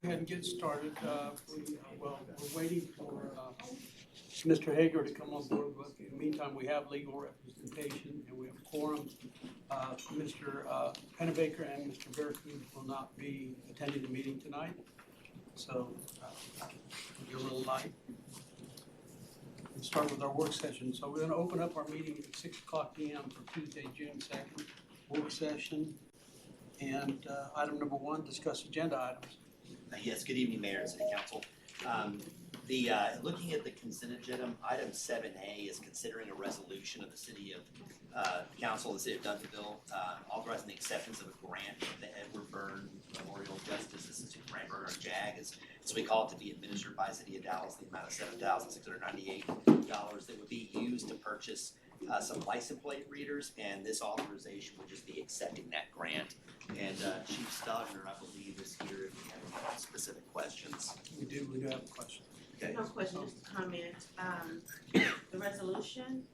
Go ahead and get started. We're waiting for Mr. Hager to come on board. But in the meantime, we have legal representation and we have quorum. Mr. Pennebaker and Mr. Veracruz will not be attending the meeting tonight, so we'll be a little light. We'll start with our work session. So we're going to open up our meeting at 6:00 p.m. for Tuesday, June 2nd, work session. And item number 1, discuss agenda items. Yes, good evening, Mayor and City Council. Looking at the consent agenda, item 7A is considering a resolution of the City of Council of the City of Duncanville authorizing the acceptance of a grant from the Edward Byrne Memorial Justice Institute Grant Burner JAG, as we call it, to be administered by the City of Dallas, the amount of $7,698 that would be used to purchase some license plate readers, and this authorization would just be accepting that grant. And Chief Stogner, I believe, is here if you have any specific questions. We do have a question. Okay. No question, just a comment. The resolution,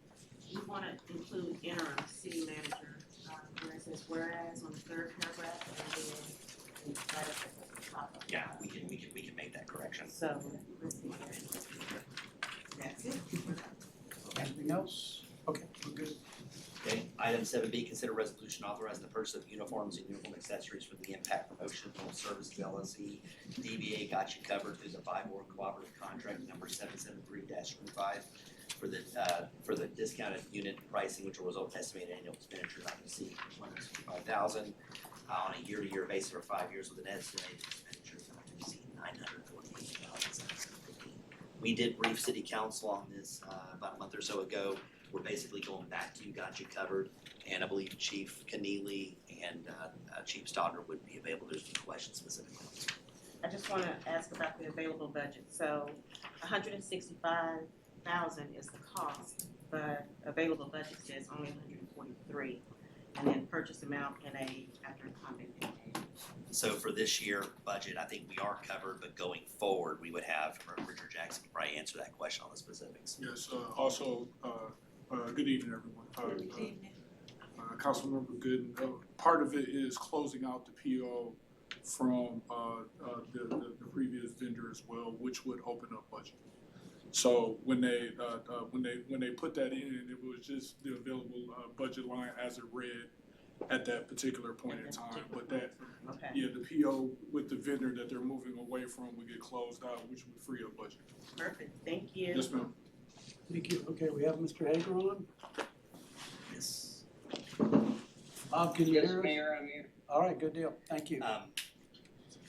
we want to include interim city manager, where it says whereas on the third paragraph, and then right at the top of it. Yeah, we can make that correction. So, that's it. Anything else? Okay, we're good. Okay, item 7B, consider resolution authorizing the purchase of uniforms and uniform accessories for the Impact Promotional Services LLC. DBA got you covered through the Bybor Cooperative Contract number 773-25 for the discounted unit pricing, which will result in estimated annual expenditure not to exceed $165,000 on a year-to-year basis for 5 years, with an estimated expenditure not to exceed $948,715. We did brief City Council on this about a month or so ago. We're basically going back to got you covered, and I believe Chief Keneally and Chief Stodder would be available to answer questions specifically. I just want to ask about the available budget. So, $165,000 is the cost, but available budget says only $143,000, and then purchase amount and aid after comment and aid. So for this year budget, I think we are covered, but going forward, we would have Richard Jackson probably answer that question on the specifics. Yes, also, good evening, everyone. Councilmember Gooden, part of it is closing out the PO from the previous vendor as well, which would open up budget. So when they put that in, it was just the available budget line as it read at that particular point in time. But that, Okay. yeah, the PO with the vendor that they're moving away from would get closed out, which would free up budget. Perfect, thank you. Yes, ma'am. Thank you. Okay, we have Mr. Hager on. Yes. Bob, can you Yes, hear us? Mayor, I'm here. All right, good deal. Thank you.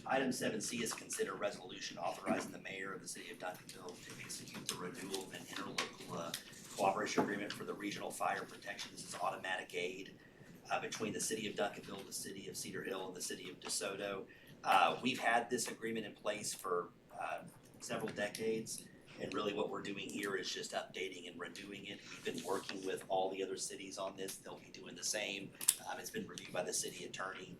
Item 7C is consider a resolution authorizing the mayor of the City of Duncanville to execute the renewal of an interlocal cooperation agreement for the regional fire protection. This is automatic aid between the City of Duncanville, the City of Cedar Hill, and the City of DeSoto. We've had this agreement in place for several decades, and really what we're doing here is just updating and renewing it. We've been working with all the other cities on this. They'll be doing the same. It's been reviewed by the city attorney,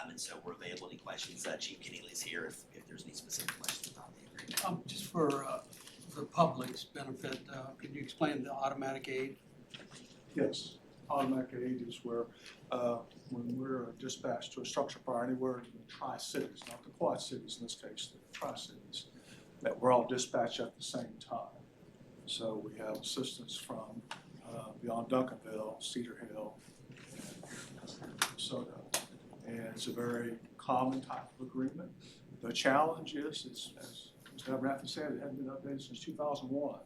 and so we're available. Any questions? Chief Keneally's here if there's any specific questions about the agreement. Just for the public's benefit, could you explain the automatic aid? Yes, automatic aid is where when we're dispatched to a structure fire anywhere in the Tri-Cities, not the Quad Cities in this case, the Tri-Cities, that we're all dispatched at the same time. So we have assistance from beyond Duncanville, Cedar Hill, and DeSoto. And it's a very common type of agreement. The challenge is as Mr. Abernathy said, it hasn't been updated since 2001.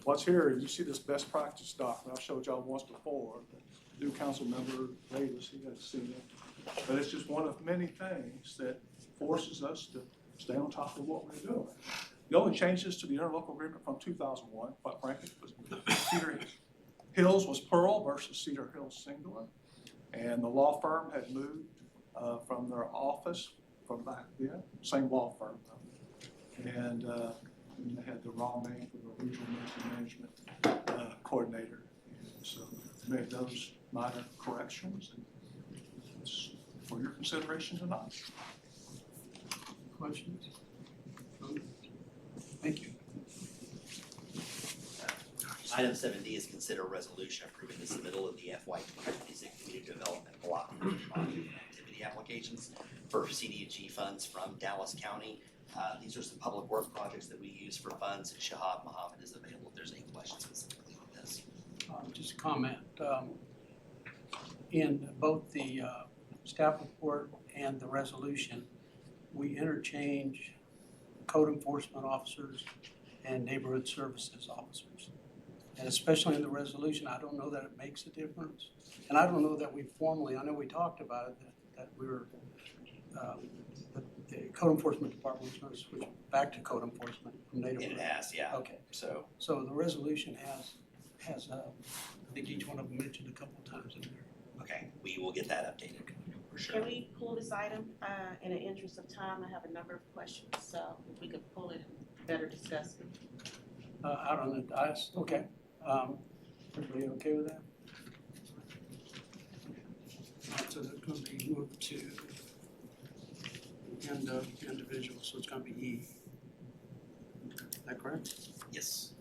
What's here, you see this best practice document, I've showed y'all once before, the new council member Davis, he hasn't seen it. But it's just one of many things that forces us to stay on top of what we're doing. The only changes to the interlocal agreement from 2001, quite frankly, was Cedar Hills was plural versus Cedar Hills singular. And the law firm had moved from their office from back then, same law firm though. And they had the wrong name for the regional management coordinator. And so made those minor corrections, and it's for your consideration tonight. Questions? Thank you. Item 7D is consider a resolution approving the submittal of the FY 2026 Community Development Block Grant Bonding Activity applications for CDBG funds from Dallas County. These are some public work projects that we use for funds, and Shahab Mohammed is available if there's any questions specifically on this. Just a comment, in both the staff report and the resolution, we interchange code enforcement officers and neighborhood services officers. And especially in the resolution, I don't know that it makes a difference. And I don't know that we formally, I know we talked about it, that we were, the code enforcement department was gonna switch back to code enforcement from neighborhood. It has, yeah. Okay, So, so the resolution has, I think each one of them mentioned a couple of times in there. okay, we will get that updated for sure. Can we pull this item, in the interest of time? I have a number of questions, so if we could pull it and better discuss it. Out on the dais, okay. Everybody okay with that? So that's gonna be moved to end of individual, so it's gonna be E. Is that correct? Yes.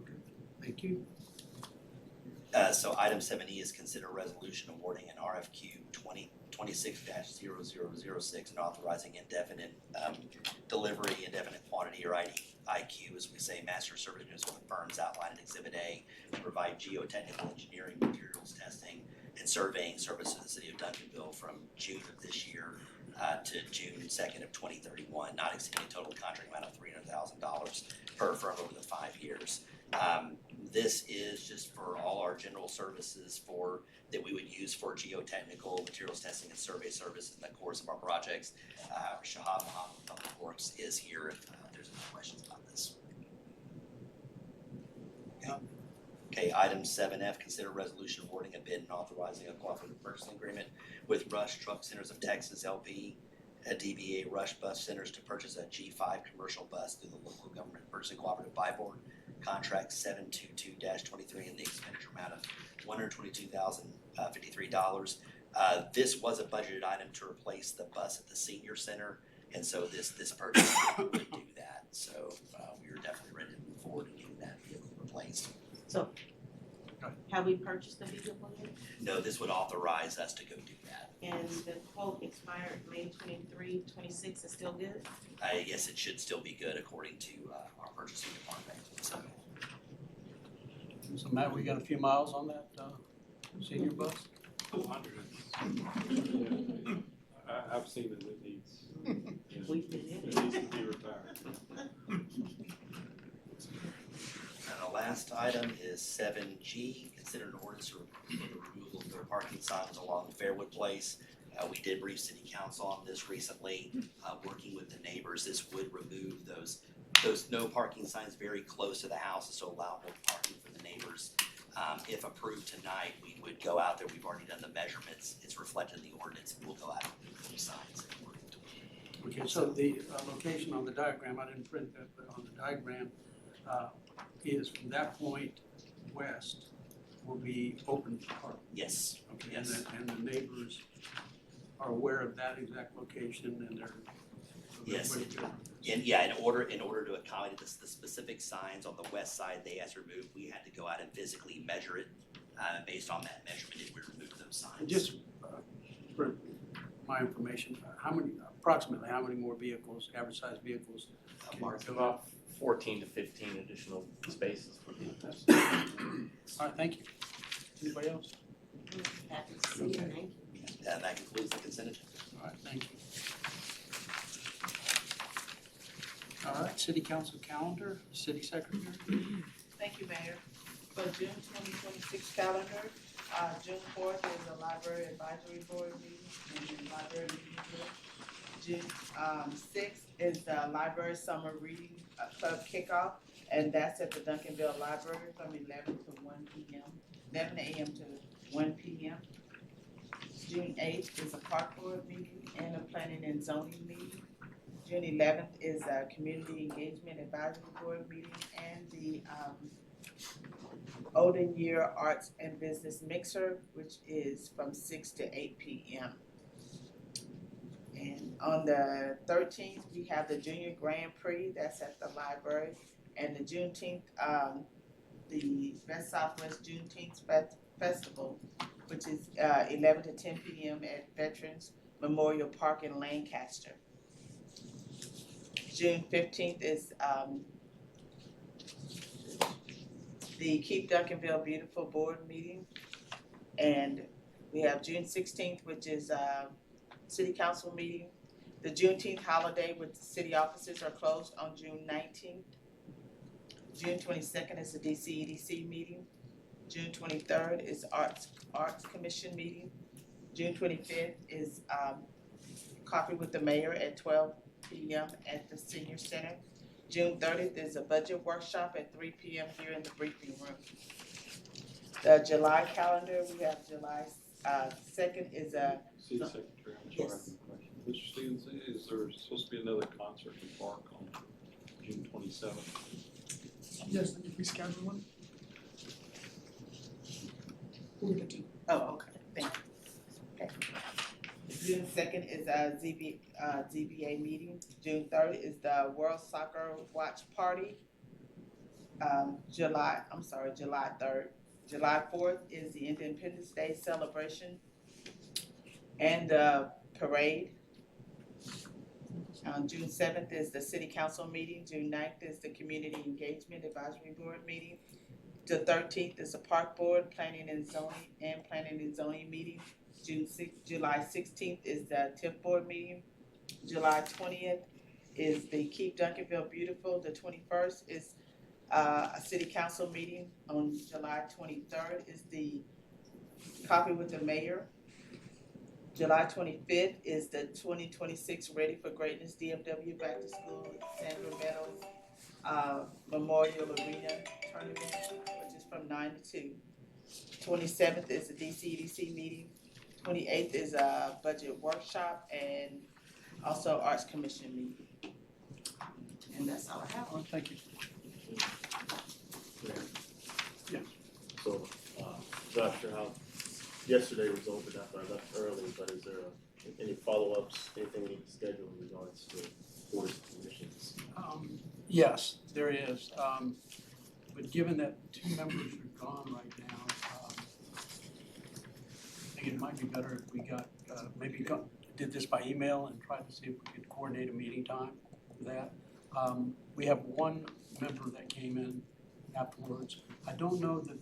Okay. Thank you. So item 7E is consider resolution awarding an RFQ 2026-0006 and authorizing indefinite delivery, indefinite quantity, or IQ, as we say, master service agreements with firms outlined in Exhibit A to provide geotechnical engineering, materials testing, and surveying services to the city of Duncanville from June of this year to June 2nd of 2031, not exceeding a total contract amount of $300,000 per firm over the 5 years. This is just for all our general services that we would use for geotechnical, materials testing, and survey services in the course of our projects. Shahab Mohammed from Public Works is here if there's any questions about this. Okay, item 7F, consider resolution awarding a bid and authorizing a cooperative purchasing agreement with Rush Truck Centers of Texas LP, a DBA Rush Bus Centers to purchase a G5 commercial bus through the local government purchasing cooperative buy board. Contract 722-23 in the expenditure amount of $122,053. This was a budgeted item to replace the bus at the senior center, and so this purchase would do that. So we are definitely ready to move forward and getting that vehicle replaced. So, have we purchased the vehicle yet? No, this would authorize us to go do that. And the quote expired May 23, 26 is still good? I guess it should still be good according to our purchasing department. So Matt, we got a few miles on that senior bus? 200. I've seen it, it needs, We've been in it it. needs to be retired. And the last item is 7G, consider an ordinance for the removal of their parking signs along Fairwood Place. We did brief city council on this recently, working with the neighbors. This would remove those no parking signs very close to the houses to allow more parking for the neighbors. If approved tonight, we would go out there. We've already done the measurements. It's reflected in the ordinance. We'll go out and remove those signs. Okay, so the location on the diagram, I didn't print that, but on the diagram, is from that point west will be open to park. Yes, Okay, yes. and the neighbors are aware of that exact location and they're. Yes. ready to- And yeah, in order to accommodate the specific signs on the west side they had to remove, we had to go out and physically measure it. Based on that measurement, we removed those signs. And just for my information, approximately how many more vehicles, average size vehicles? Mark, About 14 to 15 additional spaces would be All right, thank you. Anybody else? Happy to see you, thank you. and that concludes the consent agenda. All right, thank you. All right, city council calendar, city secretary. Thank you, Mayor. For June 2026 calendar, June 4th is a library advisory board meeting in the library meeting room. June 6th is the library summer reading club kickoff, and that's at the Duncanville Library from 11 a.m. to 1 p.m. June 8th is a park board meeting and a planning and zoning meeting. June 11th is a community engagement advisory board meeting and the Olden Year Arts and Business Mixer, which is from 6 to 8 p.m. And on the 13th, we have the Junior Grand Prix, that's at the library. And the Juneteenth, the Best Southwest Juneteenth Festival, which is 11 to 10 p.m. at Veterans Memorial Park in Lancaster. June 15th is the Keep Duncanville Beautiful Board meeting. And we have June 16th, which is City Council meeting. The Juneteenth holiday with the city offices are closed on June 19th. June 22nd is the DCEDC meeting. June 23rd is Arts Commission meeting. June 25th is coffee with the mayor at 12 p.m. at the Senior Center. June 30th is a budget workshop at 3 p.m. here in the briefing room. The July calendar, we have July 2nd is a, City Secretary, I'm sorry, I have a question. Mr. Stevenson, is there supposed to be another concert in the park on June 27th? Yes, if we schedule one. We'll get to. oh, okay, thank you. Okay. June 2nd is a ZBA meeting. June 3rd is the World Soccer Watch Party. July 3rd. July 4th is the Independence Day celebration and the parade. June 7th is the City Council meeting. June 9th is the Community Engagement Advisory Board meeting. The 13th is the Park Board, Planning and Zoning meeting. July 16th is the TIF Board meeting. July 20th is the Keep Duncanville Beautiful. The 21st is a City Council meeting. On July 23rd is the Coffee with the Mayor. July 25th is the 2026 Ready for Greatness DFW Back to School Sandra Meadows Memorial Arena Tournament, which is from 9 to 2. 27th is the DCEDC meeting. 28th is a budget workshop and also Arts Commission meeting. And that's all I have. Well, thank you. Yeah. So, not sure how, yesterday was open after I left early, but is there any follow-ups, anything we need to schedule in regards to boards and commissions? Yes, there is. But given that two members are gone right now, I think it might be better if we got, did this by email and tried to see if we could coordinate a meeting time for that. We have one member that came in afterwards. I don't know that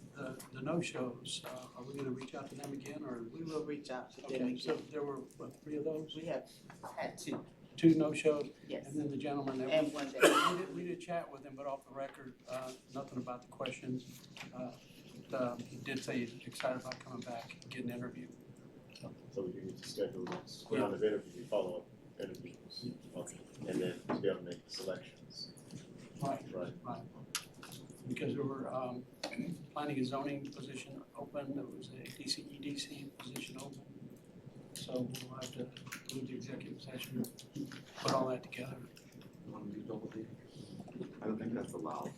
the no-shows, are we gonna reach out to them again, or? We will reach out to them Okay, so again. there were, what, 3 of those? We have had two, Two no-shows, yes, and then the gentleman that and one day. we did chat with him, but off the record, nothing about the questions. He did say he's excited about coming back and getting interviewed. So we do need to schedule next round of interview, follow-up interviews, okay, and then to be able to make the selections. Right. Right. Because there were, planning and zoning position open, there was a DCEDC position open. So we'll have to move the executive session, put all that together. I don't think that's allowed.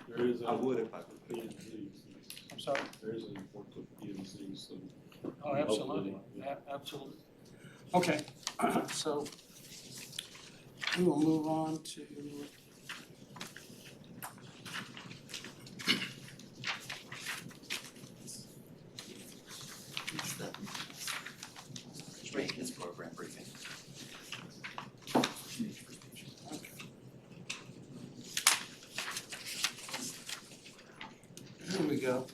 There is a. I would if I could. P&Z's. I'm sorry? There is an import of P&Z's, so. Oh, absolutely, absolutely. Okay, so we will move on to It's the readiness program briefing. There we go.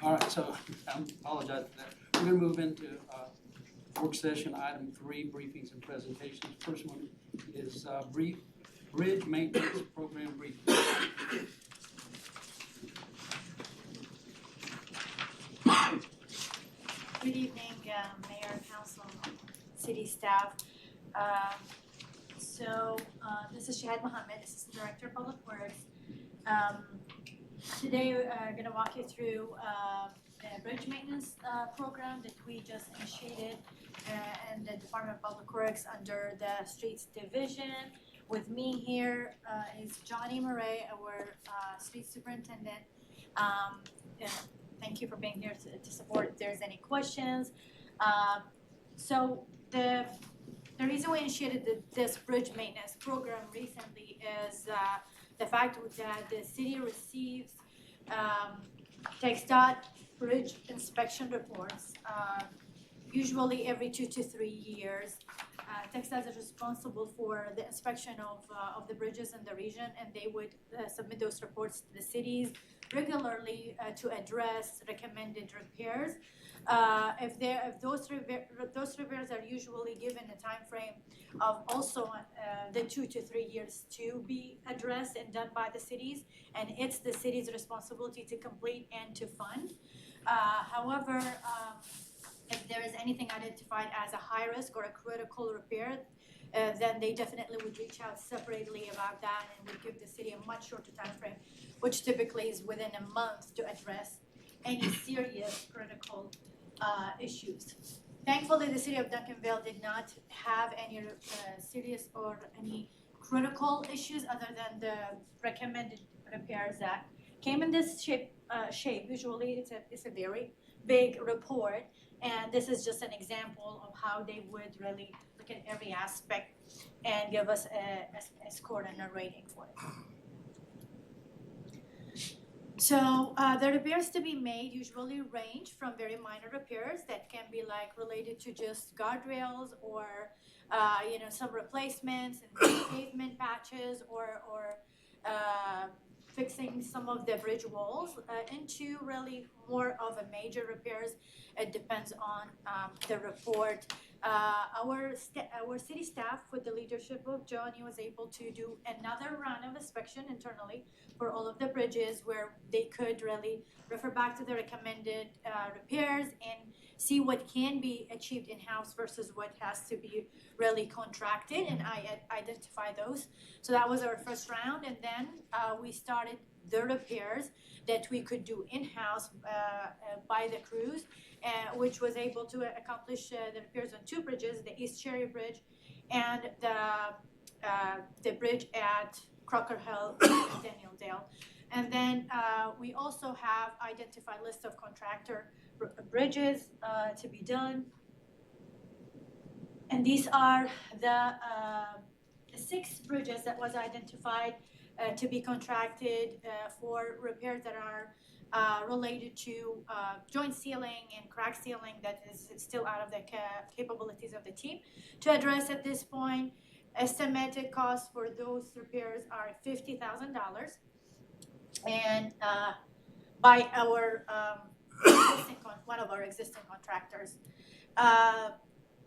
All right, so I apologize for that. We're gonna move into work session item 3, briefings and presentations. First one is bridge maintenance program briefing. Good evening, Mayor, Council, City staff. This is Shahad Mohammed, Assistant Director of Public Works. Today, we're going to walk you through the bridge maintenance program that we just initiated in the Department of Public Works under the Streets Division. With me here is Johnny Murray, our Street Superintendent. Thank you for being here to support if there's any questions. So the reason we initiated this bridge maintenance program recently is the fact that the city receives TxDOT bridge inspection reports usually every 2 to 3 years. Texas is responsible for the inspection of the bridges in the region, and they would submit those reports to the cities regularly to address recommended repairs. If those repairs are usually given a time frame of also the 2 to 3 years to be addressed and done by the cities, and it's the city's responsibility to complete and to fund. However, if there is anything identified as a high risk or a critical repair, then they definitely would reach out separately about that and would give the city a much shorter time frame, which typically is within a month to address any serious critical issues. Thankfully, the city of Duncanville did not have any serious or any critical issues other than the recommended repairs that came in this shape. Usually, it's a very big report, and this is just an example of how they would really look at every aspect and give us a score and a rating for it. So the repairs to be made usually range from very minor repairs that can be like related to just guardrails or some replacements and pavement patches or fixing some of the bridge walls into really more of a major repairs. It depends on the report. Our city staff, with the leadership of Johnny, was able to do another round of inspection internally for all of the bridges where they could really refer back to the recommended repairs and see what can be achieved in-house versus what has to be really contracted, and I identify those. So that was our first round, and then we started the repairs that we could do in-house by the crews, which was able to accomplish the repairs on 2 bridges, the East Cherry Bridge and the bridge at Crocker Hill and Daniel Dale. And then we also have identified list of contractor bridges to be done. And these are the 6 bridges that was identified to be contracted for repairs that are related to joint sealing and crack sealing that is still out of the capabilities of the team to address at this point. Estimated costs for those repairs are $50,000, and by our one of our existing contractors.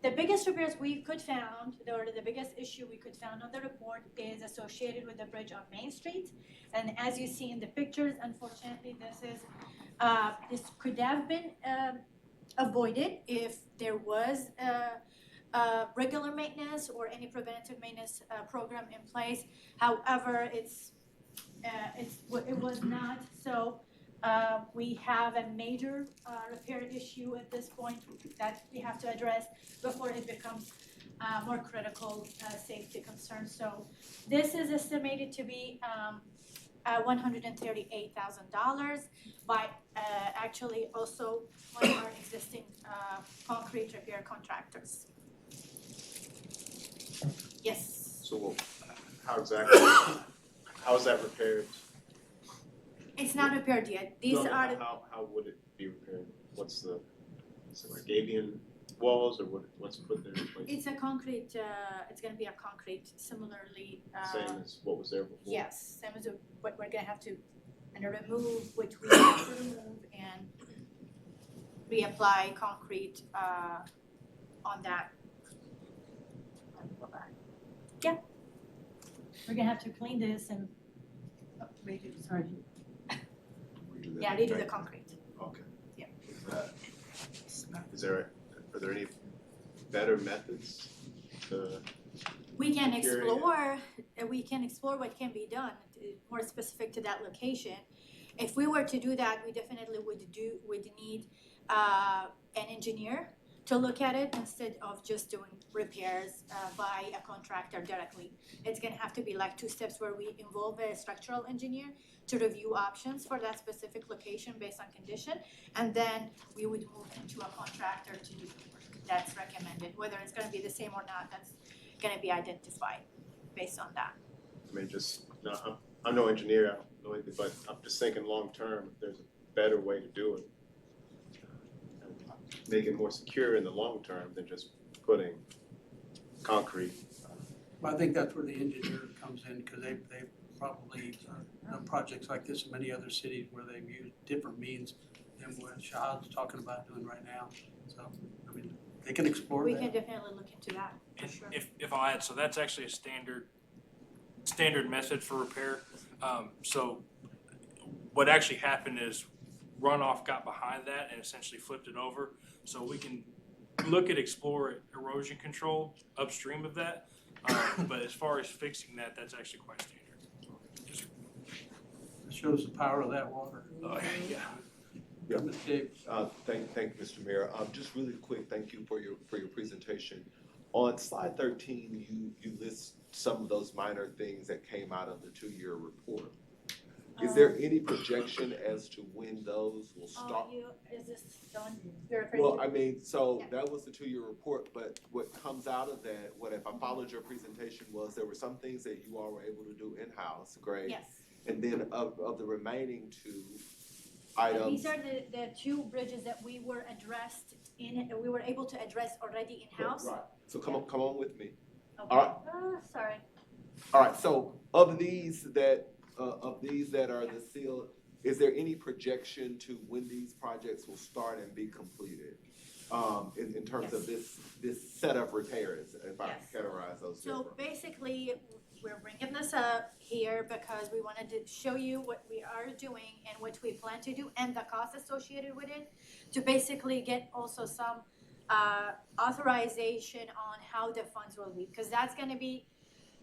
The biggest repairs we could found, or the biggest issue we could found on the report is associated with the bridge on Main Street. And as you see in the pictures, unfortunately, this could have been avoided if there was regular maintenance or any preventative maintenance program in place. However, it was not. So we have a major repair issue at this point that we have to address before it becomes more critical safety concern. So this is estimated to be $138,000 by actually also one of our existing concrete repair contractors. Yes. So how exactly, how is that repaired? It's not repaired yet. These No, are how would it be repaired? What's the, is it like Gabion walls or what's put there in place? it's a concrete. It's going to be a concrete, similarly. Same as what was there before? Yes, same as what we're going to have to remove, which we have to remove and reapply concrete on that. Yeah, we're gonna have to clean this and sorry. Yeah, redo the concrete. Okay. Yeah. Are there any better methods to? We can explore what can be done more specific to that location. If we were to do that, we definitely would need an engineer to look at it instead of just doing repairs by a contractor directly. It's gonna have to be like 2 steps where we involve a structural engineer to review options for that specific location based on condition, and then we would move into a contractor to do the work that's recommended. Whether it's gonna be the same or not, that's gonna be identified based on that. I mean, I'm no engineer, I don't know anything, but I'm just thinking long term, if there's a better way to do it. make it more secure in the long term than just putting concrete. I think that's where the engineer comes in, because they probably done projects like this in many other cities where they've used different means than what Shahad's talking about doing right now. So, I mean, they can explore We that. can definitely look into that, for sure. If I'll add, so that's actually a standard method for repair. So what actually happened is runoff got behind that and essentially flipped it over. So we can explore erosion control upstream of that. But as far as fixing that, that's actually quite standard. It shows the power of that water. Yeah. Yeah. Ms. Dave. Thank you, Mr. Mayor. Just really quick, thank you for your presentation. On slide 13, you list some of those minor things that came out of the 2-year report. Is there any projection as to when those will start? Is this done? You're referring Well, to- I mean, so Yeah. that was the 2-year report, but what comes out of that, what if I followed your presentation, was there were some things that you all were able to do in-house, great? Yes. And then of the remaining 2 These items, are the two bridges that we were we were able to address already in-house. right, so come on with me. Okay. All right. Sorry. All right, so of these that are the seal, is there any projection to when these projects will start and be completed? In terms of this set of repairs, if I Yes. categorize those So different. basically, we're bringing this up here because we wanted to show you what we are doing and what we plan to do and the cost associated with it, to basically get also some authorization on how the funds will be, because that's gonna be,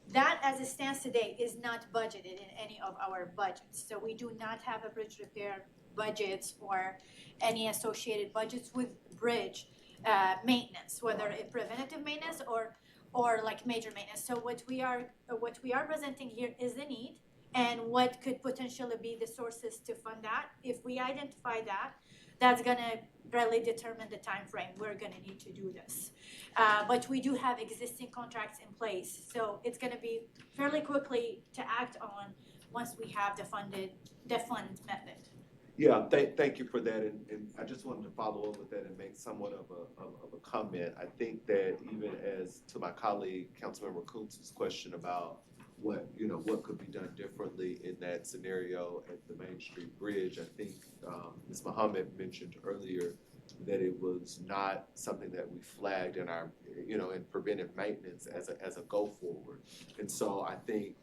that as it stands today is not budgeted in any of our budgets. So we do not have a bridge repair budgets or any associated budgets with bridge maintenance, whether it's preventative maintenance or like major maintenance. So what we are presenting here is the need and what could potentially be the sources to fund that. If we identify that, that's gonna really determine the time frame we're gonna need to do this. But we do have existing contracts in place, so it's gonna be fairly quickly to act on once we have the fund method. Yeah, thank you for that, and I just wanted to follow up with that and make somewhat of a comment. I think that even as to my colleague, Councilmember Kuntz's question about what could be done differently in that scenario at the Main Street Bridge, I think Ms. Muhammad mentioned earlier that it was not something that we flagged in our, in preventive maintenance as a go forward. And so I think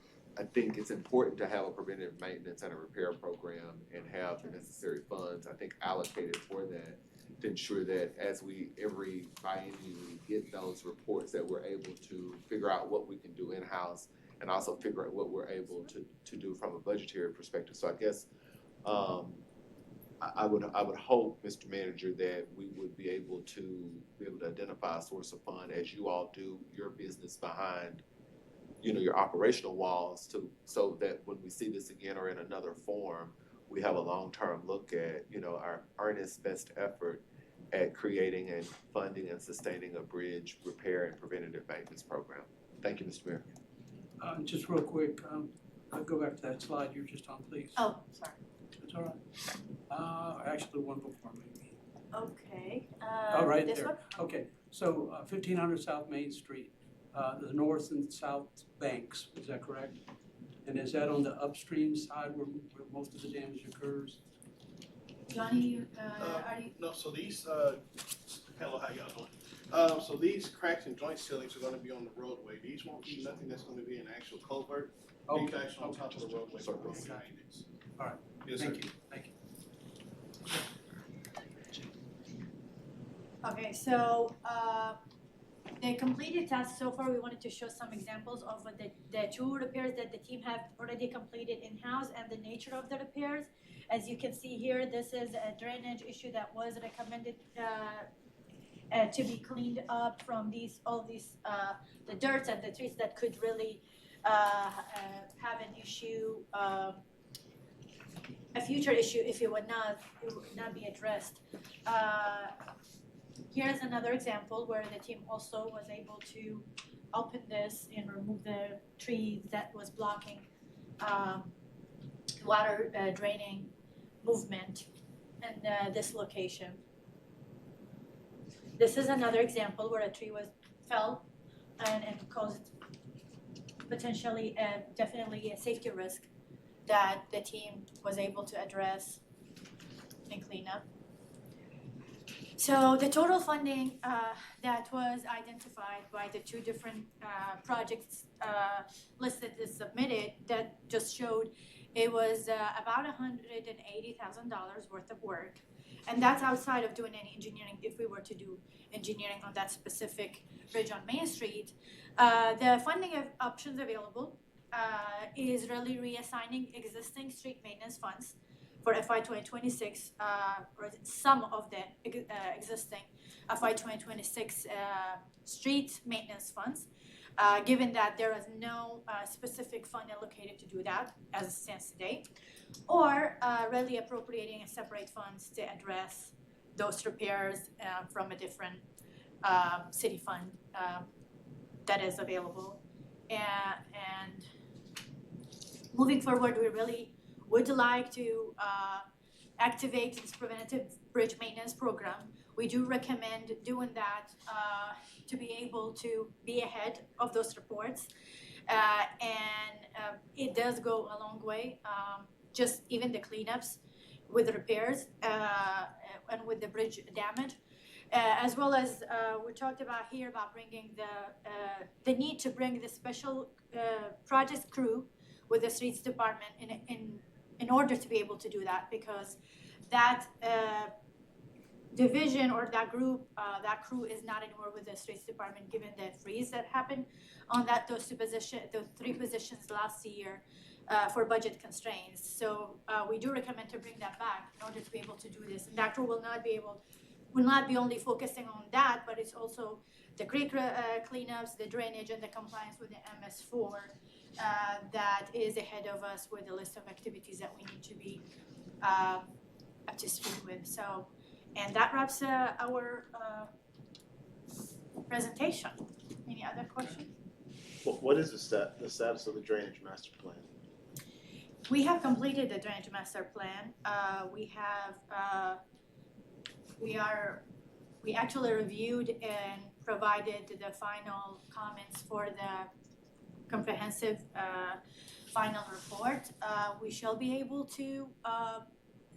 it's important to have a preventive maintenance and a repair program and have the necessary funds, I think, allocated for that, to ensure that as every biennium get those reports, that we're able to figure out what we can do in-house and also figure out what we're able to do from a budgetary perspective. So I guess I would hope, Mr. Manager, that we would be able to identify a source of fund as you all do your business behind your operational walls, so that when we see this again or in another form, we have a long-term look at our earnest best effort at creating and funding and sustaining a bridge repair and preventative maintenance program. Thank you, Mr. Mayor. Just real quick, I'll go back to that slide you were just on, please. Oh, sorry. That's all right. Actually, one before maybe. Okay. Oh, right this there. one? Okay, so 1500 South Main Street, the north and south banks, is that correct? And is that on the upstream side where most of the damage occurs? Johnny, are you? No, so these, hello, how y'all doing? So these cracks and joint ceilings are gonna be on the roadway. These won't be nothing that's gonna be an actual culvert. These are actually on top of the roadway for road maintenance. All right, Yes, sir. thank you, thank you. Okay, so the completed tasks so far, we wanted to show some examples of what the two repairs that the team have already completed in-house and the nature of the repairs. As you can see here, this is a drainage issue that was recommended to be cleaned up from all these the dirt and the trees that could really have an issue, a future issue if it would not be addressed. Here's another example where the team also was able to open this and remove the tree that was blocking water draining movement in this location. This is another example where a tree fell and caused potentially definitely a safety risk that the team was able to address and clean up. So the total funding that was identified by the two different projects listed and submitted that just showed it was about $180,000 worth of work. And that's outside of doing any engineering. If we were to do engineering on that specific bridge on Main Street, the funding options available is really reassigning existing street maintenance funds for FY 2026, or some of the existing FY 2026 street maintenance funds, given that there is no specific fund allocated to do that as it stands today, or really appropriating and separate funds to address those repairs from a different city fund that is available. And moving forward, we really would like to activate this preventative bridge maintenance program. We do recommend doing that to be able to be ahead of those reports. And it does go a long way. Just even the cleanups with the repairs and with the bridge damage. As well as we talked about here about bringing the need to bring the special projects crew with the streets department in order to be able to do that, because that division or that group, that crew is not anymore with the streets department, given the freeze that happened on those three positions last year for budget constraints. So we do recommend to bring that back in order to be able to do this. And that crew will not be only focusing on that, but it's also the creek cleanups, the drainage, and the compliance with the MS4 that is ahead of us with the list of activities that we need to be up to speed with. So, and that wraps our presentation. Any other questions? What is the status of the drainage master plan? We have completed the drainage master plan. We actually reviewed and provided the final comments for the comprehensive final report. We shall be able to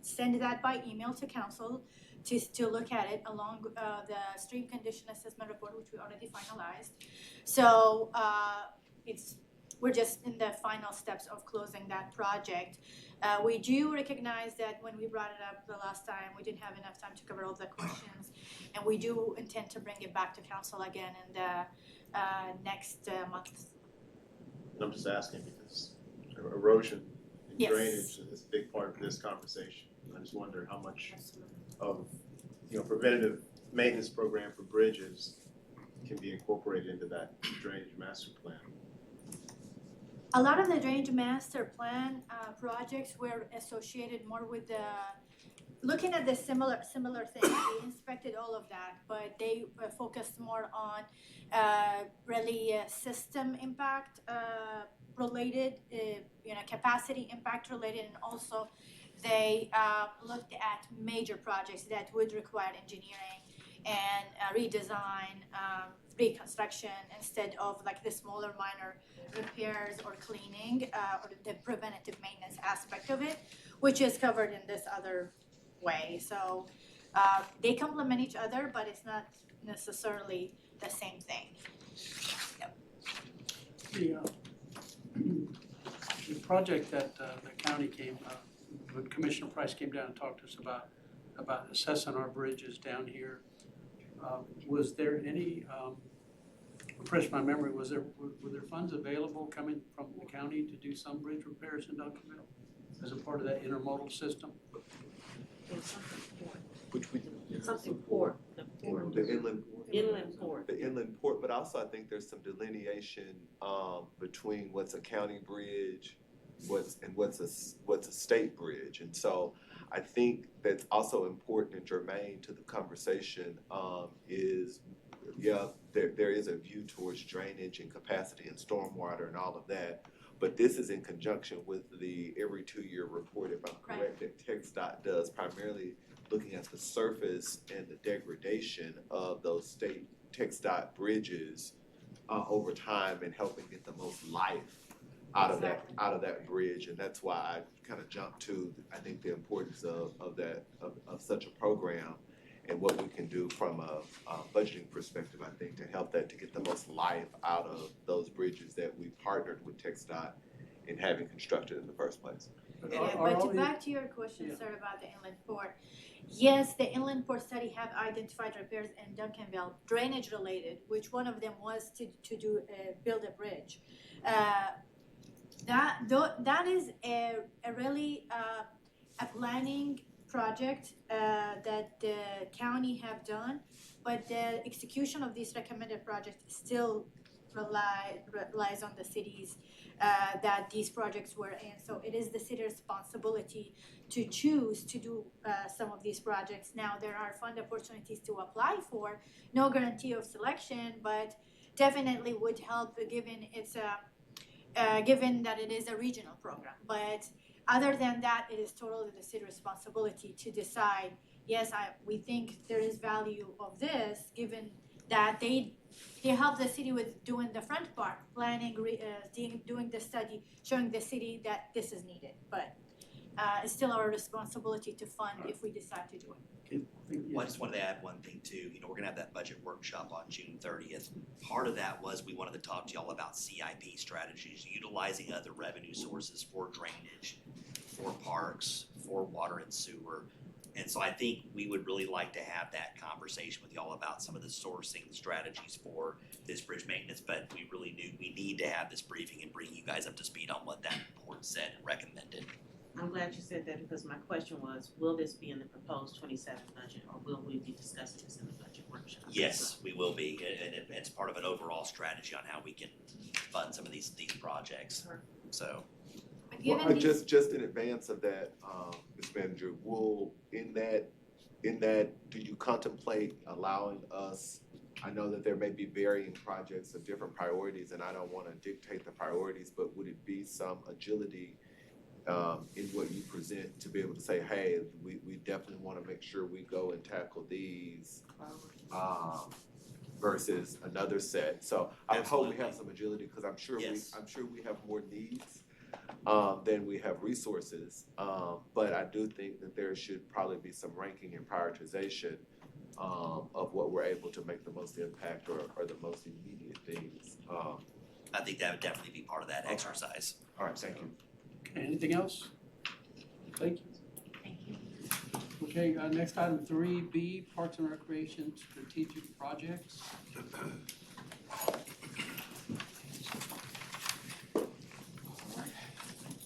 send that by email to council to look at it along the stream condition assessment report, which we already finalized. So we're just in the final steps of closing that project. We do recognize that when we brought it up the last time, we didn't have enough time to cover all the questions, and we do intend to bring it back to council again in the next month. I'm just asking because erosion and Yes. drainage is a big part of this conversation. I just wonder how much of preventative maintenance program for bridges can be incorporated into that drainage master plan. A lot of the drainage master plan projects were associated more with looking at the similar things. We inspected all of that, but they focused more on really system impact related, capacity impact related, and also they looked at major projects that would require engineering and redesign, reconstruction, instead of like the smaller minor repairs or cleaning or the preventative maintenance aspect of it, which is covered in this other way. So they complement each other, but it's not necessarily the same thing. Yep. The project that the county when Commissioner Price came down and talked to us about assessing our bridges down here, was there any, refresh my memory, were there funds available coming from the county to do some bridge repairs in Duncanville as a part of that intermodal system? Something port, the port. The inland Port. The inland port, but also I think there's some delineation between what's a county bridge, what's a state bridge, and so I think that's also important and germane to the conversation. There is a view towards drainage and capacity and stormwater and all of that, But this is in conjunction with the every 2-year report, if I'm correct, that TxDOT does, primarily looking at the surface and the degradation of those state TxDOT bridges over time and helping get the most life out of that bridge. And that's why I kind of jumped to, I think, the importance of such a program and what we can do from a budgeting perspective, I think, to help that to get the most life out of those bridges that we partnered with TxDOT in having constructed in the first place. Yeah, but back to your question, sir, about the inland port. Yes, the inland port study have identified repairs in Duncanville, drainage related, which one of them was to do build a bridge. That is a really a planning project that the county have done, but the execution of these recommended projects still relies on the cities that these projects were in. So it is the city responsibility to choose to do some of these projects. Now there are fund opportunities to apply for, no guarantee of selection, but definitely would help given it's given that it is a regional program. But other than that, it is totally the city responsibility to decide, yes, we think there is value of this, given that they help the city with doing the front part, planning, doing the study, showing the city that this is needed. But it's still our responsibility to fund if we decide to do it. Well, I just wanted to add one thing too. We're gonna have that budget workshop on June 30th. Part of that was we wanted to talk to y'all about CIP strategies, utilizing other revenue sources for drainage, for parks, for water and sewer. And so I think we would really like to have that conversation with y'all about some of the sourcing strategies for this bridge maintenance, but we really we need to have this briefing and bring you guys up to speed on what that report said and recommended. I'm glad you said that because my question was, will this be in the proposed 27 budget or will we be discussing this in the budget workshop? Yes, we will be, and it's part of an overall strategy on how we can fund some of these projects, so. Well, just in advance of that, Ms. Manager, in that, do you contemplate allowing us, I know that there may be varying projects of different priorities and I don't wanna dictate the priorities, but would it be some agility in what you present to be able to say, hey, we definitely wanna make sure we go and tackle these, versus another set. So I hope we have some agility, cause I'm sure we have more needs than we have resources. But I do think that there should probably be some ranking and prioritization of what we're able to make the most impact or the most immediate things. I think that would definitely be part of that exercise. All right, thank you. Okay, anything else? Thank you. Okay, next item 3B, Parks and Recreation Strategic Projects.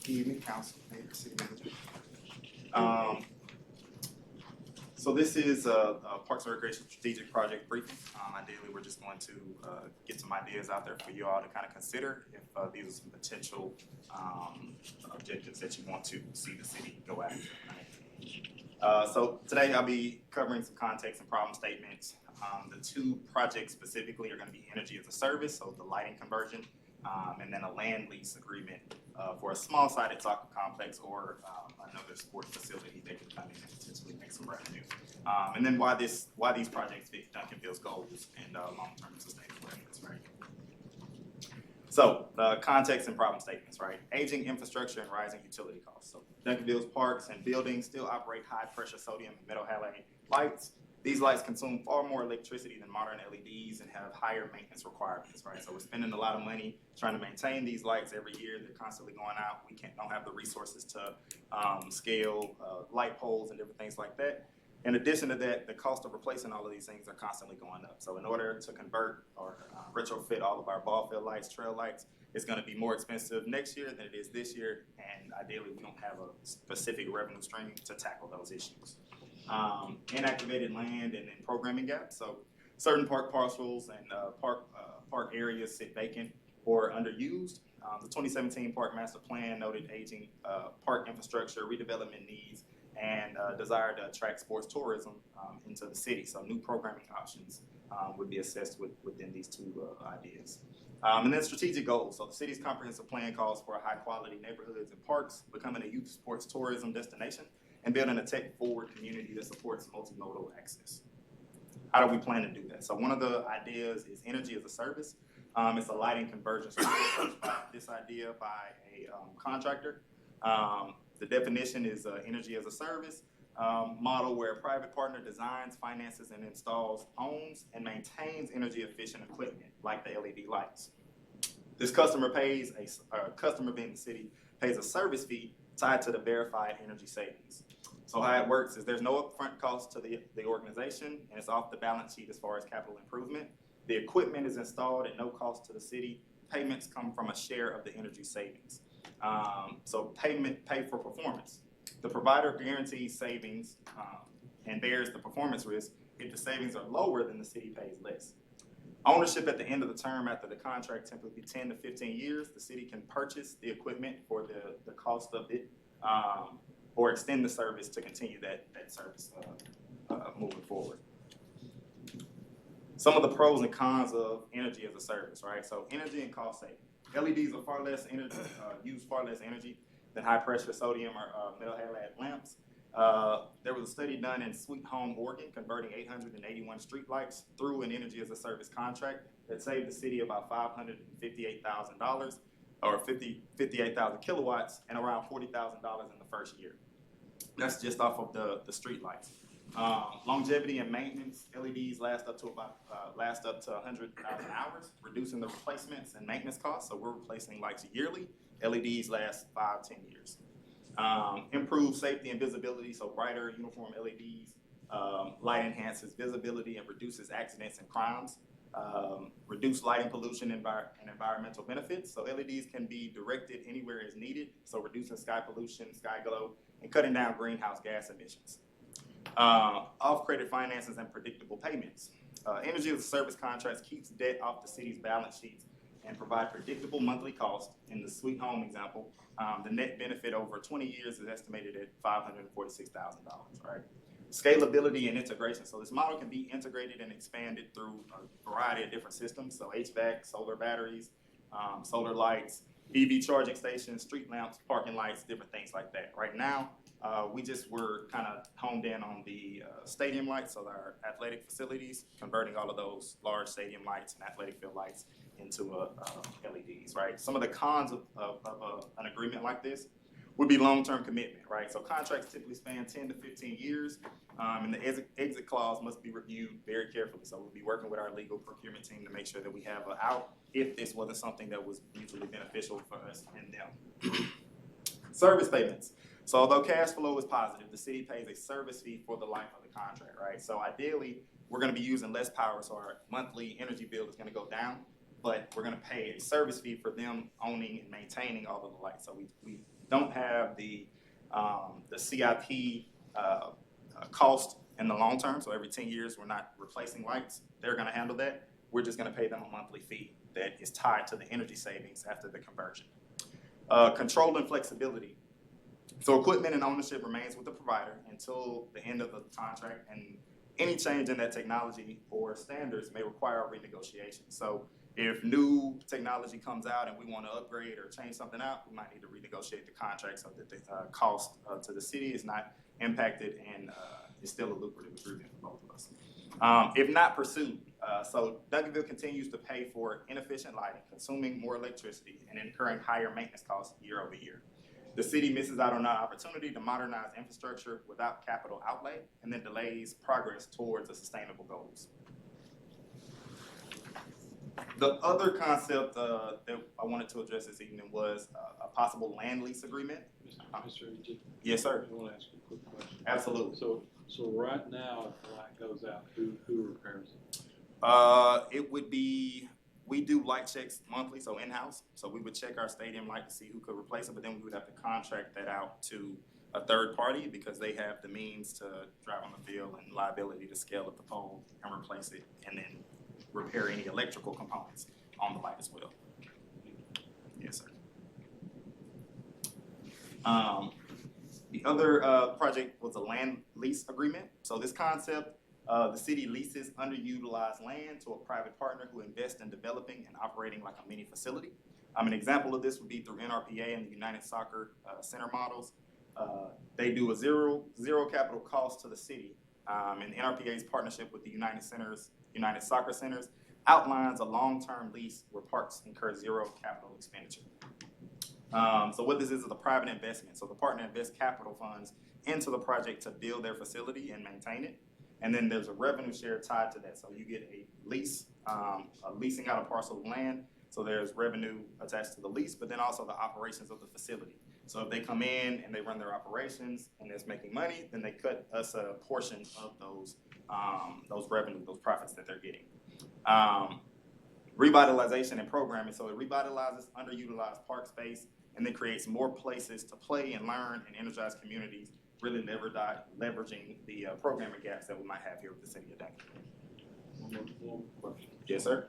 Good evening, Council, Mayor, City Manager. So this is a Parks and Recreation Strategic Project briefing. Ideally, we're just going to get some ideas out there for you all to kind of consider if these are some potential objectives that you want to see the city go after. Right? So today I'll be covering some context and problem statements. The two projects specifically are going to be energy as a service, so the lighting conversion, and then a land lease agreement for a small-sided soccer complex or another sports facility that could come in and potentially make some revenue. And then why these projects fit Duncanville's goals and long-term sustainable efforts, right? So, context and problem statements, right? Aging infrastructure and rising utility costs. So, Duncanville's parks and buildings still operate high-pressure sodium and metal halide lights. These lights consume far more electricity than modern LEDs and have higher maintenance requirements, right? So we're spending a lot of money trying to maintain these lights every year. They're constantly going out. We don't have the resources to scale light poles and different things like that. In addition to that, the cost of replacing all of these things are constantly going up. So in order to convert or retrofit all of our ball field lights, trail lights, it's going to be more expensive next year than it is this year. And ideally, we don't have a specific revenue stream to tackle those issues. Inactivated land and then programming gaps. So certain park parcels and park areas sit vacant or underused. The 2017 Park Master Plan noted aging park infrastructure, redevelopment needs, and desire to attract sports tourism into the city. So new programming options would be assessed within these two ideas. And then strategic goals. So the city's comprehensive plan calls for high-quality neighborhoods and parks, becoming a youth sports tourism destination, and building a tech-forward community that supports multimodal access. How do we plan to do that? So one of the ideas is energy as a service. It's a lighting convergence this idea by a contractor. The definition is energy as a service model where a private partner designs, finances, and installs, owns, and maintains energy efficient equipment like the LED lights. This customer pays, a customer being the city, pays a service fee tied to the verified energy savings. So how it works is there's no upfront cost to the organization, and it's off the balance sheet as far as capital improvement. The equipment is installed at no cost to the city. Payments come from a share of the energy savings. So pay for performance. The provider guarantees savings and bears the performance risk if the savings are lower than the city pays less. Ownership at the end of the term after the contract typically 10 to 15 years, the city can purchase the equipment for the cost of it or extend the service to continue that service moving forward. Some of the pros and cons of energy as a service, right? So energy and cost saving. LEDs are far less energy, use far less energy than high pressure sodium or metal halide lamps. There was a study done in Sweet Home, Oregon, converting 881 streetlights through an energy as a service contract that saved the city about $558,000 or 58,000 kilowatts and around $40,000 in the first year. That's just off of the streetlights. Longevity and maintenance, LEDs last up to 100,000 hours, reducing the replacements and maintenance costs. So we're replacing lights yearly. LEDs last 5-10 years. Improved safety and visibility, so brighter uniform LEDs. Light enhances visibility and reduces accidents and crimes. Reduce lighting pollution and environmental benefits. So LEDs can be directed anywhere as needed, so reducing sky pollution, sky glow, and cutting down greenhouse gas emissions. Off-credit finances and predictable payments. Energy as a service contracts keeps debt off the city's balance sheets and provide predictable monthly costs. In the Sweet Home example, the net benefit over 20 years is estimated at $546,000, right? Scalability and integration. So this model can be integrated and expanded through a variety of different systems. So HVAC, solar batteries, solar lights, EV charging stations, street lamps, parking lights, different things like that. Right now, we just were kind of honed in on the stadium lights, so our athletic facilities, converting all of those large stadium lights and athletic field lights into LEDs, right? Some of the cons of an agreement like this would be long-term commitment, right? So contracts typically span 10 to 15 years, and the exit clause must be reviewed very carefully. So we'll be working with our legal procurement team to make sure that we have an out if this wasn't something that was mutually beneficial for us and them. Service payments. So although cash flow is positive, the city pays a service fee for the life of the contract, right? So ideally, we're gonna be using less power, so our monthly energy bill is gonna go down, but we're gonna pay a service fee for them owning and maintaining all of the lights. So we don't have the CIP cost in the long term, so every 10 years we're not replacing lights. They're gonna handle that. We're just gonna pay them a monthly fee that is tied to the energy savings after the conversion. Control and flexibility. So equipment and ownership remains with the provider until the end of the contract, and any change in that technology or standards may require a renegotiation. So if new technology comes out and we want to upgrade or change something out, we might need to renegotiate the contract so that the cost to the city is not impacted and it's still a lucrative agreement for both of us. If not pursued, so Duncanville continues to pay for inefficient lighting, consuming more electricity and incurring higher maintenance costs year over year. The city misses out on an opportunity to modernize infrastructure without capital outlay and then delays progress towards the sustainable goals. The other concept that I wanted to address this evening was a possible land lease agreement. Mr. E.G. Yes, sir. I want to ask you a quick question. Absolutely. So right now, if the light goes out, who repairs it? It would be, we do light checks monthly, so in-house. So we would check our stadium light to see who could replace it, but then we would have to contract that out to a third party because they have the means to drive on the field and liability to scale up the pole and replace it and then repair any electrical components on the light as well. Yes, sir. The other project was a land lease agreement. So this concept The city leases underutilized land to a private partner who invests in developing and operating like a mini facility. An example of this would be through NRPA and the United Soccer Center models. They do a zero capital cost to the city. And NRPA's partnership with the United Soccer Centers outlines a long-term lease where parks incur zero capital expenditure. So what this is a private investment. So the partner invests capital funds into the project to build their facility and maintain it. And then there's a revenue share tied to that. So you get a lease, leasing out a parcel of land. So there's revenue attached to the lease, but then also the operations of the facility. So if they come in and they run their operations and it's making money, then they cut us a portion of those revenue, those profits that they're getting. Revitalization and programming. So it revitalizes underutilized park space and then creates more places to play and learn and energize communities, really leveraging the programming gaps that we might have here with the city of Duncanville. One more question. Yes, sir.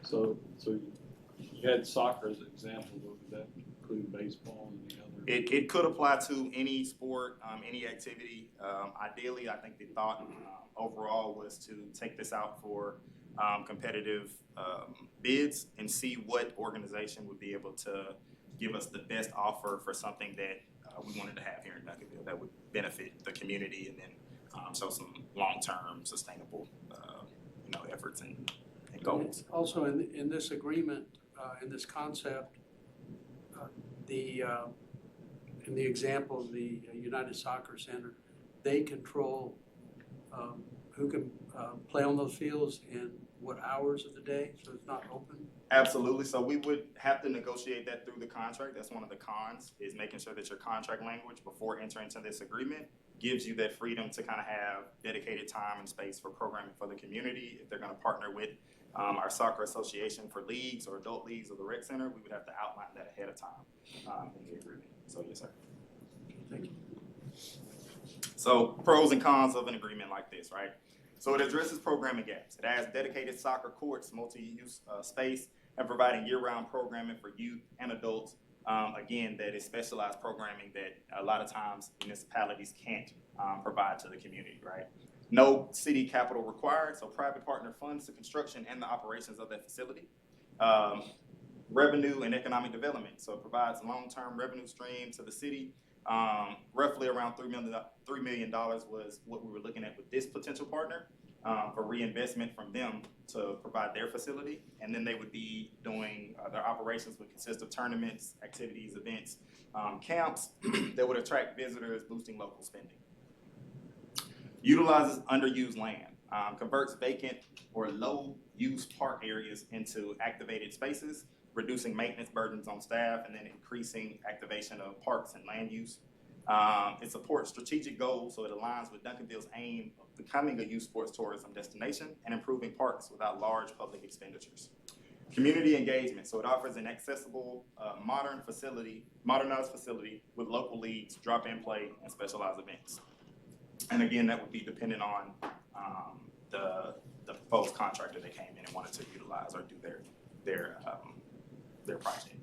So you had soccer as an example, but would that include baseball and the other? It could apply to any sport, any activity. Ideally, I think the thought overall was to take this out for competitive bids and see what organization would be able to give us the best offer for something that we wanted to have here in Duncanville that would benefit the community and then show some long-term sustainable efforts and goals. Also, in this agreement, in this concept, in the example of the United Soccer Center, they control who can play on those fields and what hours of the day, so it's not open? Absolutely. So we would have to negotiate that through the contract. That's one of the cons, is making sure that your contract language before entering into this agreement gives you that freedom to kind of have dedicated time and space for programming for the community. If they're going to partner with our soccer association for leagues or adult leagues or the rec center, we would have to outline that ahead of time in the agreement. So yes, sir. Thank you. So pros and cons of an agreement like this, right? So it addresses programming gaps. It adds dedicated soccer courts, multi-use space, and providing year-round programming for youth and adults. Again, that is specialized programming that a lot of times municipalities can't provide to the community, right? No city capital required, so private partner funds the construction and the operations of that facility. Revenue and economic development, so it provides long-term revenue stream to the city. Roughly around $3 million was what we were looking at with this potential partner for reinvestment from them to provide their facility. And then they would be doing their operations would consist of tournaments, activities, events, camps that would attract visitors, boosting local spending. Utilizes underused land, converts vacant or low-use park areas into activated spaces, reducing maintenance burdens on staff, and then increasing activation of parks and land use. It supports strategic goals, so it aligns with Duncanville's aim of becoming a youth sports tourism destination and improving parks without large public expenditures. Community engagement, so it offers an accessible, modernized facility with local leagues, drop-in play, and specialized events. And again, that would be dependent on the proposed contractor that came in and wanted to utilize or do their project.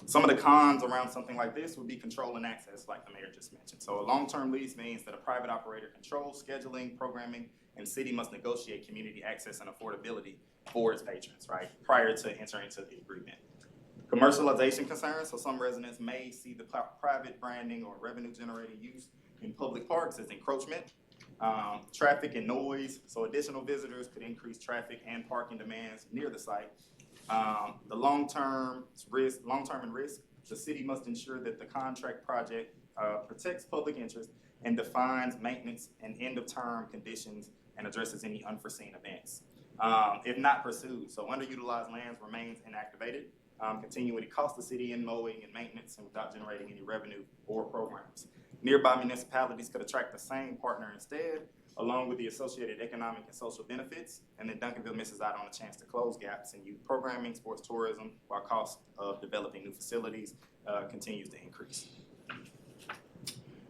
Some of the cons around something like this would be control and access, like the mayor just mentioned. So a long-term lease means that a private operator controls scheduling, programming, and the city must negotiate community access and affordability for its patrons, right, prior to entering into the agreement. Commercialization concerns, so some residents may see the private branding or revenue-generating use in public parks as encroachment. Traffic and noise, so additional visitors could increase traffic and parking demands near the site. The long-term and risk, the city must ensure that the contract project protects public interest and defines maintenance and end-of-term conditions and addresses any unforeseen events. If not pursued, so underutilized lands remains inactivated, continuing to cost the city in mowing and maintenance and without generating any revenue or programs. Nearby municipalities could attract the same partner instead, along with the associated economic and social benefits, and then Duncanville misses out on a chance to close gaps in youth programming, sports tourism, while cost of developing new facilities continues to increase.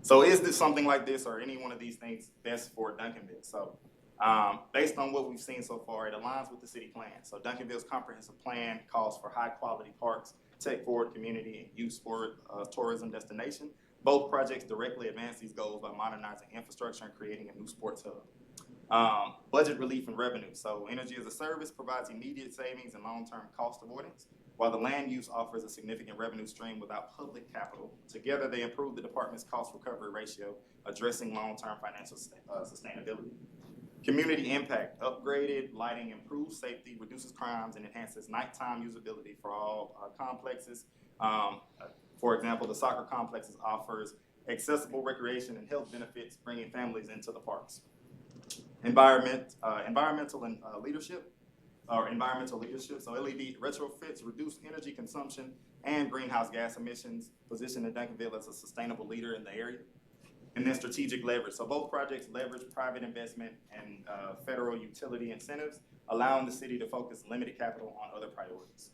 So is this something like this or any one of these things best for Duncanville? So based on what we've seen so far, it aligns with the city plan. So Duncanville's comprehensive plan calls for high-quality parks, tech-forward community, and youth sport tourism destination. Both projects directly advance these goals by modernizing infrastructure and creating a new sports hub. Budget relief and revenue. So energy as a service provides immediate savings and long-term cost avoidance, while the land use offers a significant revenue stream without public capital. Together, they improve the department's cost recovery ratio, addressing long-term financial sustainability. Community impact: upgraded lighting improves safety, reduces crimes, and enhances nighttime usability for all complexes. For example, the soccer complexes offers accessible recreation and health benefits, bringing families into the parks. Environmental and leadership. So LED retrofits reduce energy consumption and greenhouse gas emissions, positioning Duncanville as a sustainable leader in the area. And then strategic leverage. So both projects leverage private investment and federal utility incentives, allowing the city to focus limited capital on other priorities.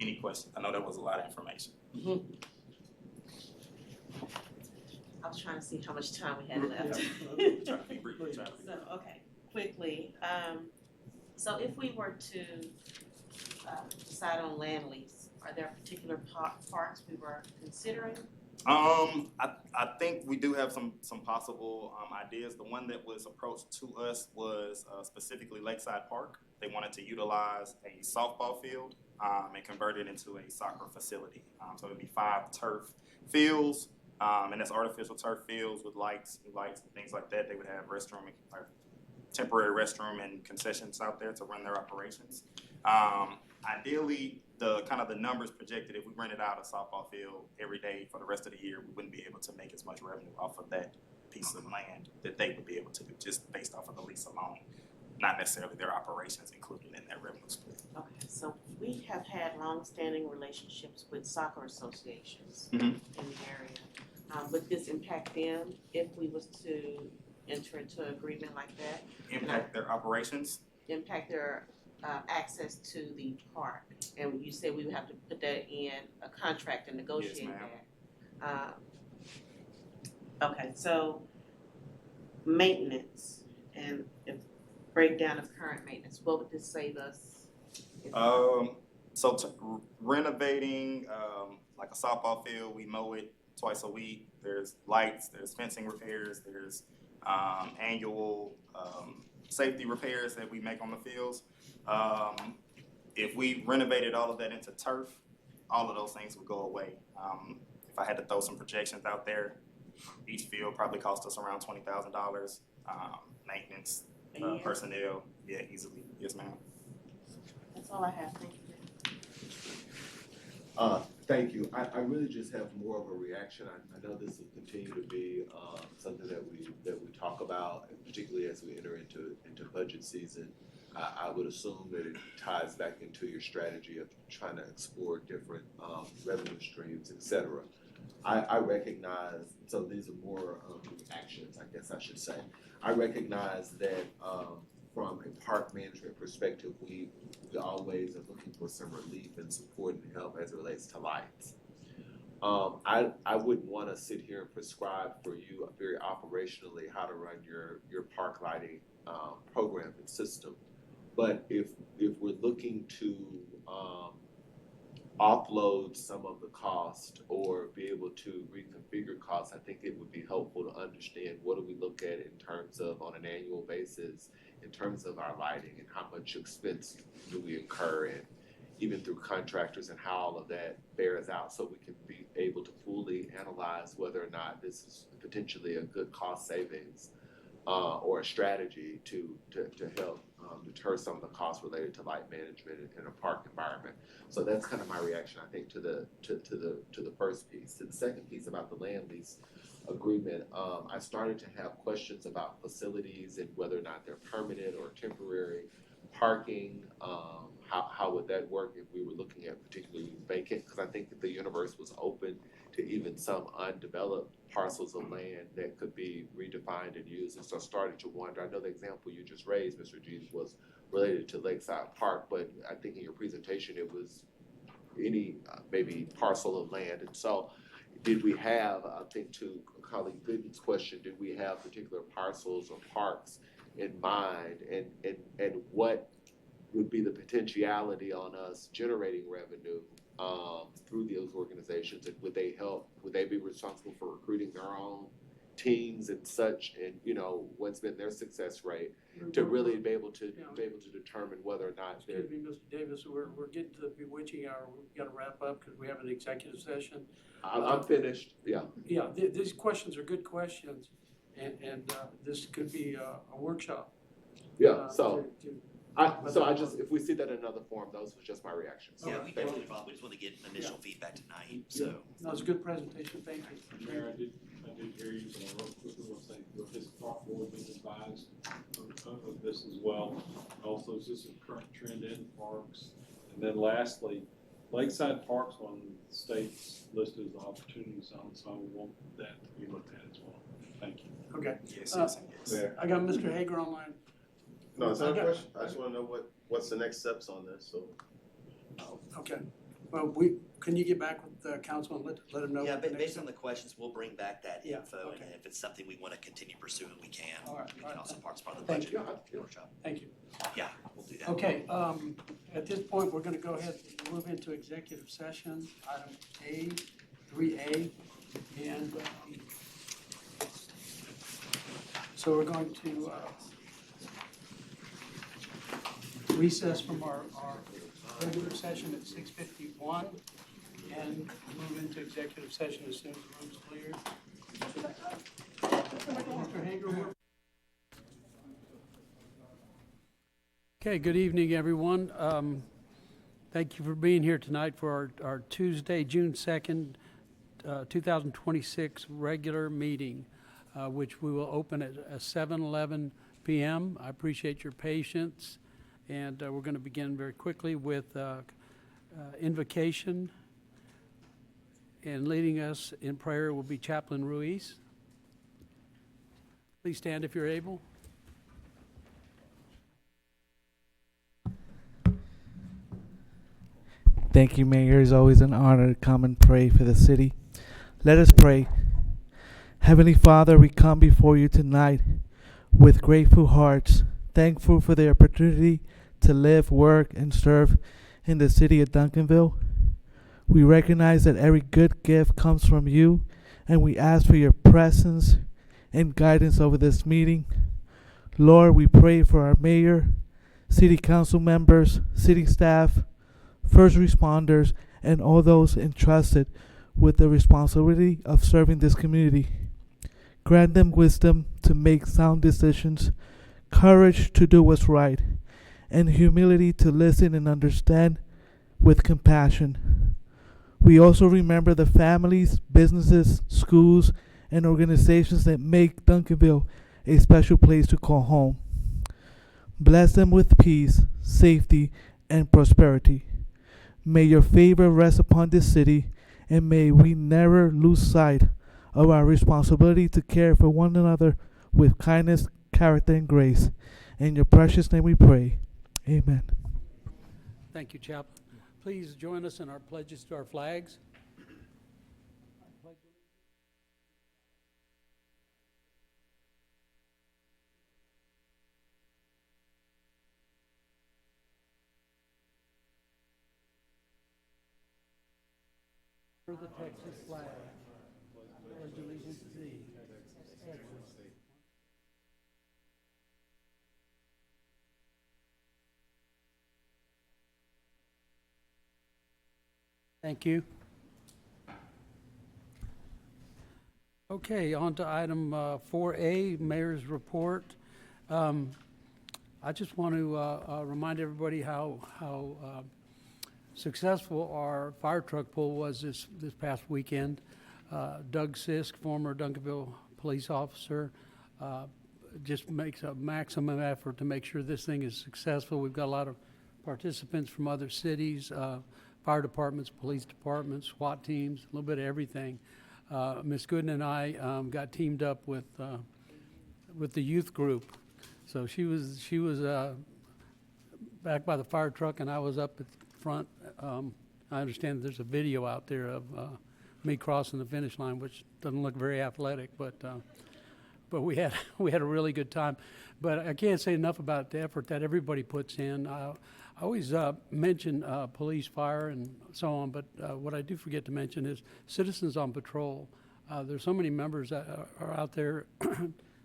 Any questions? I know that was a lot of information. I was trying to see how much time we had left. Trying to be brief. So, okay, quickly, so if we were to decide on land lease, are there particular parks we were considering? I think we do have some possible ideas. The one that was approached to us was specifically Lakeside Park. They wanted to utilize a softball field and convert it into a soccer facility. So it would be 5 turf fields, and that's artificial turf fields with lights and things like that. They would have temporary restroom and concessions out there to run their operations. Ideally, the numbers projected, if we rented out a softball field every day for the rest of the year, we wouldn't be able to make as much revenue off of that piece of land that they would be able to do just based off of the lease alone, not necessarily their operations included in their revenue split. Okay, so we have had long-standing relationships with soccer associations Mhm. in the area. Would this impact them if we was to enter into an agreement like that? Impact their operations? Impact their access to the park? And you said we would have to put that in a contract and negotiate Yes, ma'am. that. Okay, so maintenance and if breakdown of current maintenance, what would this save us? Renovating like a softball field, we mow it twice a week. There's lights, there's fencing repairs, there's annual safety repairs that we make on the fields. If we renovated all of that into turf, all of those things would go away. If I had to throw some projections out there, each field probably cost us around $20,000. Maintenance, personnel, yeah, easily. Yes, ma'am. That's all I have, thank you. Thank you. I really just have more of a reaction. I know this will continue to be something that we talk about, and particularly as we enter into budget season. I would assume that it ties back into your strategy of trying to explore different revenue streams, et cetera. I recognize, so these are more actions, I guess I should say. I recognize that from a park management perspective, we always are looking for some relief and support and help as it relates to lights. I wouldn't want to sit here and prescribe for you very operationally how to run your park lighting program and system. But if we're looking to offload some of the cost or be able to reconfigure costs, I think it would be helpful to understand what do we look at in terms of on an annual basis in terms of our lighting and how much expense do we incur and even through contractors and how all of that bears out so we can be able to fully analyze whether or not this is potentially a good cost savings or a strategy to help deter some of the costs related to light management in a park environment. So that's kind of my reaction, I think, to the first piece. To the second piece about the land lease agreement, I started to have questions about facilities and whether or not they're permanent or temporary. Parking, how would that work if we were looking at particularly vacant? Because I think that the universe was open to even some undeveloped parcels of land that could be redefined and used. And so I started to wonder, I know the example you just raised, Mr. G, was related to Lakeside Park, but I think in your presentation it was any maybe parcel of land. And so did we have, I think to colleague Gooden's question, did we have particular parcels or parks in mind and what would be the potentiality on us generating revenue through those organizations, and would they help? Would they be responsible for recruiting their own teams and such, and, you know, what's been their success rate, to really be able to determine whether or not they're. Excuse me, Mr. Davis, we're getting to the bewitching hour. We've got to wrap up because we have an executive session. I'm finished, yeah. Yeah, these questions are good questions, and this could be a workshop. Yeah, so, to- I just, if we see that in another form, those was just my reactions. Yeah, we definitely probably, we just wanna get initial feedback tonight, so. No, it's a good presentation, thank you. Mayor, I did hear you, but I real quickly want to say, with his thought board being advised of this as well. Also, is this a current trend in parks? And then lastly, Lakeside Park's on the state's listed as opportunity zone, so I want that to be looked at as well. Thank you. Okay. Yes, yes, yes. I got Mr. Hager online. No, it's not a question. I just wanna know what's the next steps on this, so. Okay, well, can you get back with the council and let them know? Yeah, what the but next- based on the questions, we'll bring back that Yeah, info, and okay. then if it's something we wanna continue pursuing, we can. All right, We all can right. also parts part of the Thank budget workshop. Thank you. Yeah, we'll do that. Okay, at this point, we're gonna go ahead and move into executive session, item A, 3A, and, so we're going to, recess from our regular session at 6:51 and move into executive session as soon as the room's cleared. Mr. Hager, we're okay, good evening, everyone. Thank you for being here tonight for our Tuesday, June 2nd, 2026 regular meeting, which we will open at 7:11 p.m. I appreciate your patience, and we're going to begin very quickly with invocation. And leading us in prayer will be Chaplain Ruiz. Please stand if you're able. Thank you, Mayor. It's always an honor to come and pray for the city. Let us pray. Heavenly Father, we come before you tonight with grateful hearts, thankful for the opportunity to live, work, and serve in the city of Duncanville. We recognize that every good gift comes from you, and we ask for your presence and guidance over this meeting. Lord, we pray for our mayor, city council members, city staff, first responders, and all those entrusted with the responsibility of serving this community. Grant them wisdom to make sound decisions, courage to do what's right, and humility to listen and understand with compassion. We also remember the families, businesses, schools, and organizations that make Duncanville a special place to call home. Bless them with peace, safety, and prosperity. May your favor rest upon this city, and may we never lose sight of our responsibility to care for one another with kindness, character, and grace. In your precious name we pray. Amen. Thank you, Chaplain. Please join us in our pledges to our flags. For the Texas flag, pledge allegiance to thee. Thank you. Okay, on to item 4A, Mayor's Report. I just want to remind everybody how successful our fire truck pull was this past weekend. Doug Sisk, former Duncanville police officer, just makes a maximum effort to make sure this thing is successful. We've got a lot of participants from other cities, fire departments, police departments, SWAT teams, a little bit of everything. Ms. Gooden and I got teamed up with the youth group. So she was back by the fire truck, and I was up at the front. I understand there's a video out there of me crossing the finish line, which doesn't look very athletic, but we had a really good time. But I can't say enough about the effort that everybody puts in. I always mention police, fire, and so on, but what I do forget to mention is citizens on patrol. There's so many members that are out there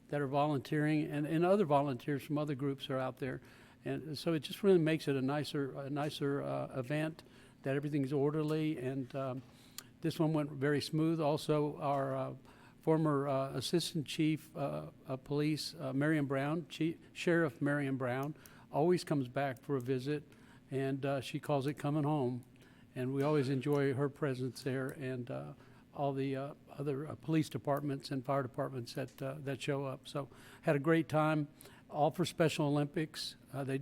that are volunteering, and other volunteers from other groups are out there. And so it just really makes it a nicer event, that everything's orderly, and this one went very smooth. Also, our former Assistant Chief of Police, Marion Brown, Sheriff Marion Brown, always comes back for a visit, and she calls it coming home. And we always enjoy her presence there, and all the other police departments and fire departments that show up. So had a great time, all for Special Olympics. I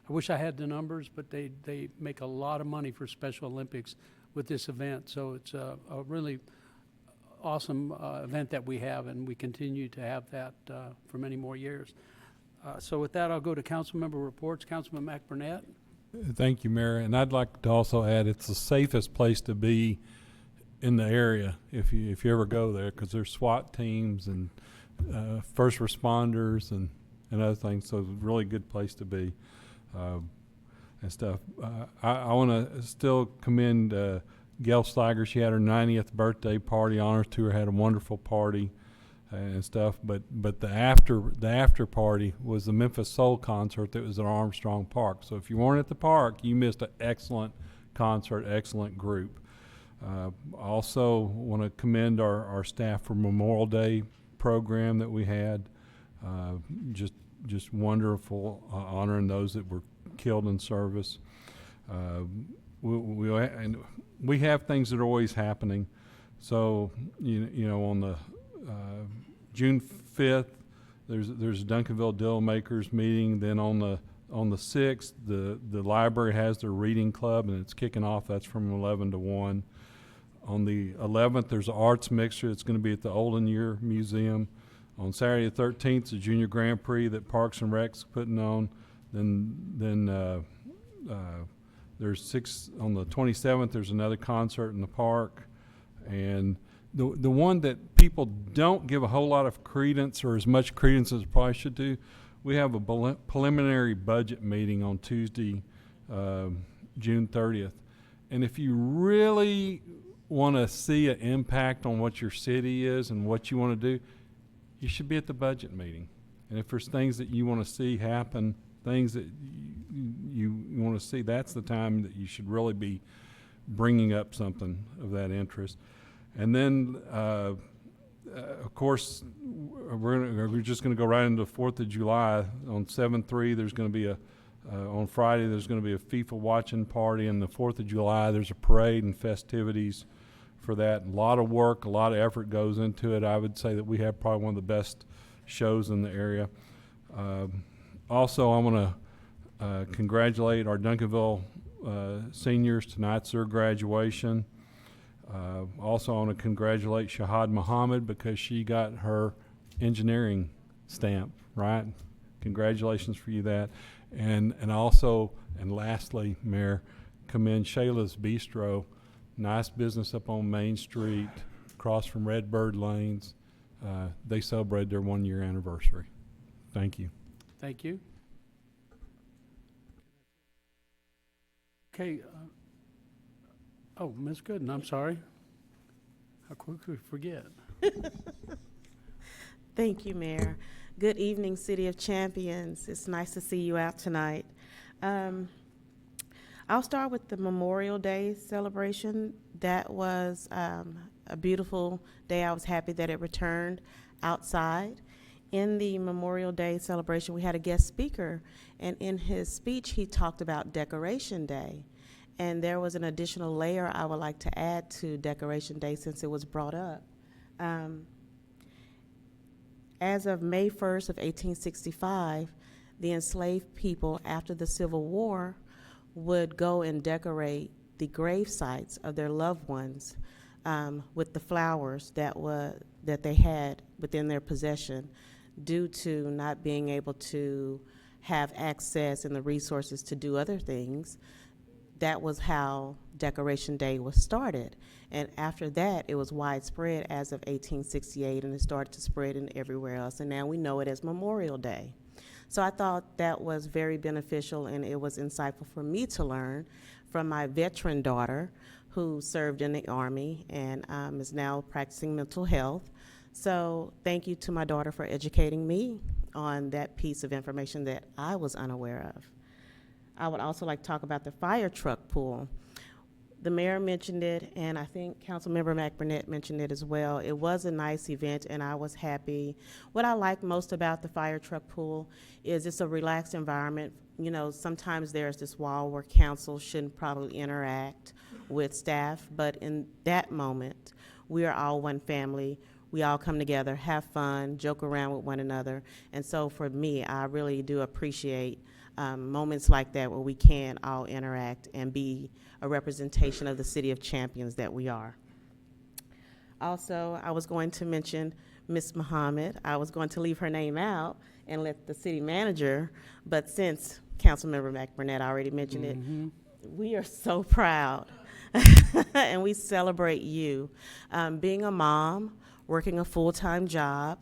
wish I had the numbers, but they make a lot of money for Special Olympics with this event. So it's a really awesome event that we have, and we continue to have that for many more years. So with that, I'll go to council member reports. Councilman McBurnett. Thank you, Mayor. And I'd like to also add, it's the safest place to be in the area if you ever go there, because there's SWAT teams and first responders and other things. So it's a really good place to be and stuff. I want to still commend Gail Steiger. She had her 90th birthday party. Honors to her. Had a wonderful party and stuff. But the after party was the Memphis Soul concert that was at Armstrong Park. So if you weren't at the park, you missed an excellent concert, excellent group. Also want to commend our staff for Memorial Day program that we had. Just wonderful, honoring those that were killed in service. We have things that are always happening. So you know on the June 5th, there's a Duncanville Deal Makers meeting. Then on the 6th, the library has their reading club, and it's kicking off. That's from 11 to 1. On the 11th, there's an arts mixer that's going to be at the Olden Year Museum. On Saturday the 13th, the Junior Grand Prix that Parks and Rec's putting on. Then there's on the 27th, there's another concert in the park. And the one that people don't give a whole lot of credence, or as much credence as probably should do, we have a preliminary budget meeting on Tuesday, June 30th. And if you really want to see an impact on what your city is and what you want to do, you should be at the budget meeting. And if there's things that you want to see happen, things that you want to see, that's the time that you should really be bringing up something of that interest. And then, of course, we're just going to go right into the 4th of July. On 7/3, there's going to be on Friday, there's going to be a FIFA watching party. And the 4th of July, there's a parade and festivities for that. A lot of work, a lot of effort goes into it. I would say that we have probably one of the best shows in the area. Also, I want to congratulate our Duncanville seniors. Tonight's their graduation. Also, I want to congratulate Shahad Muhammad because she got her engineering stamp, right? Congratulations for you that. And also, and lastly, Mayor, commend Shayla's Bistro. Nice business up on Main Street, across from Redbird Lanes. They celebrated their 1-year anniversary. Thank you. Thank you. Okay. Oh, Ms. Gooden, I'm sorry. How quickly we forget. Thank you, Mayor. Good evening, City of Champions. It's nice to see you out tonight. I'll start with the Memorial Day celebration. That was a beautiful day. I was happy that it returned outside. In the Memorial Day celebration, we had a guest speaker, and in his speech, he talked about Decoration Day. And there was an additional layer I would like to add to Decoration Day since it was brought up. As of May 1st of 1865, the enslaved people after the Civil War would go and decorate the grave sites of their loved ones with the flowers that they had within their possession due to not being able to have access and the resources to do other things. That was how Decoration Day was started. And after that, it was widespread as of 1868, and it started to spread in everywhere else. And now we know it as Memorial Day. So I thought that was very beneficial, and it was insightful for me to learn from my veteran daughter, who served in the Army and is now practicing mental health. So thank you to my daughter for educating me on that piece of information that I was unaware of. I would also like to talk about the fire truck pool. The mayor mentioned it, and I think Councilmember McBurnett mentioned it as well. It was a nice event, and I was happy. What I like most about the fire truck pool is it's a relaxed environment. You know, sometimes there's this wall where council shouldn't probably interact with staff, but in that moment, we are all one family. We all come together, have fun, joke around with one another. And so for me, I really do appreciate moments like that where we can all interact and be a representation of the city of champions that we are. Also, I was going to mention Ms. Muhammad. I was going to leave her name out and let the city manager, but since Councilmember McBurnett already mentioned it, we are so proud and we celebrate you. Being a mom, working a full-time job,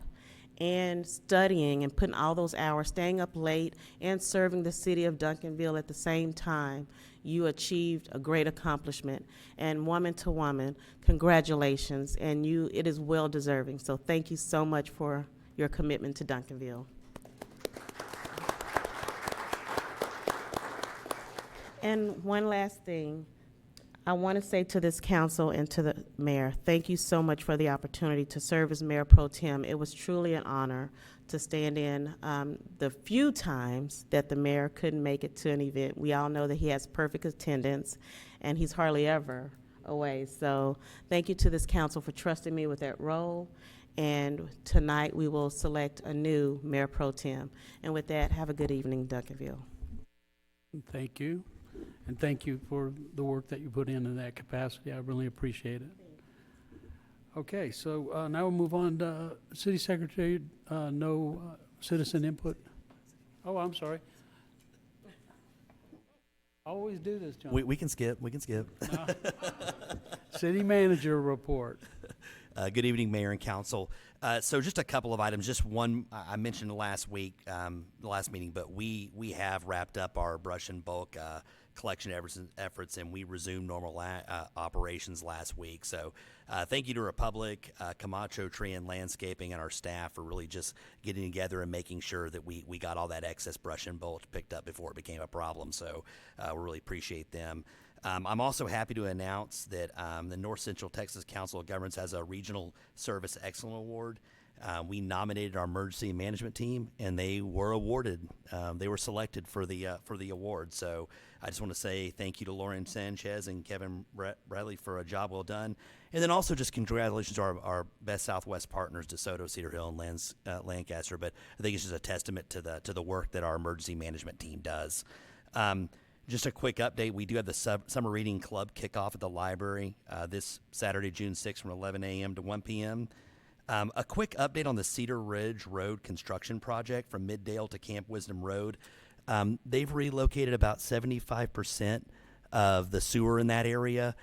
and studying and putting all those hours, staying up late and serving the city of Duncanville at the same time, you achieved a great accomplishment. And woman to woman, congratulations, and it is well deserving. So thank you so much for your commitment to Duncanville. And one last thing. I want to say to this council and to the mayor, thank you so much for the opportunity to serve as Mayor Pro Tem. It was truly an honor to stand in the few times that the mayor couldn't make it to an event. We all know that he has perfect attendance, and he's hardly ever away. So thank you to this council for trusting me with that role. And tonight we will select a new Mayor Pro Tem. And with that, have a good evening, Duncanville. Thank you. And thank you for the work that you put in that capacity. I really appreciate it. Okay, so now we'll move on to City Secretary, no citizen input. Oh, I'm sorry. I always do this, John. We can skip. No. City Manager report. Good evening, Mayor and Council. So just a couple of items. Just one, I mentioned last week, the last meeting, but we have wrapped up our brush and bulk collection efforts, and we resumed normal operations last week. So thank you to Republic, Camacho Tree and Landscaping, and our staff for really just getting together and making sure that we got all that excess brush and bulk picked up before it became a problem. So we really appreciate them. I'm also happy to announce that the North Central Texas Council of Governments has a Regional Service Excellence Award. We nominated our emergency management team, and they were awarded. They were selected for the award. So I just want to say thank you to Lauren Sanchez and Kevin Bradley for a job well done, and then also just congratulations to our Best Southwest partners, DeSoto, Cedar Hill, and Lancaster. But I think it's just a testament to the work that our emergency management team does. Just a quick update, we do have the Summer Reading Club kickoff at the library this Saturday, June 6th from 11 a.m. to 1 p.m. A quick update on the Cedar Ridge Road construction project from Middale to Camp Wisdom Road. They've relocated about 75% of the sewer in that area.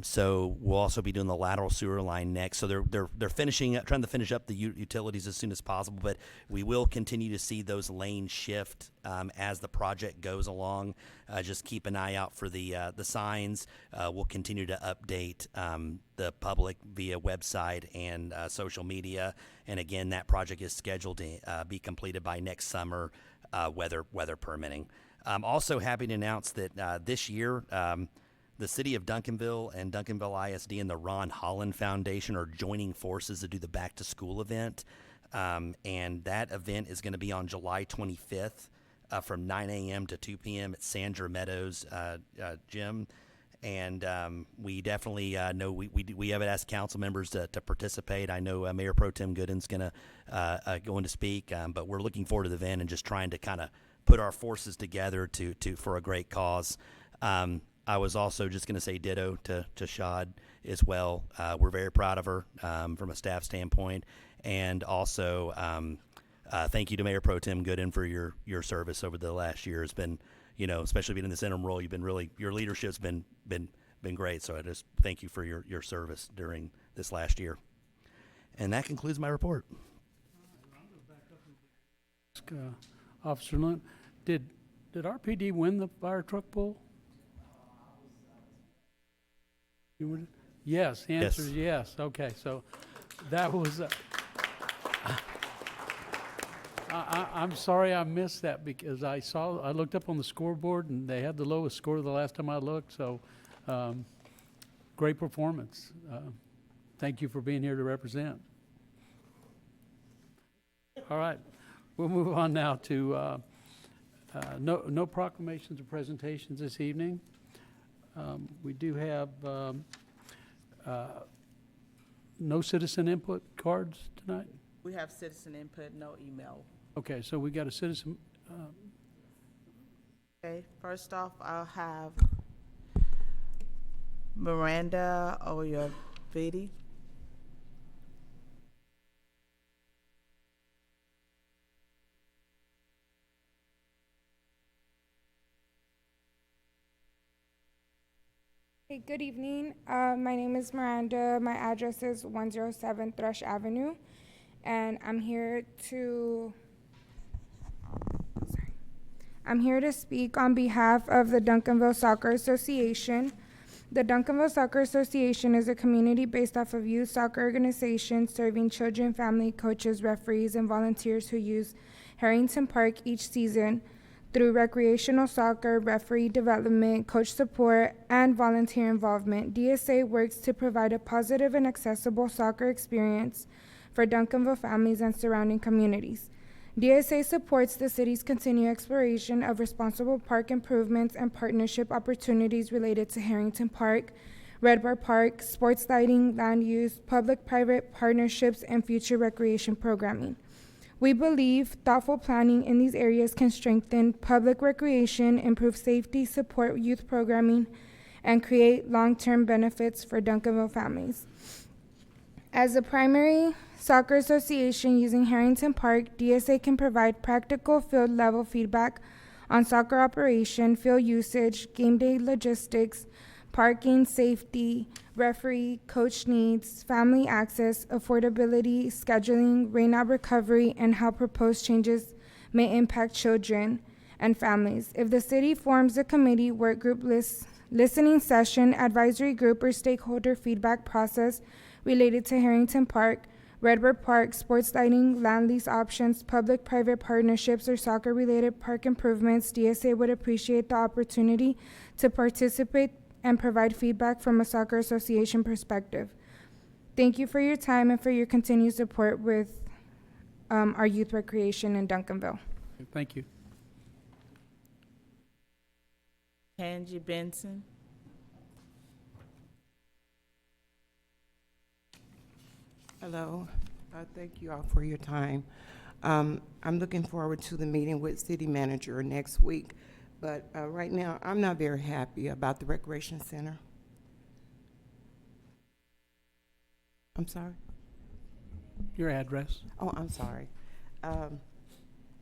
So we'll also be doing the lateral sewer line next. So they're trying to finish up the utilities as soon as possible, but we will continue to see those lanes shift as the project goes along. Just keep an eye out for the signs. We'll continue to update the public via website and social media. And again, that project is scheduled to be completed by next summer, weather permitting. I'm also happy to announce that this year, the city of Duncanville and Duncanville ISD and the Ron Holland Foundation are joining forces to do the back to school event. And that event is going to be on July 25th from 9 a.m. to 2 p.m. at Sandra Meadows Gym. And we definitely know we have asked council members to participate. I know Mayor Pro Tem Gooden's going to go in to speak, but we're looking forward to the event and just trying to kind of put our forces together for a great cause. I was also just going to say ditto to Shad as well. We're very proud of her from a staff standpoint. And also thank you to Mayor Pro Tem Gooden for your service over the last year. It's been, especially being in this interim role, your leadership's been great. So I just thank you for your service during this last year. And that concludes my report. Officer Lund, did RPD win the fire truck pull? You would, yes, the answer is yes. Okay, so that was, I'm sorry I missed that because I looked up on the scoreboard and they had the lowest score the last time I looked, so, great performance. Thank you for being here to represent. All right, we'll move on now to, no proclamations or presentations this evening. We do have, no citizen input cards tonight? We have citizen input, no email. Okay, so we got a citizen, Okay, first off, I'll have Miranda Oyavidi. Hey, good evening. My name is Miranda. My address is 107 Thrush Avenue, and I'm here to speak on behalf of the Duncanville Soccer Association. The Duncanville Soccer Association is a community based off of youth soccer organization serving children, family, coaches, referees, and volunteers who use Harrington Park each season through recreational soccer, referee development, coach support, and volunteer involvement. DSA works to provide a positive and accessible soccer experience for Duncanville families and surrounding communities. DSA supports the city's continued exploration of responsible park improvements and partnership opportunities related to Harrington Park, Red Bar Park, sports lighting, land use, public-private partnerships, and future recreation programming. We believe thoughtful planning in these areas can strengthen public recreation, improve safety, support youth programming, and create long-term benefits for Duncanville families. As a primary soccer association using Harrington Park, DSA can provide practical field-level feedback on soccer operation, field usage, game day logistics, parking, safety, referee, coach needs, family access, affordability, scheduling, rainout recovery, and how proposed changes may impact children and families. If the city forms a committee, work group, listening session, advisory group, or stakeholder feedback process related to Harrington Park, Redbird Park, sports lighting, land lease options, public-private partnerships, or soccer-related park improvements, DSA would appreciate the opportunity to participate and provide feedback from a soccer association perspective. Thank you for your time and for your continued support with our youth recreation in Duncanville. thank you. Angie Benson. Hello, thank you all for your time. I'm looking forward to the meeting with City Manager next week, but right now I'm not very happy about the Recreation Center. I'm sorry? Your address? Oh, I'm sorry.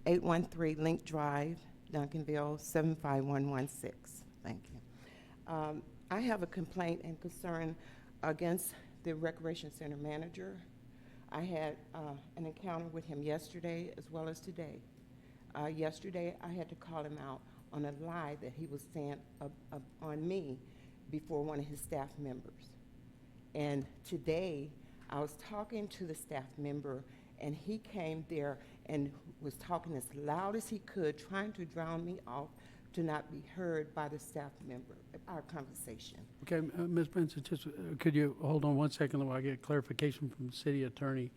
813 Link Drive, Duncanville, 75116. Thank you. I have a complaint and concern against the Recreation Center manager. I had an encounter with him yesterday as well as today. Yesterday, I had to call him out on a lie that he was saying on me before one of his staff members. And today, I was talking to the staff member, and he came there and was talking as loud as he could, trying to drown me off to not be heard by the staff member, our conversation. Okay, Ms. Benson, just could you hold on one second while I get clarification from the city attorney?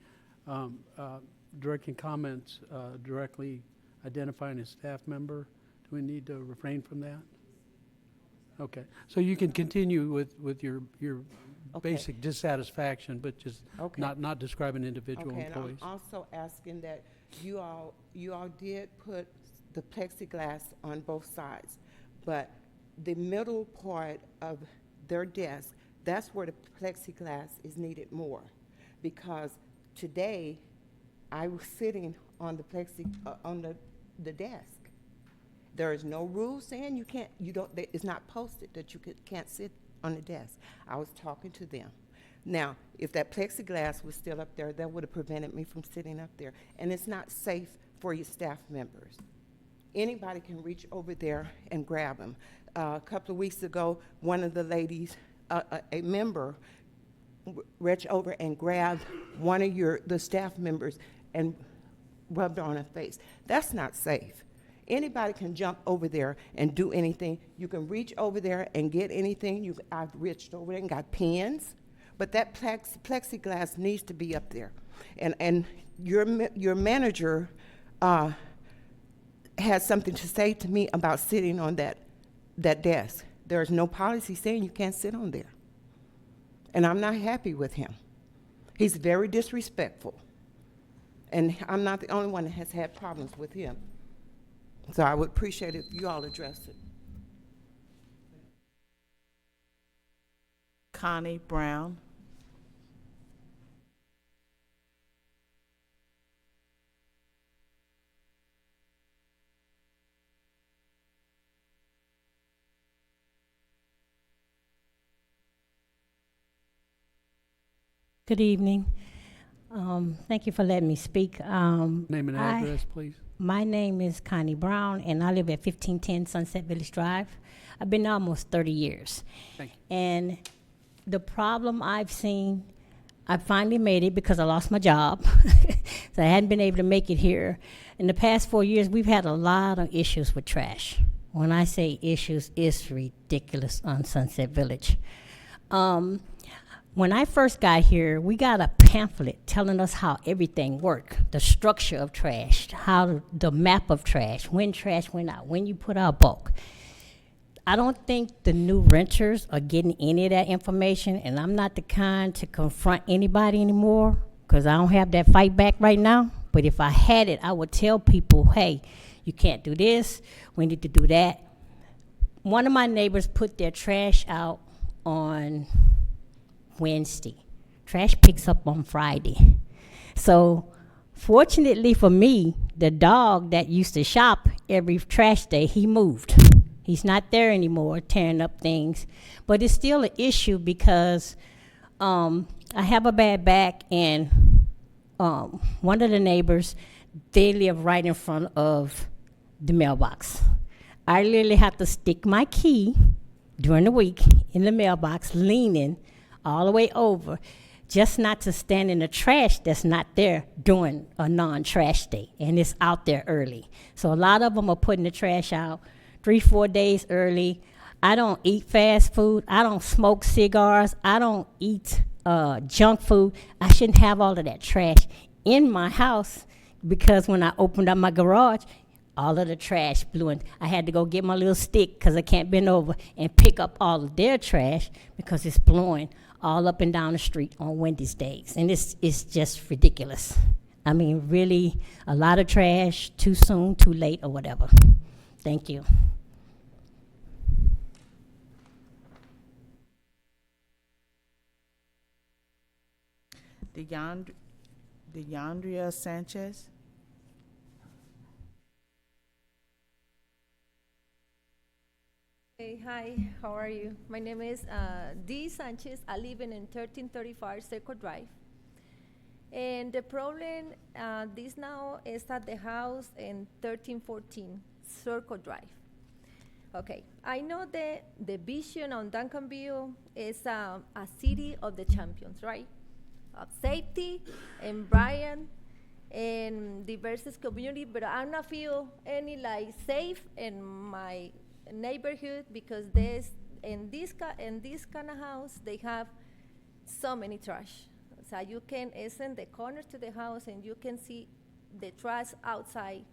Directing comments directly identifying a staff member, do we need to refrain from that? Okay, so you can continue with your Okay. basic dissatisfaction, but just Okay. not describing individual Okay, employees. and I'm also asking that you all did put the plexiglass on both sides, but the middle part of their desk, that's where the plexiglass is needed more, because today I was sitting on the on the desk. There is no rule saying it's not posted that you can't sit on the desk. I was talking to them. Now, if that plexiglass was still up there, that would have prevented me from sitting up there. And it's not safe for your staff members. Anybody can reach over there and grab them. A couple of weeks ago, one of the ladies a member reach over and grab one of the staff members and rub it on her face. That's not safe. Anybody can jump over there and do anything. You can reach over there and get anything. I've reached over there and got pens, but that plexiglass needs to be up there. And your manager has something to say to me about sitting on that desk. There's no policy saying you can't sit on there. And I'm not happy with him. He's very disrespectful. And I'm not the only one that has had problems with him. So I would appreciate if you all address it. Connie Brown. Good evening. Thank you for letting me speak. Name and address, please. My name is Connie Brown, and I live at 1510 Sunset Village Drive. I've been there almost 30 years. Thank you. And the problem I've seen, I finally made it because I lost my job. So I hadn't been able to make it here. In the past 4 years, we've had a lot of issues with trash. When I say issues, it's ridiculous on Sunset Village. When I first got here, we got a pamphlet telling us how everything worked, the structure of trash, how the map of trash went out, when you put out bulk. I don't think the new renters are getting any of that information, and I'm not the kind to confront anybody anymore because I don't have that fight back right now. But if I had it, I would tell people, hey, you can't do this, we need to do that. One of my neighbors put their trash out on Wednesday. Trash picks up on Friday. So fortunately for me, the dog that used to shop every trash day, he moved. He's not there anymore tearing up things. But it's still an issue because I have a bad back, and one of the neighbors, they live right in front of the mailbox. I literally have to stick my key during the week in the mailbox, leaning all the way over, just not to stand in the trash that's not there during a non-trash day, and it's out there early. So a lot of them are putting the trash out 3-4 days early. I don't eat fast food. I don't smoke cigars. I don't eat junk food. I shouldn't have all of that trash in my house because when I opened up my garage, all of the trash blew in. I had to go get my little stick because I can't bend over and pick up all of their trash because it's blowing all up and down the street on Wednesdays. And it's just ridiculous. I mean, really, a lot of trash, too soon, too late, or whatever. Thank you. DeAndrea Sanchez. Hey, hi, how are you? My name is Dee Sanchez. I live in 1335 Circle Drive. And the problem this now is at the house in 1314 Circle Drive. Okay, I know that the vision on Duncanville is a city of the champions, right? Of safety and Brian and diverse community, but I don't feel any like safe in my neighborhood because in this kind of house they have so many trash. So it's in the corner to the house and you can see the trash outside.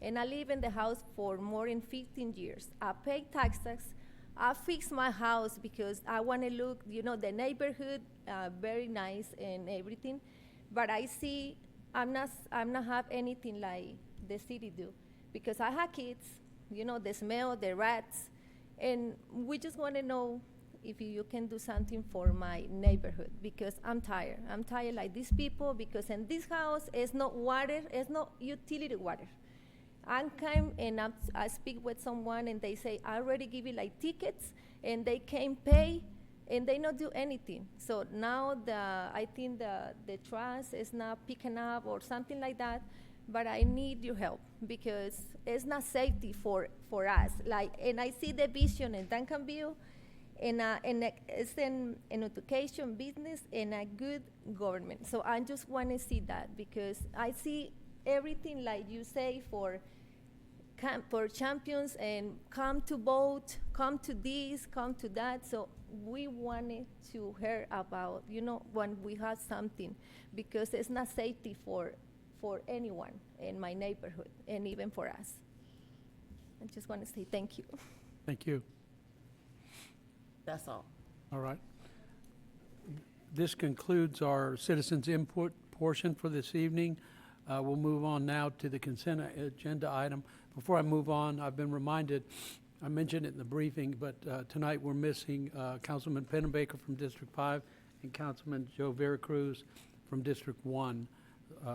And I live in the house for more than 15 years. I pay taxes. I fix my house because I want to look, the neighborhood very nice and everything. But I see I'm not have anything like the city do because I have kids. The smell, the rats, and we just want to know if you can do something for my neighborhood because I'm tired. I'm tired like these people because in this house, it's not water, it's not utility water. I come and I speak with someone and they say, I already give you like tickets and they can pay and they not do anything. So now I think the trash is not picking up or something like that. But I need your help because it's not safety for us. And I see the vision in Duncanville, it's an education, business, and a good government. So I just want to see that, because I see everything like you say for champions, and come to vote, come to this, come to that. So we wanted to hear about, when we have something, because it's not safety for anyone in my neighborhood, and even for us. I just want to say thank you. Thank you. That's all. All right. This concludes our citizens' input portion for this evening. We'll move on now to the consent agenda item. Before I move on, I've been reminded, I mentioned it in the briefing, but tonight we're missing Councilman Pennebaker from District 5 and Councilman Joe Veracruz from District 1,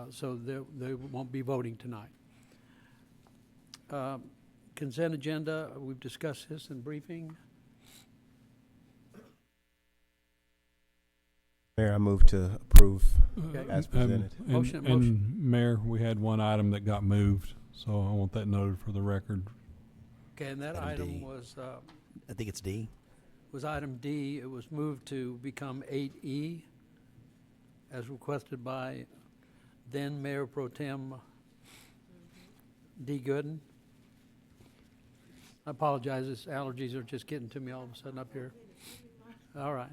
so they won't be voting tonight. Consent agenda, we've discussed this in briefing. Mayor, I move to approve Okay. as presented. Motion. Mayor, we had one item that got moved, so I want that noted for the record. Okay, and that Item item D. was, I think it's D. was item D. It was moved to become 8E, as requested by then Mayor Pro Tem D. Gooden. I apologize, this allergies are just getting to me all of a sudden up here. All right.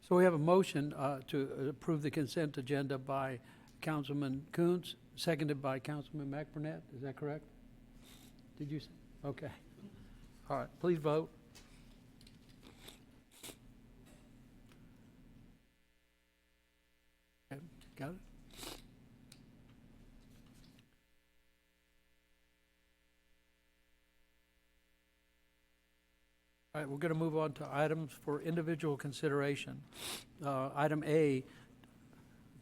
So we have a motion to approve the consent agenda by Councilman Kuntz, seconded by Councilman McBurnett. Is that correct? Did you say? Okay. All right, please vote. Okay, got it? All right, we're going to move on to items for individual consideration. Item A,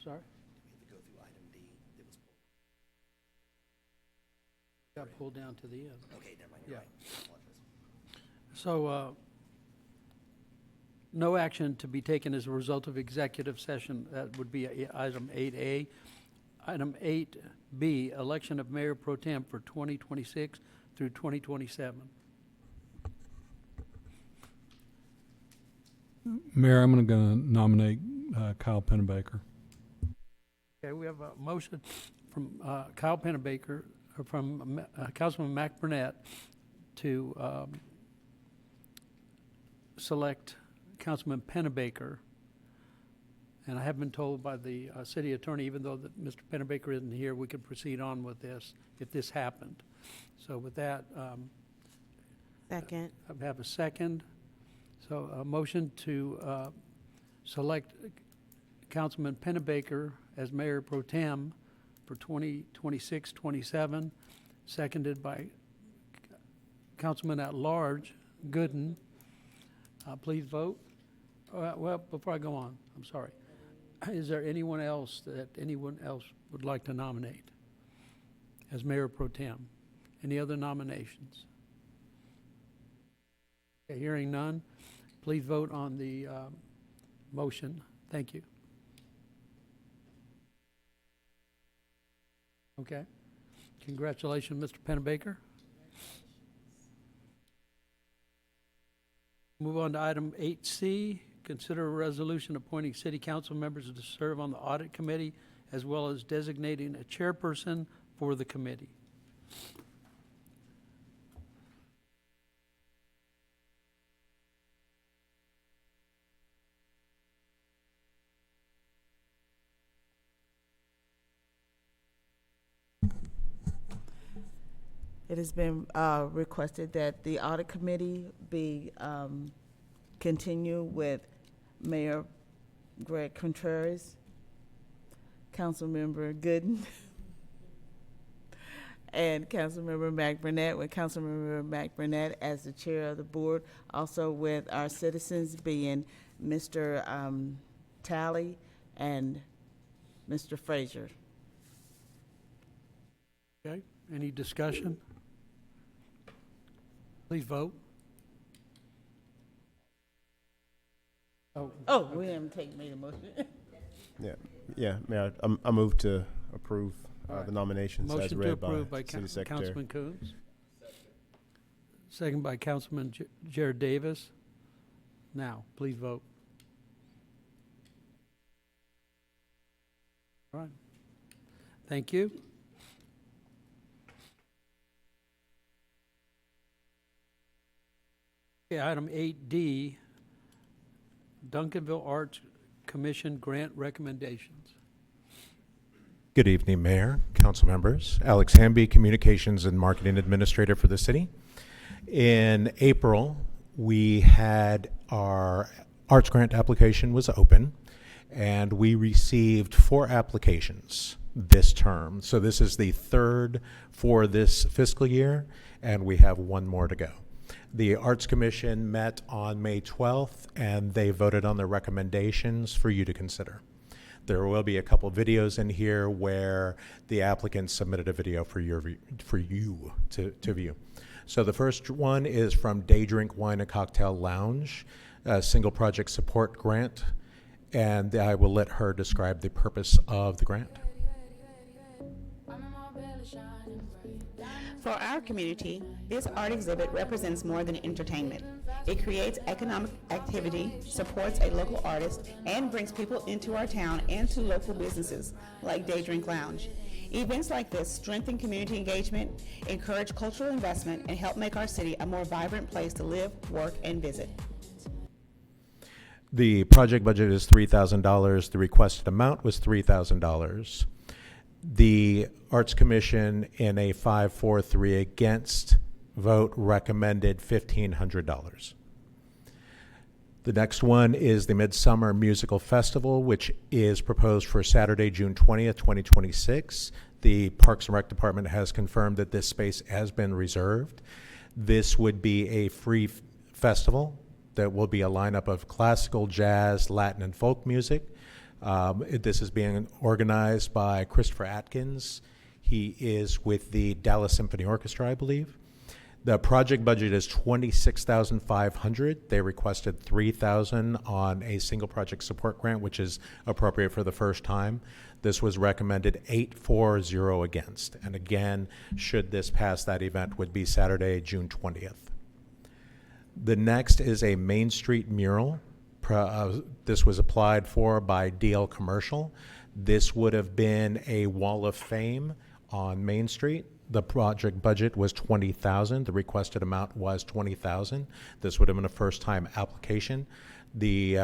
sorry? We have to go through item D. That was Got pulled down to the end. okay, never mind, you're Yeah. right. So, no action to be taken as a result of executive session. That would be item 8A. Item 8B, election of mayor pro tem for 2026 through 2027. Mayor, I'm going to nominate Kyle Pennebaker. Okay, we have a motion from Kyle Pennebaker, or from Councilman McBurnett to select Councilman Pennebaker. And I have been told by the city attorney, even though that Mr. Pennebaker isn't here, we could proceed on with this if this happened. So with that, Second. I have a second. So a motion to select Councilman Pennebaker as mayor pro tem for 2026-27, seconded by Councilman at Large Gooden. Please vote. Well, before I go on, I'm sorry. Is there anyone else would like to nominate as mayor pro tem? Any other nominations? Okay, hearing none, please vote on the motion. Thank you. Okay. Congratulations, Mr. Pennebaker. Move on to item 8C. Consider a resolution appointing city council members to serve on the audit committee, as well as designating a chairperson for the committee. It has been requested that the audit committee be continue with Mayor Greg Contreras, Councilmember Gooden, and Councilmember McBurnett, with Councilmember McBurnett as the chair of the board, also with our citizens being Mr. Talley and Mr. Frazier. Okay, any discussion? Please vote. Oh, we haven't made a motion. Yeah, Mayor, I move to approve All right. the nominations as Motion to read approve by City Secretary. Councilman Coons. second by Councilman Jared Davis. Now, please vote. All right. Thank you. Okay, item 8D, Duncanville Arts Commission grant recommendations. Good evening, Mayor, council members. Alex Hamby, Communications and Marketing Administrator for the city. In April, we had our arts grant application was open, and we received 4 applications this term. So this is the 3rd for this fiscal year, and we have 1 more to go. The Arts Commission met on May 12th, and they voted on the recommendations for you to consider. There will be a couple videos in here where the applicant submitted a video for you to view. So the first one is from Day Drink Wine and Cocktail Lounge, a single project support grant, and I will let her describe the purpose of the grant. For our community, this art exhibit represents more than entertainment. It creates economic activity, supports a local artist, and brings people into our town and to local businesses like Day Drink Lounge. Events like this strengthen community engagement, encourage cultural investment, and help make our city a more vibrant place to live, work, and visit. The project budget is $3,000. The requested amount was $3,000. The Arts Commission, in a 5-4-3 against vote, recommended $1,500. The next one is the Midsummer Musical Festival, which is proposed for Saturday, June 20th, 2026. The Parks and Rec Department has confirmed that this space has been reserved. This would be a free festival that will be a lineup of classical, jazz, Latin, and folk music. This is being organized by Christopher Atkins. He is with the Dallas Symphony Orchestra, I believe. The project budget is $26,500. They requested $3,000 on a single project support grant, which is appropriate for the first time. This was recommended 8-4-0 against. And again, should this pass, that event would be Saturday, June 20th. The next is a Main Street mural. This was applied for by DL Commercial. This would have been a wall of fame on Main Street. The project budget was $20,000. The requested amount was $20,000. This would have been a first-time application. The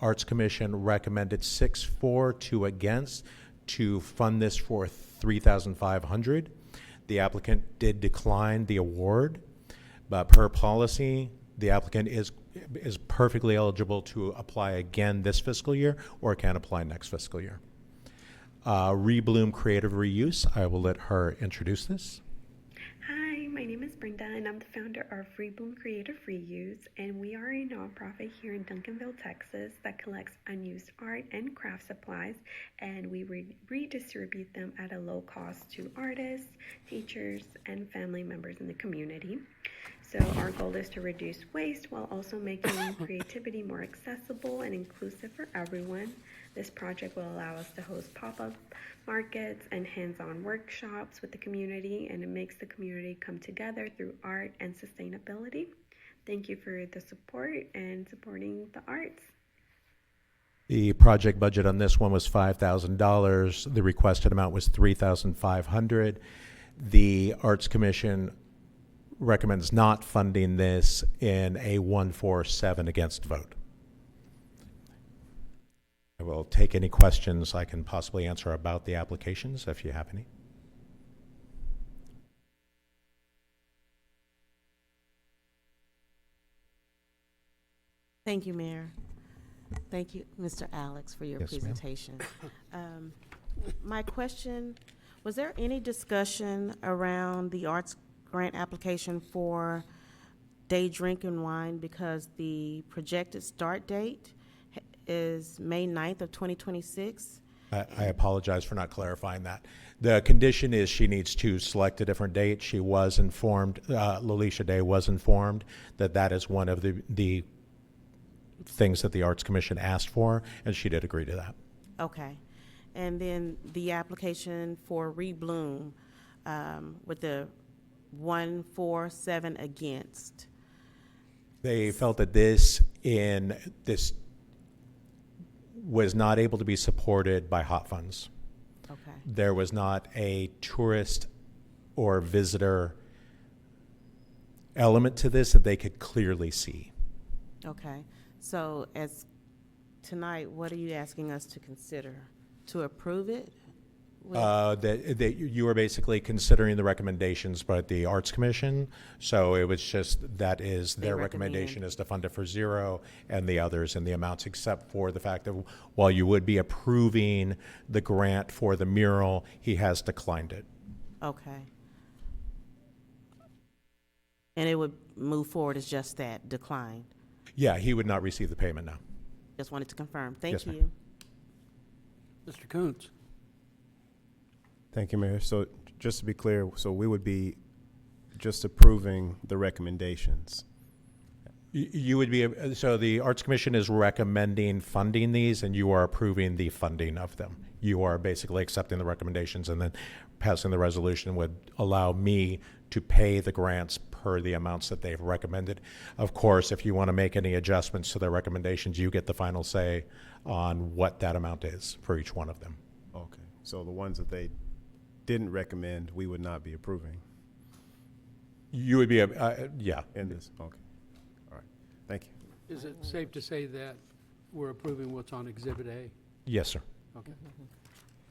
Arts Commission recommended 6-4-2 against to fund this for $3,500. The applicant did decline the award, but per policy, the applicant is perfectly eligible to apply again this fiscal year or can apply next fiscal year. Rebloom Creative Reuse, I will let her introduce this. Hi, my name is Brenda and I'm the founder of Rebloom Creative Reuse, and we are a nonprofit here in Duncanville, Texas that collects unused art and craft supplies, and we redistribute them at a low cost to artists, teachers, and family members in the community. So our goal is to reduce waste while also making creativity more accessible and inclusive for everyone. This project will allow us to host pop-up markets and hands-on workshops with the community, and it makes the community come together through art and sustainability. Thank you for the support and supporting the arts. The project budget on this one was $5,000. The requested amount was $3,500. The Arts Commission recommends not funding this in a 1-4-7 against vote. I will take any questions I can possibly answer about the applications if you have any. Thank you, Mayor. Thank you, Mr. Alex, for your presentation. My question, was there any discussion around the arts grant application for Day Drink and Wine, because the projected start date is May 9th of 2026? I apologize for not clarifying that. The condition is she needs to select a different date. She was informed, Lalisha Day was informed that that is one of the things that the Arts Commission asked for, and she did agree to that. Okay. And then the application for Rebloom with the 1 for, 7 against. They felt that this was not able to be supported by hot funds. Okay. There was not a tourist or visitor element to this that they could clearly see. Okay. So as tonight, what are you asking us to consider? To approve it? That you were basically considering the recommendations by the Arts Commission, so it was just, that is, their recommendation is to fund it for zero, and the others and the amounts, except for the fact that while you would be approving the grant for the mural, he has declined it. Okay. And it would move forward as just that, decline? Yeah, he would not receive the payment now. Just wanted to confirm. Thank Yes, ma'am. you. Mr. Koontz? Thank you, Mayor. So just to be clear, so we would be just approving the recommendations. You would be, so the Arts Commission is recommending funding these, and you are approving the funding of them. You are basically accepting the recommendations, and then passing the resolution would allow me to pay the grants per the amounts that they've recommended. Of course, if you want to make any adjustments to their recommendations, you get the final say on what that amount is for each one of them. Okay. So the ones that they didn't recommend, we would not be approving. You would be, yeah. In this, okay. All right. Thank you. Is it safe to say that we're approving what's on Exhibit A? Yes, sir. Okay.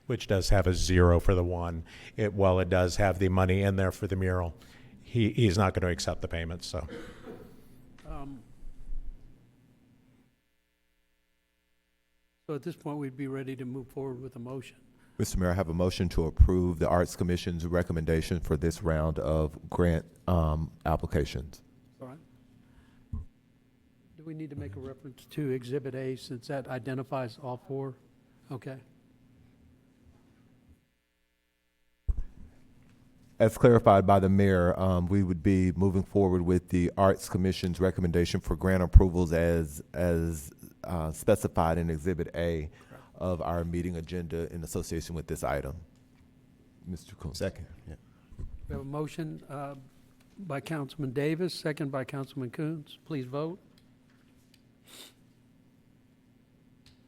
Which does have a zero for the one. While it does have the money in there for the mural, he's not going to accept the payment, so. So at this point, we'd be ready to move forward with a motion. Mr. Mayor, I have a motion to approve the Arts Commission's recommendation for this round of grant applications. All right. Do we need to make a reference to Exhibit A since that identifies all four? Okay. As clarified by the mayor, we would be moving forward with the Arts Commission's recommendation for grant approvals as specified in Exhibit A of our meeting agenda in association with this item. Mr. Coons. Second. Yeah. We have a motion by Councilman Davis, second by Councilman Coons. Please vote.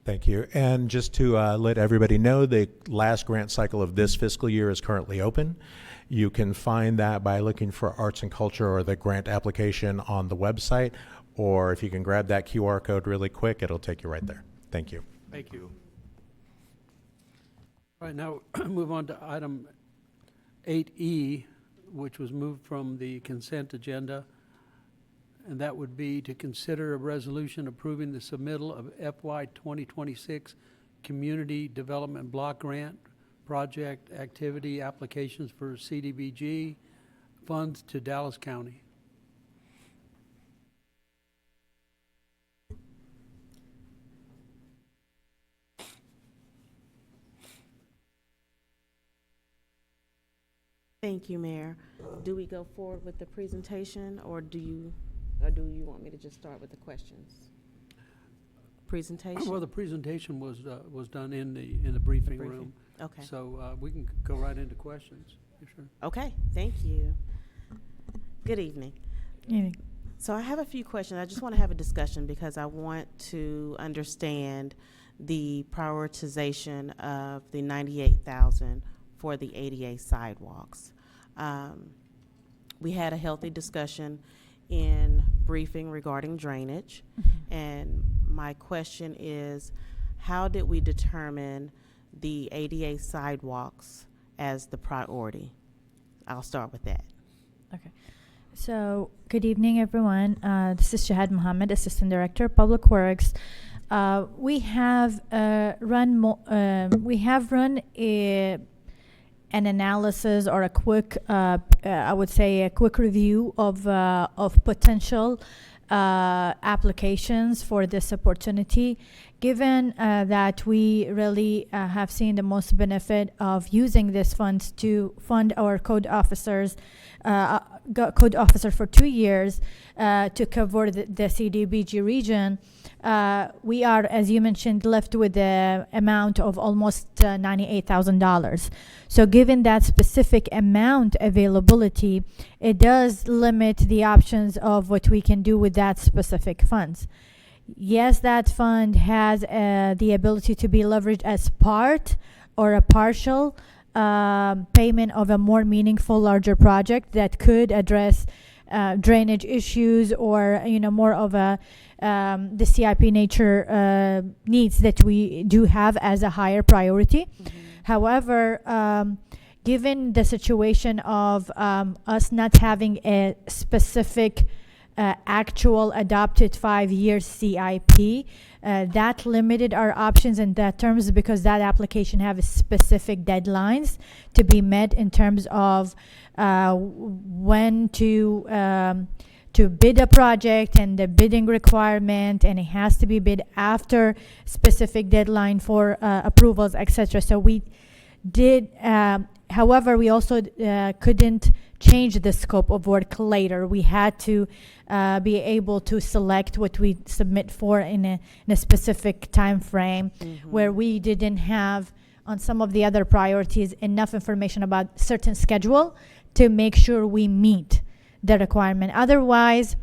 Thank you. And just to let everybody know, the last grant cycle of this fiscal year is currently open. You can find that by looking for Arts and Culture or the grant application on the website, or if you can grab that QR code really quick, it'll take you right there. Thank you. Thank you. All right, now move on to item 8E, which was moved from the consent agenda, and that would be to consider a resolution approving the submittal of FY 2026 Community Development Block Grant Project Activity Applications for CDBG funds to Dallas County. Thank you, Mayor. Do we go forward with the presentation, or do you want me to just start with the questions? Presentation? Well, the presentation was done in the briefing room. Okay. So we can go right into questions. Sure. Okay, thank you. Good evening. Evening. So I have a few questions. I just want to have a discussion because I want to understand the prioritization of the $98,000 for the ADA sidewalks. We had a healthy discussion in briefing regarding drainage, and my question is, how did we determine the ADA sidewalks as the priority? I'll start with that. Okay. So, good evening, everyone. This is Shahad Mohammed, Assistant Director, Public Works. We have run an analysis or a quick, I would say, a quick review of potential applications for this opportunity. Given that we really have seen the most benefit of using these funds to fund our code officers, code officer for 2 years to cover the CDBG region, we are, as you mentioned, left with the amount of almost $98,000. So given that specific amount availability, it does limit the options of what we can do with that specific funds. Yes, that fund has the ability to be leveraged as part or a partial payment of a more meaningful, larger project that could address drainage issues or, more of the CIP nature needs that we do have as a higher priority. However, given the situation of us not having a specific actual adopted 5-year CIP, that limited our options in that terms, because that application have specific deadlines to be met in terms of when to bid a project and the bidding requirement, and it has to be bid after specific deadline for approvals, etc. So we did, however, we also couldn't change the scope of work later. We had to be able to select what we submit for in a specific time frame, where we didn't have on some of the other priorities enough information about certain schedule to make sure we meet the requirement. Otherwise,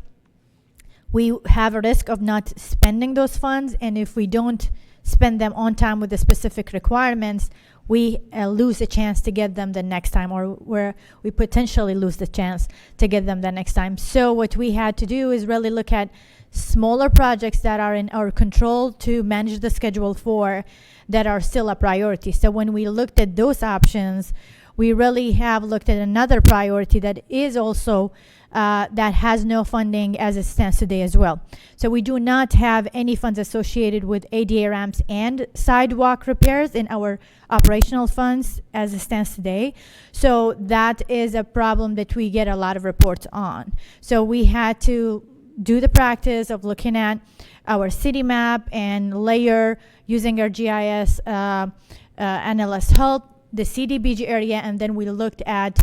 we have a risk of not spending those funds, and if we don't spend them on time with the specific requirements, we lose a chance to get them the next time, or where we potentially lose the chance to get them the next time. So what we had to do is really look at smaller projects that are in our control to manage the schedule for, that are still a priority. So when we looked at those options, we really have looked at another priority that is also that has no funding as it stands today as well. So we do not have any funds associated with ADA ramps and sidewalk repairs in our operational funds as it stands today. So that is a problem that we get a lot of reports on. So we had to do the practice of looking at our city map and layer using our GIS NLS help, the CDBG area, and then we looked at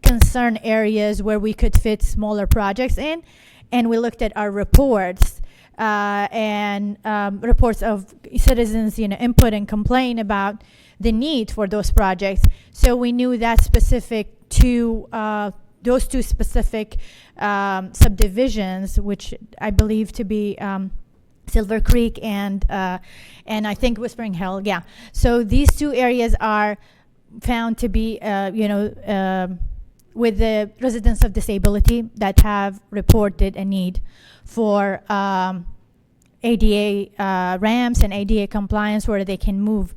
concern areas where we could fit smaller projects in, and we looked at our reports and reports of citizens, input and complain about the need for those projects. So we knew that specific to those two specific subdivisions, which I believe to be Silver Creek and I think Whispering Hill. Yeah. So these two areas are found to be, with the residents of disability that have reported a need for ADA ramps and ADA compliance, where they can move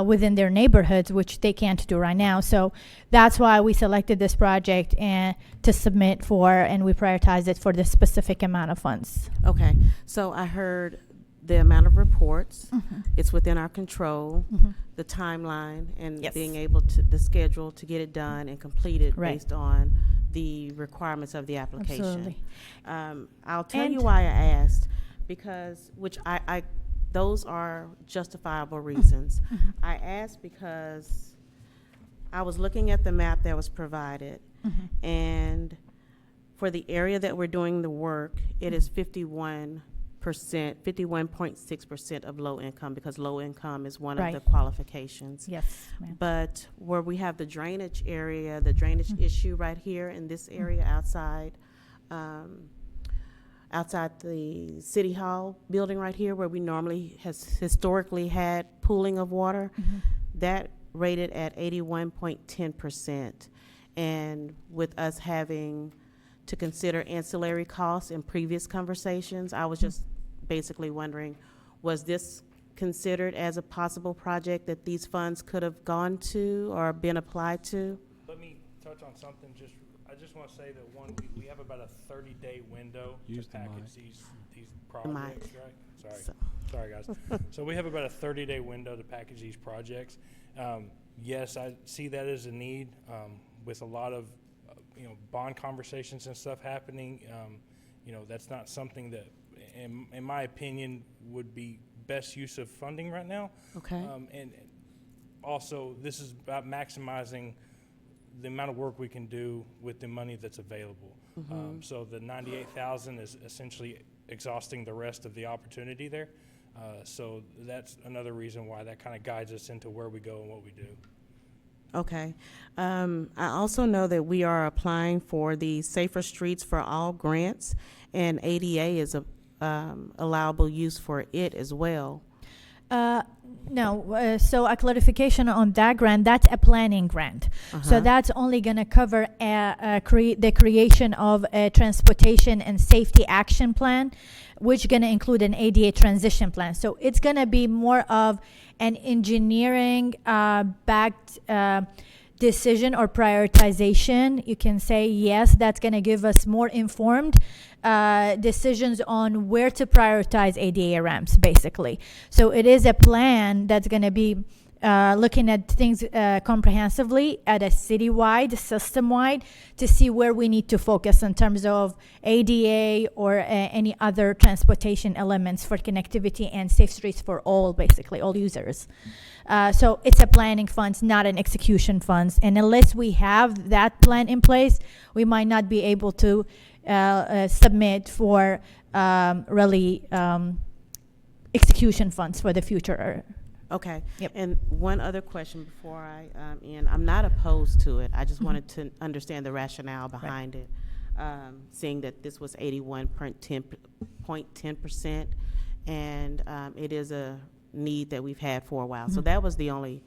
within their neighborhoods, which they can't do right now. So that's why we selected this project and to submit for, and we prioritized it for this specific amount of funds. Okay, so I heard the amount of reports, it's within our control, the timeline, and being able to, the schedule to get it done and completed based on the requirements of the application. Absolutely. I'll tell you why I asked, because, which I those are justifiable reasons. I asked because I was looking at the map that was provided, and for the area that we're doing the work, it is 51.6% of low income, because low income is one of the qualifications. Yes, ma'am. But where we have the drainage area, the drainage issue right here in this area outside, outside the City Hall building right here, where we normally has historically had pooling of water, that rated at 81.10%. And with us having to consider ancillary costs in previous conversations, I was just basically wondering, was this considered as a possible project that these funds could have gone to or been applied to? Let me touch on something. I just want to say that we have about a 30-day window to package these projects, right? Sorry guys. So we have about a 30-day window to package these projects. Yes, I see that as a need with a lot of bond conversations and stuff happening. That's not something that, in my opinion, would be best use of funding right now. Okay. And also, this is about maximizing the amount of work we can do with the money that's available. So the $98,000 is essentially exhausting the rest of the opportunity there. So that's another reason why that kind of guides us into where we go and what we do. Okay. I also know that we are applying for the Safer Streets for All grants, and ADA is a allowable use for it as well. No, so a clarification on that grant, that's a planning grant. So that's only going to cover the creation of a transportation and safety action plan, which going to include an ADA transition plan. So it's going to be more of an engineering backed decision or prioritization. You can say, yes, that's going to give us more informed decisions on where to prioritize ADA ramps, basically. So it is a plan that's going to be looking at things comprehensively at a citywide, system-wide, to see where we need to focus in terms of ADA or any other transportation elements for connectivity and safe streets for all, basically, all users. So it's a planning funds, not an execution funds. And unless we have that plan in place, we might not be able to submit for really execution funds for the future. Okay. Yep. And one other question before I end. I'm not opposed to it. I just wanted to understand the rationale behind it. Seeing that this was 81.10%, and it is a need that we've had for a while. So that was the only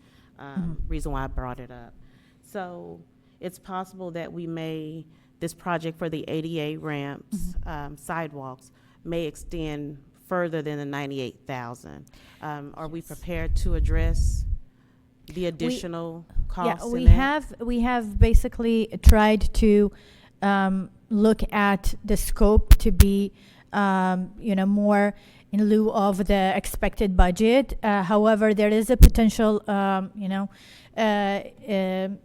reason why I brought it up. So it's possible that this project for the ADA ramps, sidewalks, may extend further than the 98,000. Are we prepared to address the additional costs? Yeah, we have basically tried to look at the scope to be more in lieu of the expected budget. However, there is a potential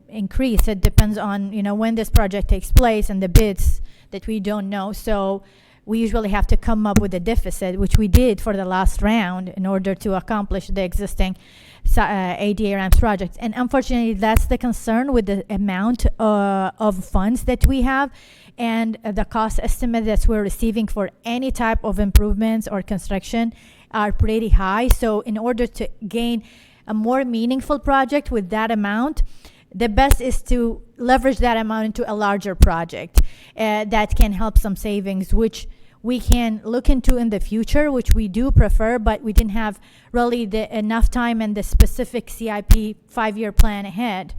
increase. It depends on when this project takes place and the bids that we don't know. So we usually have to come up with a deficit, which we did for the last round in order to accomplish the existing ADA ramps projects. And unfortunately, that's the concern with the amount of funds that we have and the cost estimate that we're receiving for any type of improvements or construction are pretty high. So in order to gain a more meaningful project with that amount, the best is to leverage that amount into a larger project that can help some savings, which we can look into in the future, which we do prefer, but we didn't have really enough time and the specific CIP 5-year plan ahead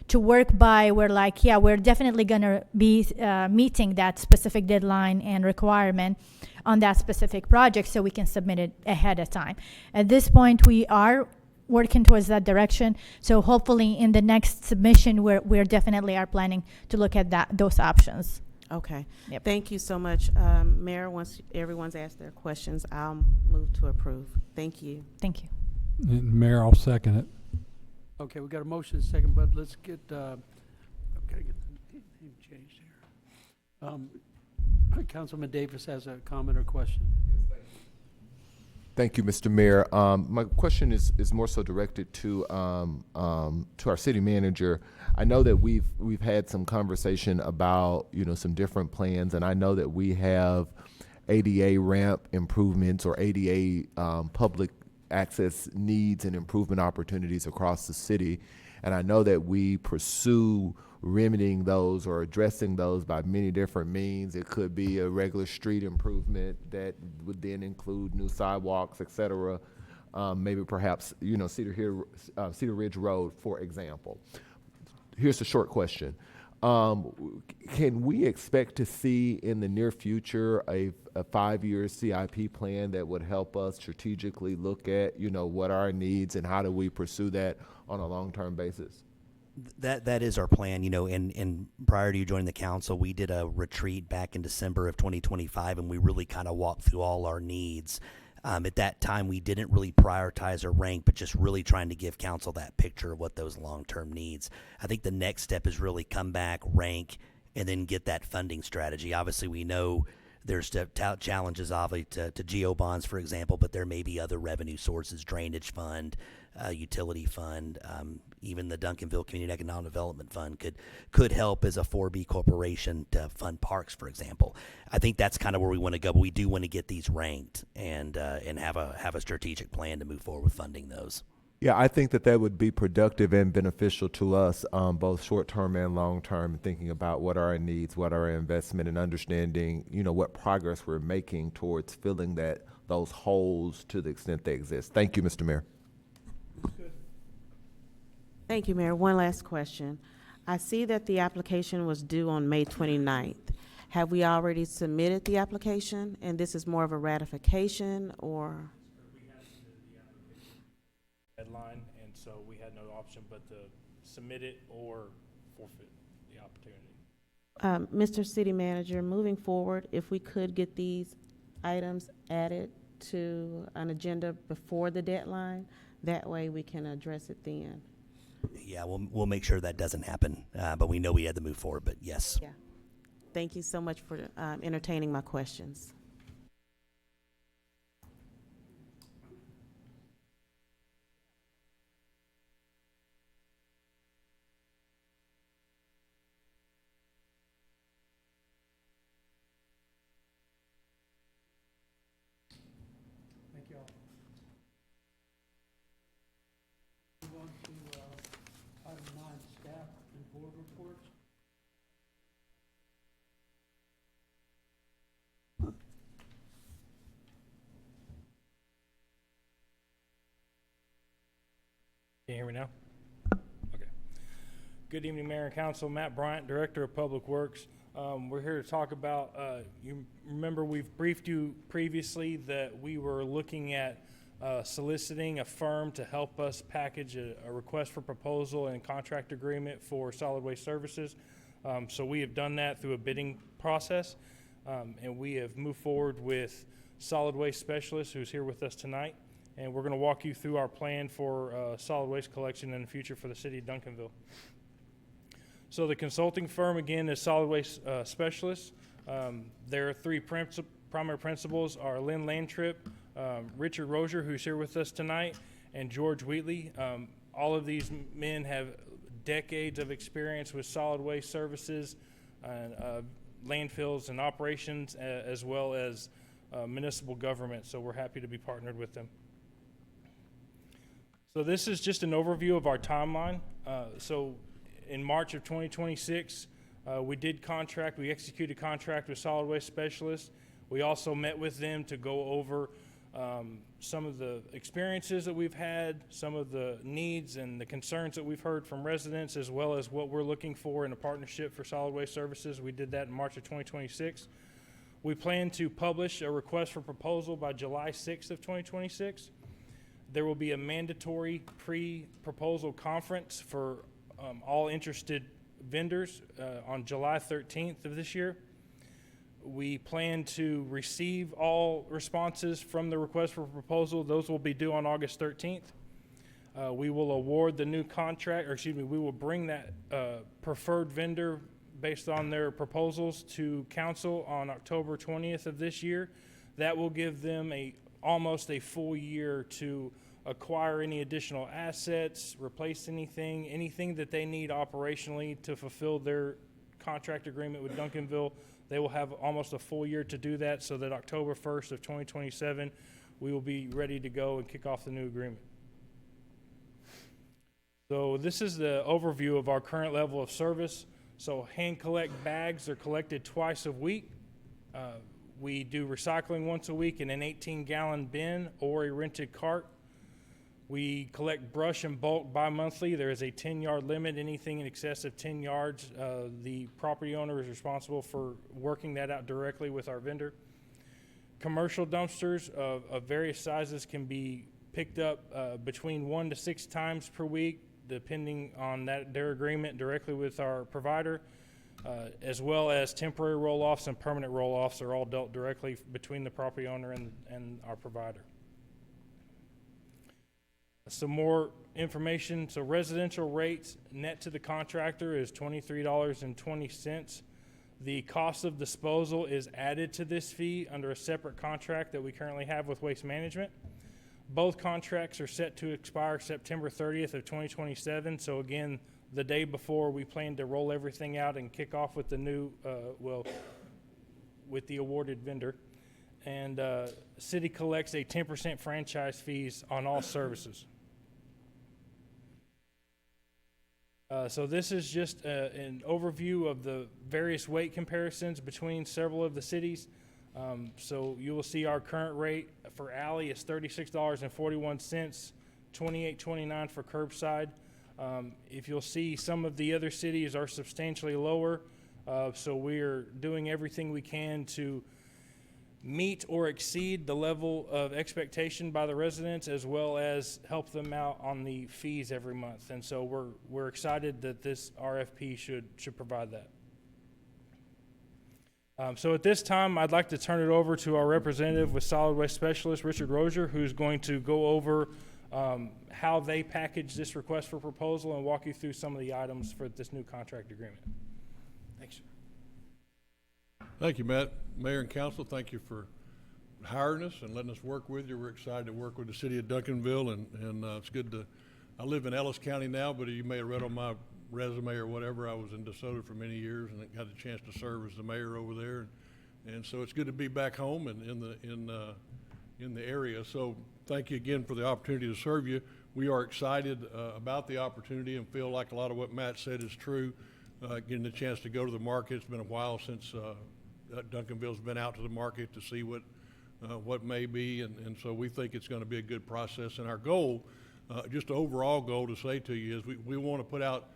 to work by. We're like, yeah, we're definitely going to be meeting that specific deadline and requirement on that specific project so we can submit it ahead of time. At this point, we are working towards that direction. So hopefully in the next submission, we're definitely are planning to look at those options. Okay. Yep. Thank you so much. Mayor, once everyone's asked their questions, I'll move to approve. Thank you. Thank you. Mayor, I'll second it. Okay, we got a motion second, but let's get, gotta get the name changed here. Councilman Davis has a comment or question. Thank you, Mr. Mayor. My question is more so directed to our city manager. I know that we've had some conversation about some different plans, and I know that we have ADA ramp improvements or ADA public access needs and improvement opportunities across the city, and I know that we pursue remedying those or addressing those by many different means. It could be a regular street improvement that would then include new sidewalks, et cetera. Maybe perhaps, Cedar Ridge Road, for example. Here's a short question. Can we expect to see in the near future a 5-year CIP plan that would help us strategically look at, what are our needs and how do we pursue that on a long-term basis? That is our plan, and prior to you joining the council, we did a retreat back in December of 2025, and we really kind of walked through all our needs. At that time, we didn't really prioritize or rank, but just really trying to give council that picture of what those long-term needs. I think the next step is really come back, rank, and then get that funding strategy. Obviously, we know There's challenges, obviously, to geo bonds, for example, but there may be other revenue sources, drainage fund, utility fund, even the Duncanville Community Economic Development Fund could help as a 4B corporation to fund parks, for example. I think that's kind of where we want to go, but we do want to get these ranked and have a strategic plan to move forward with funding those. Yeah, I think that would be productive and beneficial to us, both short-term and long-term, thinking about what are our needs, what are our investment, and understanding, what progress we're making towards filling those holes to the extent they exist. Thank you, Mr. Mayor. Thank you, Mayor. One last question. I see that the application was due on May 29th. Have we already submitted the application, and this is more of a ratification, or? Deadline, and so we had no option but to submit it or forfeit the opportunity. Mr. City Manager, moving forward, if we could get these items added to an agenda before the deadline, that way we can address it then. Yeah, we'll make sure that doesn't happen, but we know we had to move forward, but yes. Yeah. Thank you so much for entertaining my questions. Thank you all. Move on to item 9, staff and board reports. Can you hear me now? Okay. Good evening, Mayor and Council. Matt Bryant, Director of Public Works. We're here to talk about, you remember we've briefed you previously that we were looking at soliciting a firm to help us package a request for proposal and contract agreement for solid waste services. So we have done that through a bidding process, and we have moved forward with Solid Waste Specialist, who's here with us tonight. And we're going to walk you through our plan for solid waste collection in the future for the city of Duncanville. So the consulting firm, again, is Solid Waste Specialists. Their three primary principals are Lynn Landtrip, Richard Rozier, who's here with us tonight, and George Wheatley. All of these men have decades of experience with solid waste services, landfills and operations, as well as municipal government. So we're happy to be partnered with them. So this is just an overview of our timeline. So in March of 2026, we executed a contract with Solid Waste Specialists. We also met with them to go over some of the experiences that we've had, some of the needs and the concerns that we've heard from residents, as well as what we're looking for in a partnership for solid waste services. We did that in March of 2026. We plan to publish a request for proposal by July 6th of 2026. There will be a mandatory pre-proposal conference for all interested vendors on July 13th of this year. We plan to receive all responses from the request for proposal. Those will be due on August 13th. We will award the new contract, we will bring that preferred vendor based on their proposals to council on October 20th of this year. That will give them almost a full year to acquire any additional assets, replace anything that they need operationally to fulfill their contract agreement with Duncanville. They will have almost a full year to do that, so that October 1st of 2027, we will be ready to go and kick off the new agreement. So this is the overview of our current level of service. So hand collect bags are collected twice a week. We do recycling once a week in an 18-gallon bin or a rented cart. We collect brush in bulk bi-monthly. There is a 10-yard limit. Anything in excess of 10 yards, the property owner is responsible for working that out directly with our vendor. Commercial dumpsters of various sizes can be picked up between 1 to 6 times per week, depending on their agreement directly with our provider, as well as temporary roll-offs and permanent roll-offs are all dealt directly between the property owner and our provider. Some more information. So residential rates net to the contractor is $23.20. The cost of disposal is added to this fee under a separate contract that we currently have with Waste Management. Both contracts are set to expire September 30th of 2027. So again, the day before, we plan to roll everything out and kick off with the new, with the awarded vendor. And city collects a 10% franchise fees on all services. So this is just an overview of the various weight comparisons between several of the cities. So you will see our current rate for alley is $36.41, $28.29 for curbside. If you'll see, some of the other cities are substantially lower. So we are doing everything we can to meet or exceed the level of expectation by the residents, as well as help them out on the fees every month. And so we're excited that this RFP should provide that. So at this time, I'd like to turn it over to our representative with Solid Waste Specialist, Richard Rozier, who's going to go over how they package this request for proposal and walk you through some of the items for this new contract agreement. Thanks. Thank you, Matt. Mayor and council, thank you for hiring us and letting us work with you. We're excited to work with the city of Duncanville, and it's good to, I live in Ellis County now, but you may have read on my resume or whatever, I was in DeSoto for many years and got a chance to serve as the mayor over there. And so it's good to be back home and in the area. So thank you again for the opportunity to serve you. We are excited about the opportunity and feel like a lot of what Matt said is true. Getting the chance to go to the market. It's been a while since Duncanville's been out to the market to see what may be, and so we think it's going to be a good process. And our goal, just an overall goal to say to you, is we want to put out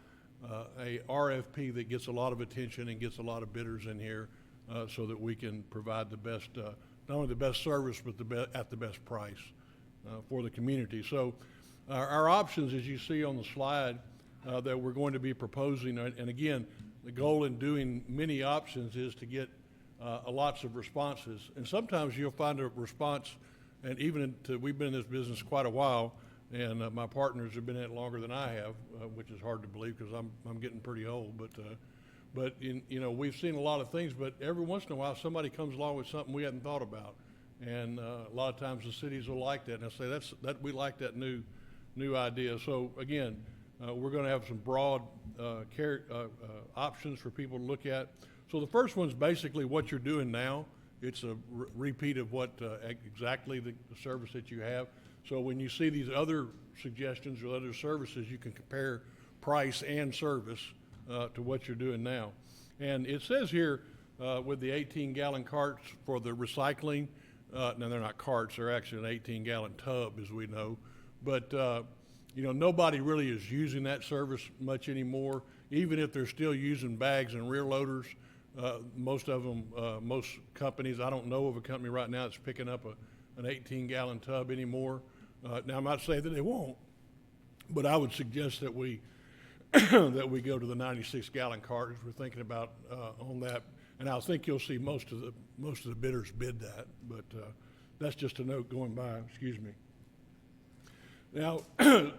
a RFP that gets a lot of attention and gets a lot of bidders in here, so that we can provide the best, not only the best service, but at the best price for the community. So our options, as you see on the slide, that we're going to be proposing, and again, the goal in doing many options is to get lots of responses. And sometimes you'll find a response, and even we've been in this business quite a while, and my partners have been in it longer than I have, which is hard to believe because I'm getting pretty old. But we've seen a lot of things, but every once in a while somebody comes along with something we hadn't thought about, and a lot of times the cities will like that, and I say we like that new idea. So again, we're going to have some broad options for people to look at. So the first one's basically what you're doing now. It's a repeat of what exactly the service that you have. So when you see these other suggestions or other services, you can compare price and service to what you're doing now. And it says here with the 18-gallon carts for the recycling, no, they're not carts, they're actually an 18-gallon tub, as we know. But nobody really is using that service much anymore. Even if they're still using bags and rear loaders, most of them, most companies, I don't know of a company right now that's picking up an 18-gallon tub anymore. Now, I'm not saying that they won't, but I would suggest that we that we go to the 96-gallon cart as we're thinking about on that. And I think you'll see most of the bidders bid that, but that's just a note going by. Excuse me. Now,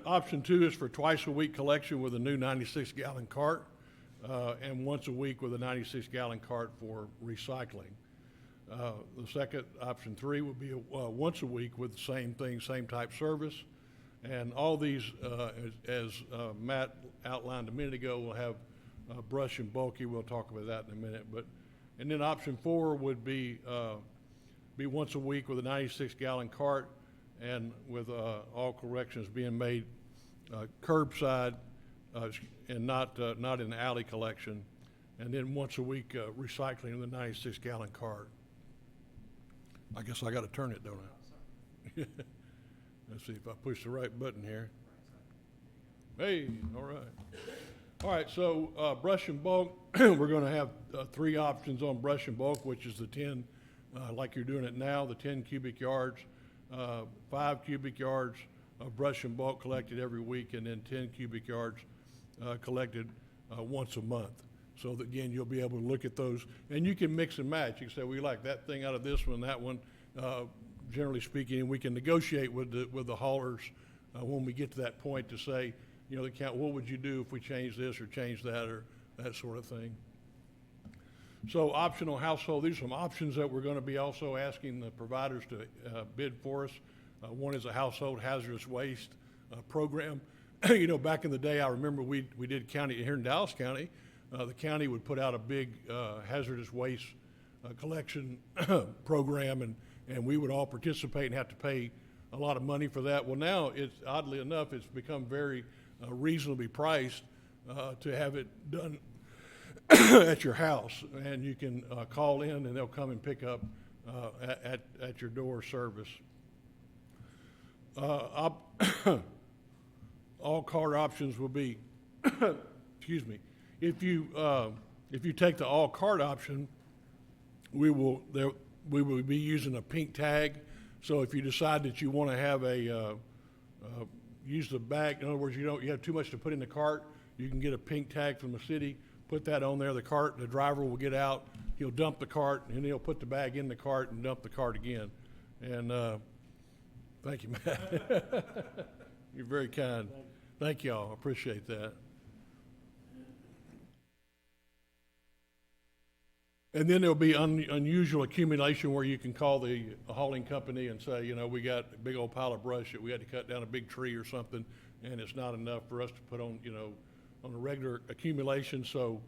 option 2 is for twice a week collection with a new 96-gallon cart, and once a week with a 96-gallon cart for recycling. The second, option 3, would be once a week with the same thing, same type service. And all these, as Matt outlined a minute ago, will have brush and bulky. We'll talk about that in a minute. And then option 4 would be once a week with a 96-gallon cart, and with all corrections being made curbside and not in alley collection, and then once a week recycling in the 96-gallon cart. I guess I got to turn it, don't I? Let's see if I push the right button here. Hey, all right. All right, so brush and bulk, we're going to have 3 options on brush and bulk, which is the 10, like you're doing it now, the 10 cubic yards, 5 cubic yards of brush and bulk collected every week, and then 10 cubic yards collected once a month. So that, again, you'll be able to look at those, and you can mix and match. You can say, we like that thing out of this one, that one. Generally speaking, and we can negotiate with the haulers when we get to that point to say, the count, what would you do if we change this or change that or that sort of thing. So optional household, these are some options that we're gonna be also asking the providers to bid for us. One is a household hazardous waste program. You know, back in the day, I remember we did county, here in Dallas County, the county would put out a big hazardous waste collection program, and we would all participate and have to pay a lot of money for that. Well, now, it's oddly enough, it's become very reasonably priced to have it done at your house, and you can call in and they'll come and pick up at your door service. All card options will be, excuse me, if you take the all card option, we will be using a pink tag. So if you decide that you want to have use the bag, in other words, you have too much to put in the cart, you can get a pink tag from the city, put that on there. The driver will get out, he'll dump the cart, and he'll put the bag in the cart and dump the cart again. And thank you, Matt. You're very kind. Thank y'all. I appreciate that. And then there'll be unusual accumulation where you can call the hauling company and say, you know, we got a big old pile of brush that we had to cut down a big tree or something, and it's not enough for us to put on, you know, on a regular accumulation. So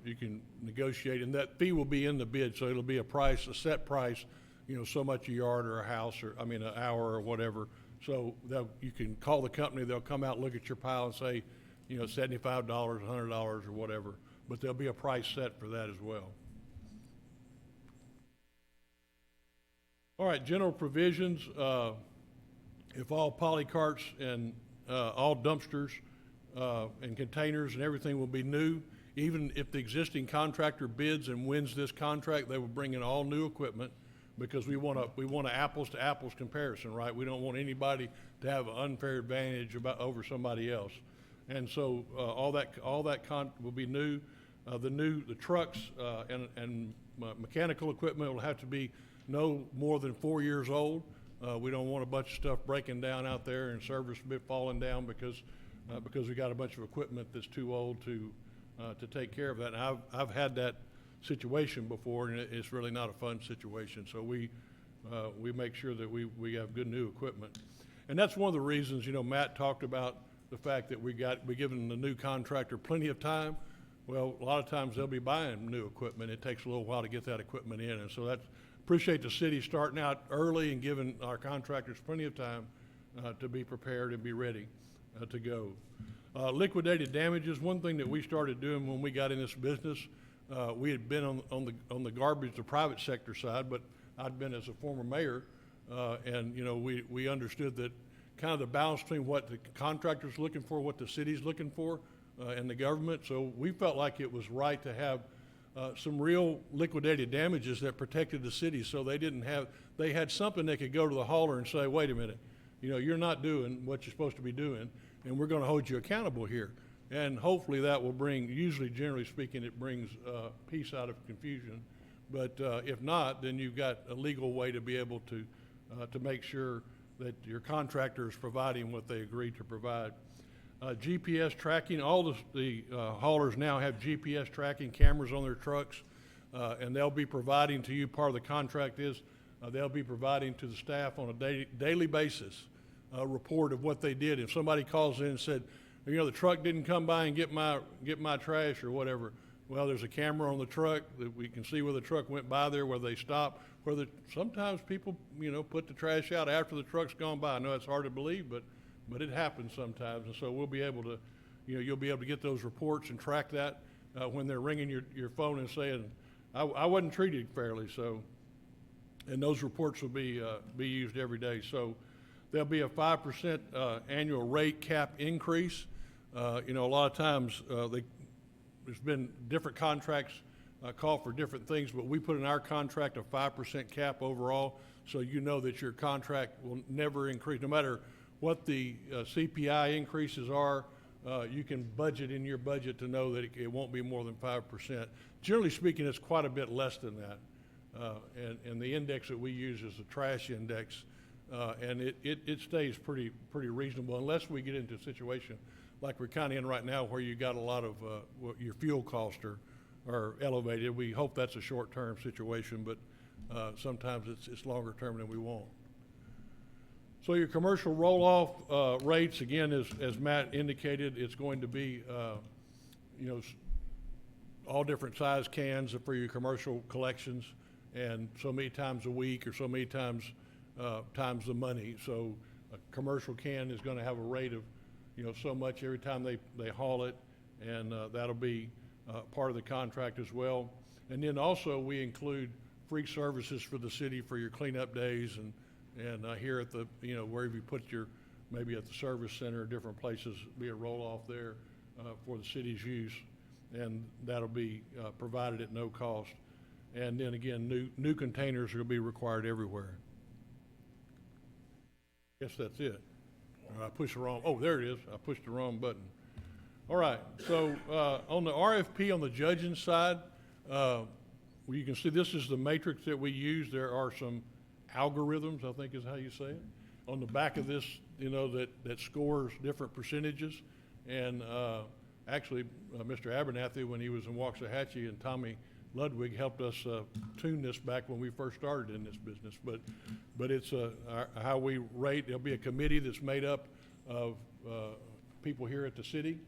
you can negotiate, and that fee will be in the bid. So it'll be a set price, you know, so much a yard or a house, or an hour or whatever. So you can call the company, they'll come out, look at your pile and say, you know, $75, $100 or whatever, but there'll be a price set for that as well. All right, general provisions, if all poly carts and all dumpsters and containers and everything will be new, even if the existing contractor bids and wins this contract, they will bring in all new equipment, because we want a apples to apples comparison, right? We don't want anybody to have an unfair advantage over somebody else. And so all that will be new. The trucks and mechanical equipment will have to be no more than 4 years old. We don't want a bunch of stuff breaking down out there and service bit falling down because we got a bunch of equipment that's too old to take care of that. And I've had that situation before, and it's really not a fun situation. So we make sure that we have good new equipment. And that's one of the reasons, you know, Matt talked about the fact that we're giving the new contractor plenty of time. Well, a lot of times they'll be buying new equipment. It takes a little while to get that equipment in. And so appreciate the city starting out early and giving our contractors plenty of time to be prepared and be ready to go. Liquidated damages, one thing that we started doing when we got in this business, we had been on the garbage, the private sector side, but I'd been as a former mayor, and you know, we understood that kind of the balance between what the contractor's looking for, what the city's looking for, and the government. So we felt like it was right to have some real liquidated damages that protected the city, so they had something they could go to the hauler and say, wait a minute, you know, you're not doing what you're supposed to be doing, and we're going to hold you accountable here. And hopefully that will bring, usually generally speaking, it brings peace out of confusion. But if not, then you've got a legal way to be able to make sure that your contractor is providing what they agreed to provide. GPS tracking, all the haulers now have GPS tracking cameras on their trucks, and they'll be providing to you, part of the contract is, they'll be providing to the staff on a daily basis a report of what they did. If somebody calls in and said, you know, the truck didn't come by and get my trash or whatever, well, there's a camera on the truck that we can see where the truck went by there, where they stopped, sometimes people, you know, put the trash out after the truck's gone by. I know it's hard to believe, but it happens sometimes. And so we'll be able to, you know, you'll be able to get those reports and track that when they're ringing your phone and saying, I wasn't treated fairly. So, and those reports will be used every day. So there'll be a 5% annual rate cap increase. You know, a lot of times there's been different contracts call for different things, but we put in our contract a 5% cap overall, so you know that your contract will never increase. No matter what the CPI increases are, you can budget in your budget to know that it won't be more than 5%. Generally speaking, it's quite a bit less than that. And the index that we use is the trash index, and it stays pretty reasonable unless we get into a situation like we're kind of in right now, where you got a lot of your fuel costs are elevated. We hope that's a short-term situation, but sometimes it's longer term than we want. So your commercial roll-off rates, again, as Matt indicated, it's going to be, all different size cans for your commercial collections, and so many times a week or so many times the money. So a commercial can is going to have a rate of, so much every time they haul it, and that'll be part of the contract as well. And then also we include free services for the city for your cleanup days and here at the, wherever you put your, maybe at the service center or different places, be a roll-off there for the city's use. And that'll be provided at no cost. And then again, new containers are going to be required everywhere. Guess that's it. I pushed the wrong, oh, there it is. I pushed the wrong button. All right, so on the RFP on the judging side, you can see this is the matrix that we use. There are some algorithms, I think is how you say it, on the back of this, that scores different percentages. And actually, Mr. Abernathy, when he was in Waxahachie, and Tommy Ludwig helped us tune this back when we first started in this business. But it's how we rate. There'll be a committee that's made up of people here at the city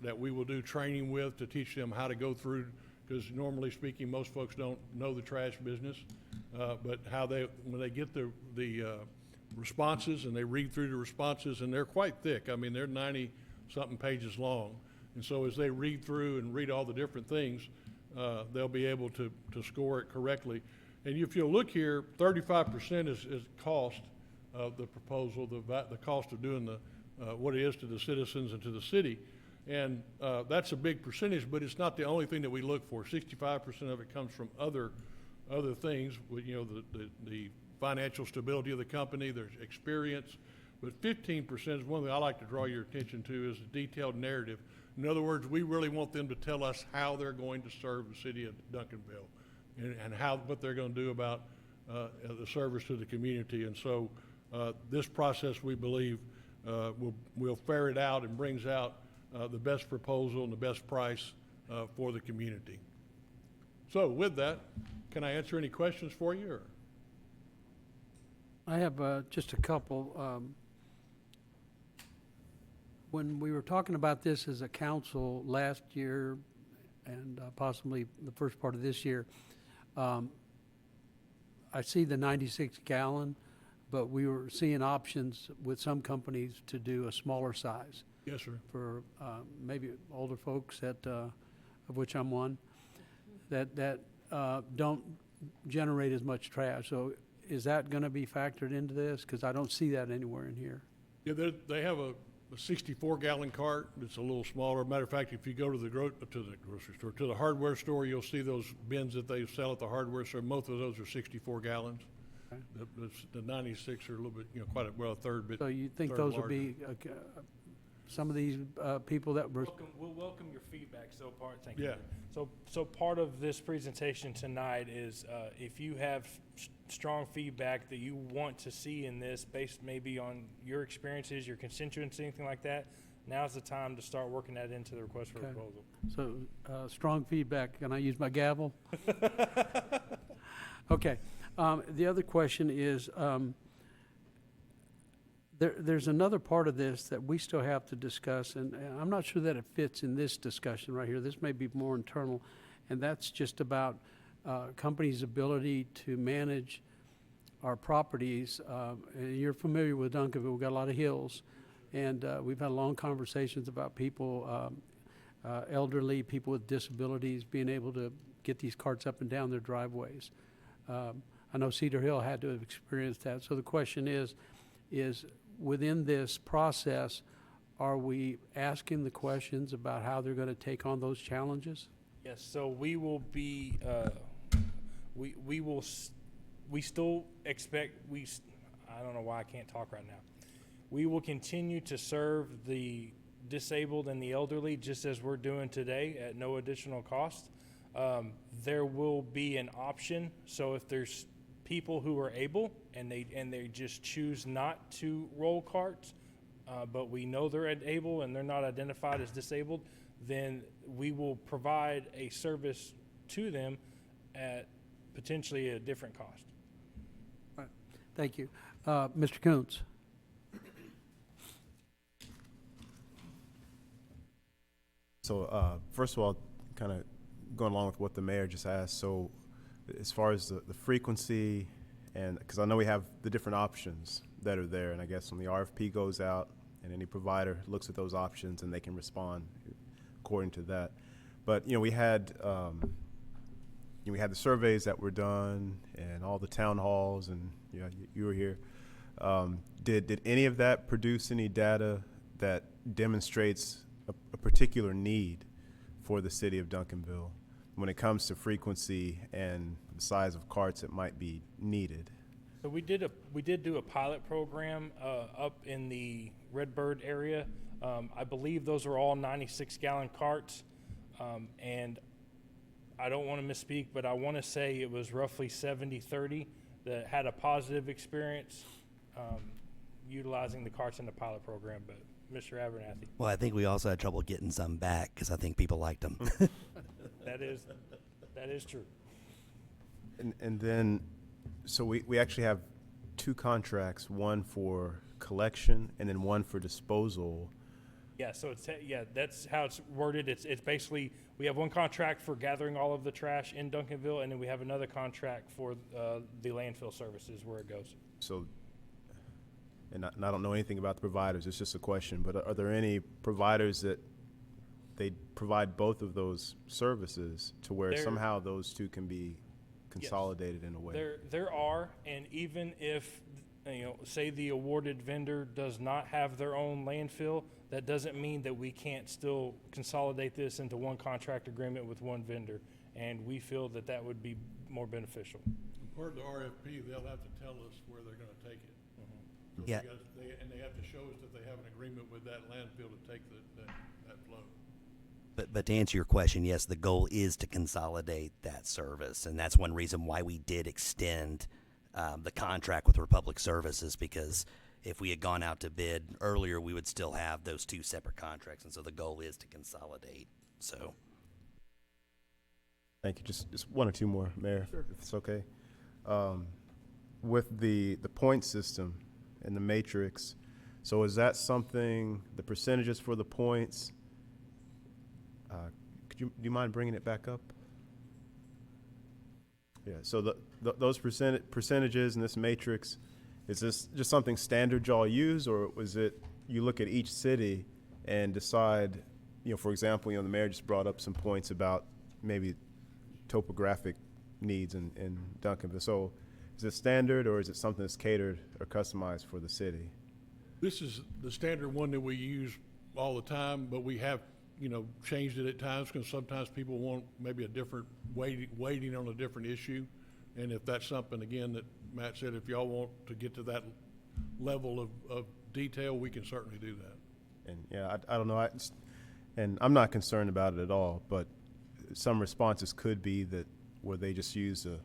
that we will do training with to teach them how to go through, because normally speaking, most folks don't know the trash business, but how when they get the responses and they read through the responses, and they're quite thick. I mean, they're 90-something pages long. And so as they read through and read all the different things, they'll be able to score it correctly. And if you'll look here, 35% is cost of the proposal, the cost of doing what it is to the citizens and to the city. And that's a big percentage, but it's not the only thing that we look for. 65% of it comes from other things, the financial stability of the company, there's experience. But 15% is one thing I like to draw your attention to, is a detailed narrative. In other words, we really want them to tell us how they're going to serve the city of Duncanville and what they're going to do about the service to the community. And so this process, we believe, will ferret out and brings out the best proposal and the best price for the community. So with that, can I answer any questions for you? Or? I have just a couple. When we were talking about this as a council last year and possibly the first part of this year, I see the 96 gallon, but we were seeing options with some companies to do a smaller size. Yes, sir. For maybe older folks of which I'm one, that don't generate as much trash. So is that going to be factored into this? Because I don't see that anywhere in here. Yeah, they have a 64-gallon cart. It's a little smaller. Matter of fact, if you go to the grocery store, to the hardware store, you'll see those bins that they sell at the hardware store. Most of those are 64 gallons. Okay. The 96 are a little bit, a third bit. So you think those will be some of these people that were... We'll welcome your feedback. Thank you. Yeah. So part of this presentation tonight is if you have strong feedback that you want to see in this, based maybe on your experiences, your constituents, anything like that, now's the time to start working that into the request for proposal. So strong feedback. Can I use my gavel? Okay. The other question is, there's another part of this that we still have to discuss, and I'm not sure that it fits in this discussion right here. This may be more internal, and that's just about companies' ability to manage our properties. And you're familiar with Duncanville. We've got a lot of hills, and we've had long conversations about people, elderly, people with disabilities, being able to get these carts up and down their driveways. I know Cedar Hill had to have experienced that. So the question is within this process, are we asking the questions about how they're going to take on those challenges? Yes, so we will be, we still expect, I don't know why I can't talk right now. We will continue to serve the disabled and the elderly just as we're doing today at no additional cost. There will be an option, so if there's people who are able and they just choose not to roll carts, but we know they're able and they're not identified as disabled, then we will provide a service to them at potentially a different cost. Right. Thank you. Mr. Coons? So, first of all, kind of going along with what the mayor just asked, so as far as the frequency, and because I know we have the different options that are there, and I guess when the RFP goes out and any provider looks at those options and they can respond according to that. But, we had, we had the surveys that were done and all the town halls, and, you were here. Did any of that produce any data that demonstrates a particular need for the city of Duncanville when it comes to frequency and the size of carts that might be needed? So we did do a pilot program up in the Redbird area. I believe those are all 96-gallon carts, and I don't want to misspeak, but I want to say it was roughly 70-30 that had a positive experience utilizing the carts in the pilot program. But Mr. Abernathy. Well, I think we also had trouble getting some back because I think people liked them. That is true. And then, so we actually have two contracts, one for collection and then one for disposal. Yeah, so that's how it's worded. It's basically, we have one contract for gathering all of the trash in Duncanville, and then we have another contract for the landfill services where it goes. So, and I don't know anything about the providers, it's just a question, but are there any providers that they provide both of those services to where somehow those two can be consolidated in a way? There are, and even if, say the awarded vendor does not have their own landfill, that doesn't mean that we can't still consolidate this into one contract agreement with one vendor, and we feel that that would be more beneficial. Part of the RFP, they'll have to tell us where they're gonna take it. So Yeah. they have to show us that they have an agreement with that landfill to take that flow. But to answer your question, yes, the goal is to consolidate that service, and that's one reason why we did extend the contract with Republic Services, because if we had gone out to bid earlier, we would still have those two separate contracts, and so the goal is to consolidate. So, thank you. Just one or two more, Mayor, Sure. if it's okay. With the point system and the matrix, so is that something, the percentages for the points? Do you mind bringing it back up? Yeah, so those percentages in this matrix, is this just something standard y'all use, or was it you look at each city and decide, for example, the mayor just brought up some points about maybe topographic needs in Duncanville. So is it standard, or is it something that's catered or customized for the city? This is the standard one that we use all the time, but we have, changed it at times because sometimes people want maybe a different weighting on a different issue. And if that's something, again, that Matt said, if y'all want to get to that level of detail, we can certainly do that. And yeah, I don't know, and I'm not concerned about it at all, but some responses could be that where they just use a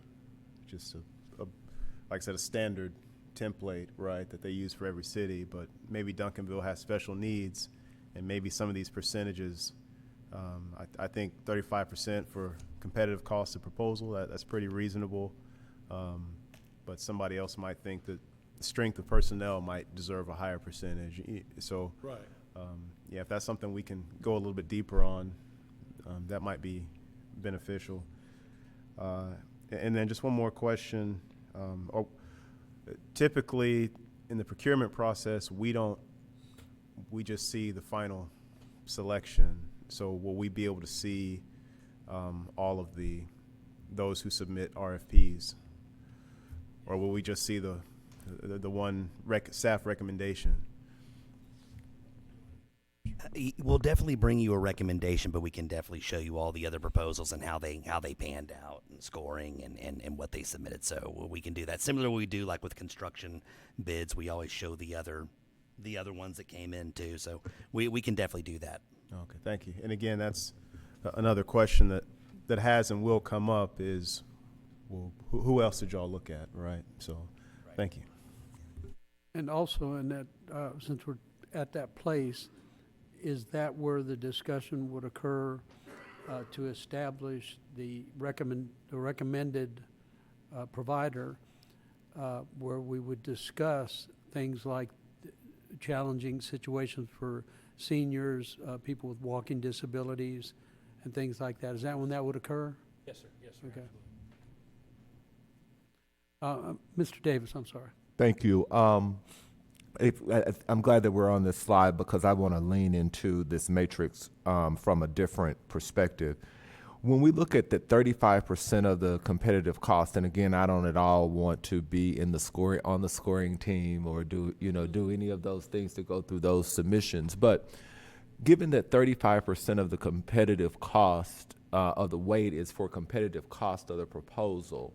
like I said, a standard template, right, that they use for every city, but maybe Duncanville has special needs, and maybe some of these percentages, I think 35% for competitive cost of proposal, that's pretty reasonable, but somebody else might think that the strength of personnel might deserve a higher percentage. So, right. Yeah, if that's something we can go a little bit deeper on, that might be beneficial. And then just one more question. Typically, in the procurement process, we just see the final selection. So will we be able to see all of those who submit RFPs, or will we just see the one staff recommendation? We'll definitely bring you a recommendation, but we can definitely show you all the other proposals and how they panned out and scoring and what they submitted. So we can do that. Similar to what we do like with construction bids, we always show the other ones that came in too. So we can definitely do that. Okay, thank you. And again, that's another question that has and will come up is, well, who else did y'all look at, right? So, thank you. And also in that, since we're at that place, is that where the discussion would occur to establish the recommended provider, where we would discuss things like challenging situations for seniors, people with walking disabilities, and things like that? Is that when that would occur? Yes, sir. Yes, sir. Okay. Mr. Davis, I'm sorry. Thank you. I'm glad that we're on this slide because I want to lean into this matrix from a different perspective. When we look at the 35% of the competitive cost, and again, I don't at all want to be in the scoring team or do any of those things to go through those submissions, but given that 35% of the competitive cost of the weight is for competitive cost of the proposal,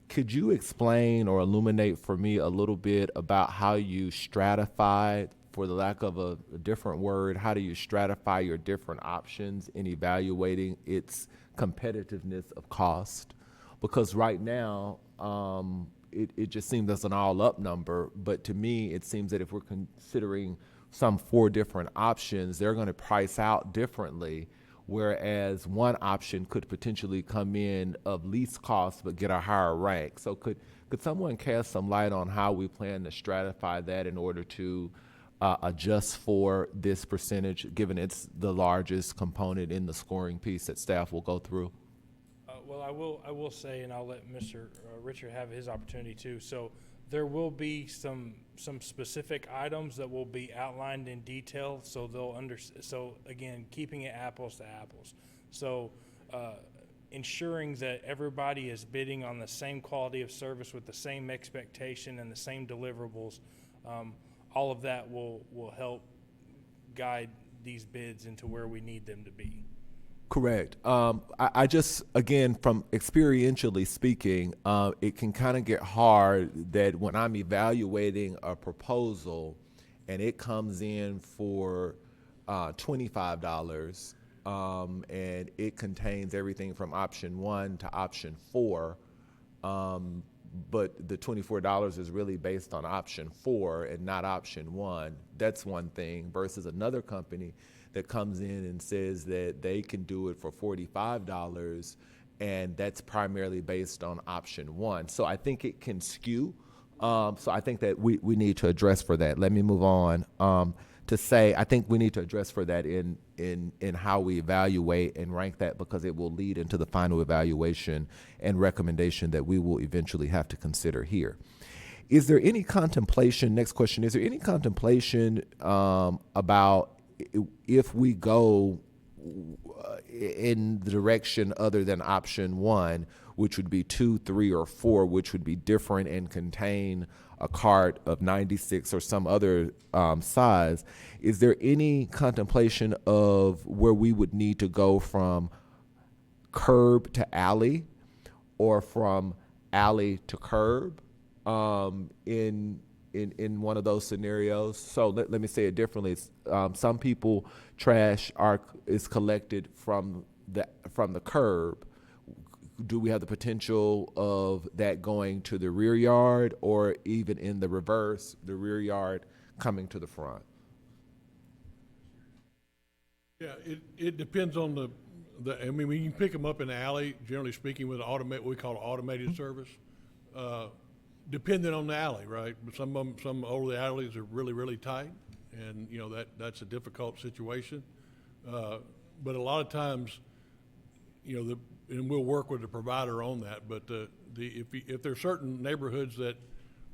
could you explain or illuminate for me a little bit about how you stratify, for the lack of a different word, how do you stratify your different options in evaluating its competitiveness of cost? Because right now, it just seems as an all-up number, but to me, it seems that if we're considering some 4 different options, they're going to price out differently, whereas one option could potentially come in of least cost but get a higher rank. So could someone cast some light on how we plan to stratify that in order to adjust for this percentage, given it's the largest component in the scoring piece that staff will go through? Well, I will say, and I'll let Mr. Richard have his opportunity too. So there will be some specific items that will be outlined in detail, so they'll so again, keeping it apples to apples. So ensuring that everybody is bidding on the same quality of service with the same expectation and the same deliverables. All of that will help guide these bids into where we need them to be. Correct. I just, again, from experientially speaking, it can kind of get hard that when I'm evaluating a proposal and it comes in for $25 and it contains everything from option 1 to option 4, but the $24 is really based on option 4 and not option 1. That's one thing, versus another company that comes in and says that they can do it for $45, and that's primarily based on option 1. So I think it can skew. So I think that we need to address for that. Let me move on to say I think we need to address for that in how we evaluate and rank that, because it will lead into the final evaluation and recommendation that we will eventually have to consider here. Is there any contemplation, next question, is there any contemplation about if we go in the direction other than option 1, which would be 2, 3, or 4, which would be different and contain a cart of 96 or some other size, is there any contemplation of where we would need to go from curb to alley or from alley to curb in one of those scenarios? So let me say it differently. Some people trash is collected from the curb. Do we have the potential of that going to the rear yard, or even in the reverse, the rear yard coming to the front? Yeah, it depends on I mean, when you pick them up in the alley, generally speaking, with we call it automated service, depending on the alley, right? But some of the alleys are really, really tight, and that's a difficult situation. But a lot of times, and we'll work with the provider on that. But if there's certain neighborhoods that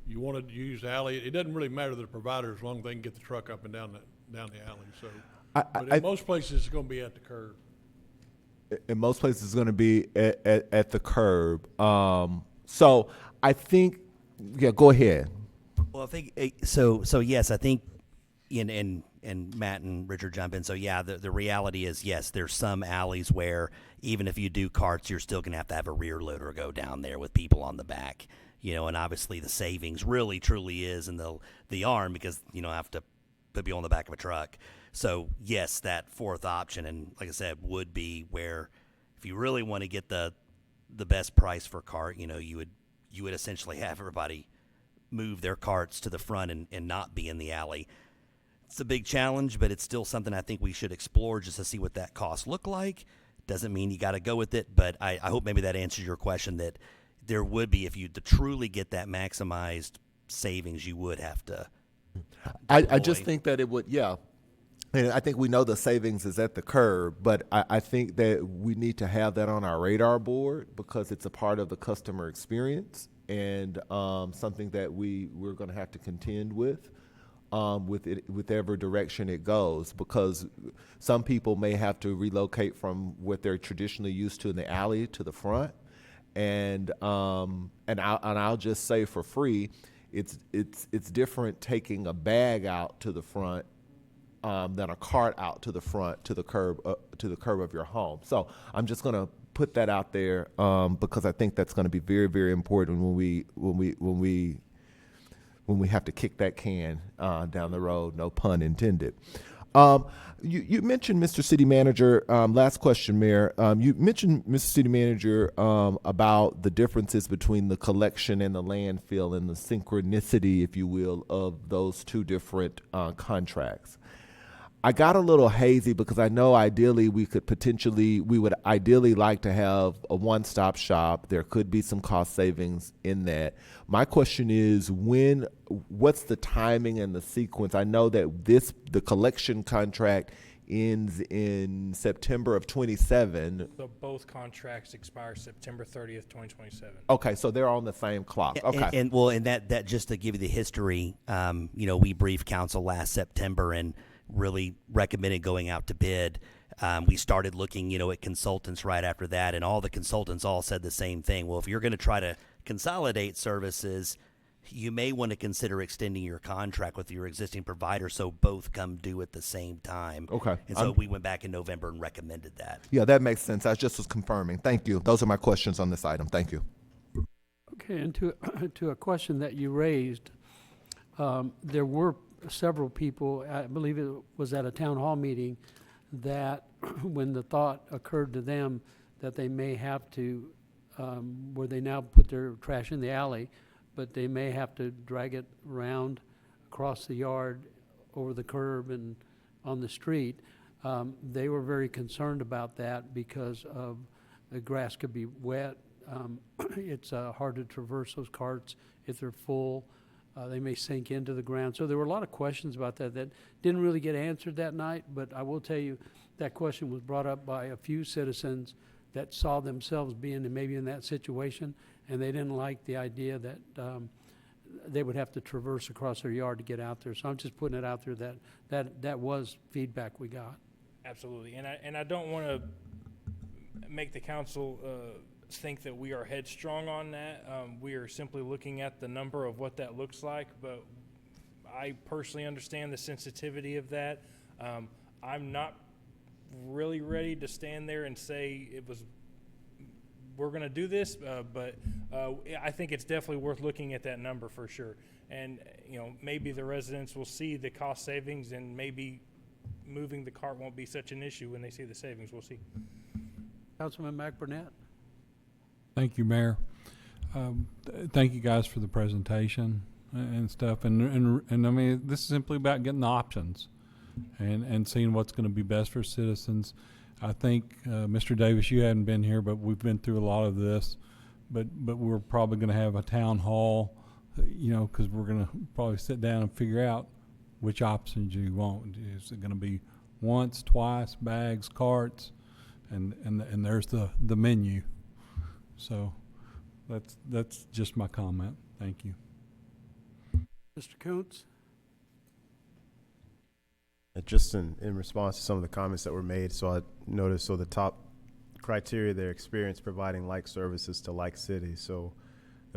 you want to use alley, it doesn't really matter to the provider as long as they can get the truck up and down the alley. So, but in most places, it's going to be at the curb. In most places, it's going to be at the curb. So I think, yeah, go ahead. Well, I think so. Yes, I think, and Matt and Richard jump in. So yeah, the reality is, yes, there's some alleys where even if you do carts, you're still going to have a rear loader go down there with people on the back. And obviously the savings really truly is in the arm, because you don't have to put people on the back of a truck. So yes, that fourth option, and like I said, would be where if you really want to get the best price for cart, you would essentially have everybody move their carts to the front and not be in the alley. It's a big challenge, but it's still something I think we should explore just to see what that costs look like. Doesn't mean you got to go with it, but I hope maybe that answers your question, that there would be, if you to truly get that maximized savings, you would have to. I just think that it would, yeah. And I think we know the savings is at the curb, but I think that we need to have that on our radar board because it's a part of the customer experience and something that we're going to have to contend with whichever direction it goes, because some people may have to relocate from what they're traditionally used to in the alley to the front, and I'll just say for free, it's different taking a bag out to the front than a cart out to the front to the curb of your home. So I'm just going to put that out there because I think that's going to be very, very important when we have to kick that can down the road. No pun intended. You mentioned, Mr. City Manager, last question, Mayor. You mentioned, Mr. City Manager, about the differences between the collection and the landfill and the synchronicity, if you will, of those two different contracts. I got a little hazy because I know ideally we would ideally like to have a one-stop shop. There could be some cost savings in that. My question is, what's the timing and the sequence? I know that the collection contract ends in September of 27. So both contracts expire September 30th, 2027. Okay, so they're on the same clock. Okay. And that just to give you the history, we briefed council last September and really recommended going out to bid. We started looking, at consultants right after that, and all the consultants all said the same thing. Well, if you're going to try to consolidate services, you may want to consider extending your contract with your existing provider so both come due at the same time. Okay. And so we went back in November and recommended that. Yeah, that makes sense. I just was confirming. Thank you. Those are my questions on this item. Thank you. Okay, and to a question that you raised, there were several people, I believe it was at a town hall meeting, that when the thought occurred to them that they may have to, where they now put their trash in the alley, but they may have to drag it around across the yard, over the curb and on the street, they were very concerned about that because of the grass could be wet. It's hard to traverse those carts if they're full. They may sink into the ground. So there were a lot of questions about that didn't really get answered that night, but I will tell you that question was brought up by a few citizens that saw themselves being maybe in that situation, and they didn't like the idea that they would have to traverse across their yard to get out there. So I'm just putting it out there that was feedback we got. Absolutely, and I don't want to make the council think that we are headstrong on that. We are simply looking at the number of what that looks like, but I personally understand the sensitivity of that. I'm not really ready to stand there and say we're going to do this, but I think it's definitely worth looking at that number for sure. And maybe the residents will see the cost savings, and maybe moving the cart won't be such an issue when they see the savings. We'll see. Councilman McBurnett. Thank you, Mayor. Thank you guys for the presentation and stuff. And I mean, this is simply about getting the options and seeing what's going to be best for citizens. I think, Mr. Davis, you hadn't been here, but we've been through a lot of this. But we're probably going to have a town hall, because we're going to probably sit down and figure out which options you want. Is it going to be once, twice, bags, carts, and there's the menu. So that's just my comment. Thank you. Mr. Koontz? Just in response to some of the comments that were made, so I noticed, the top criteria there, experience providing like services to like cities. So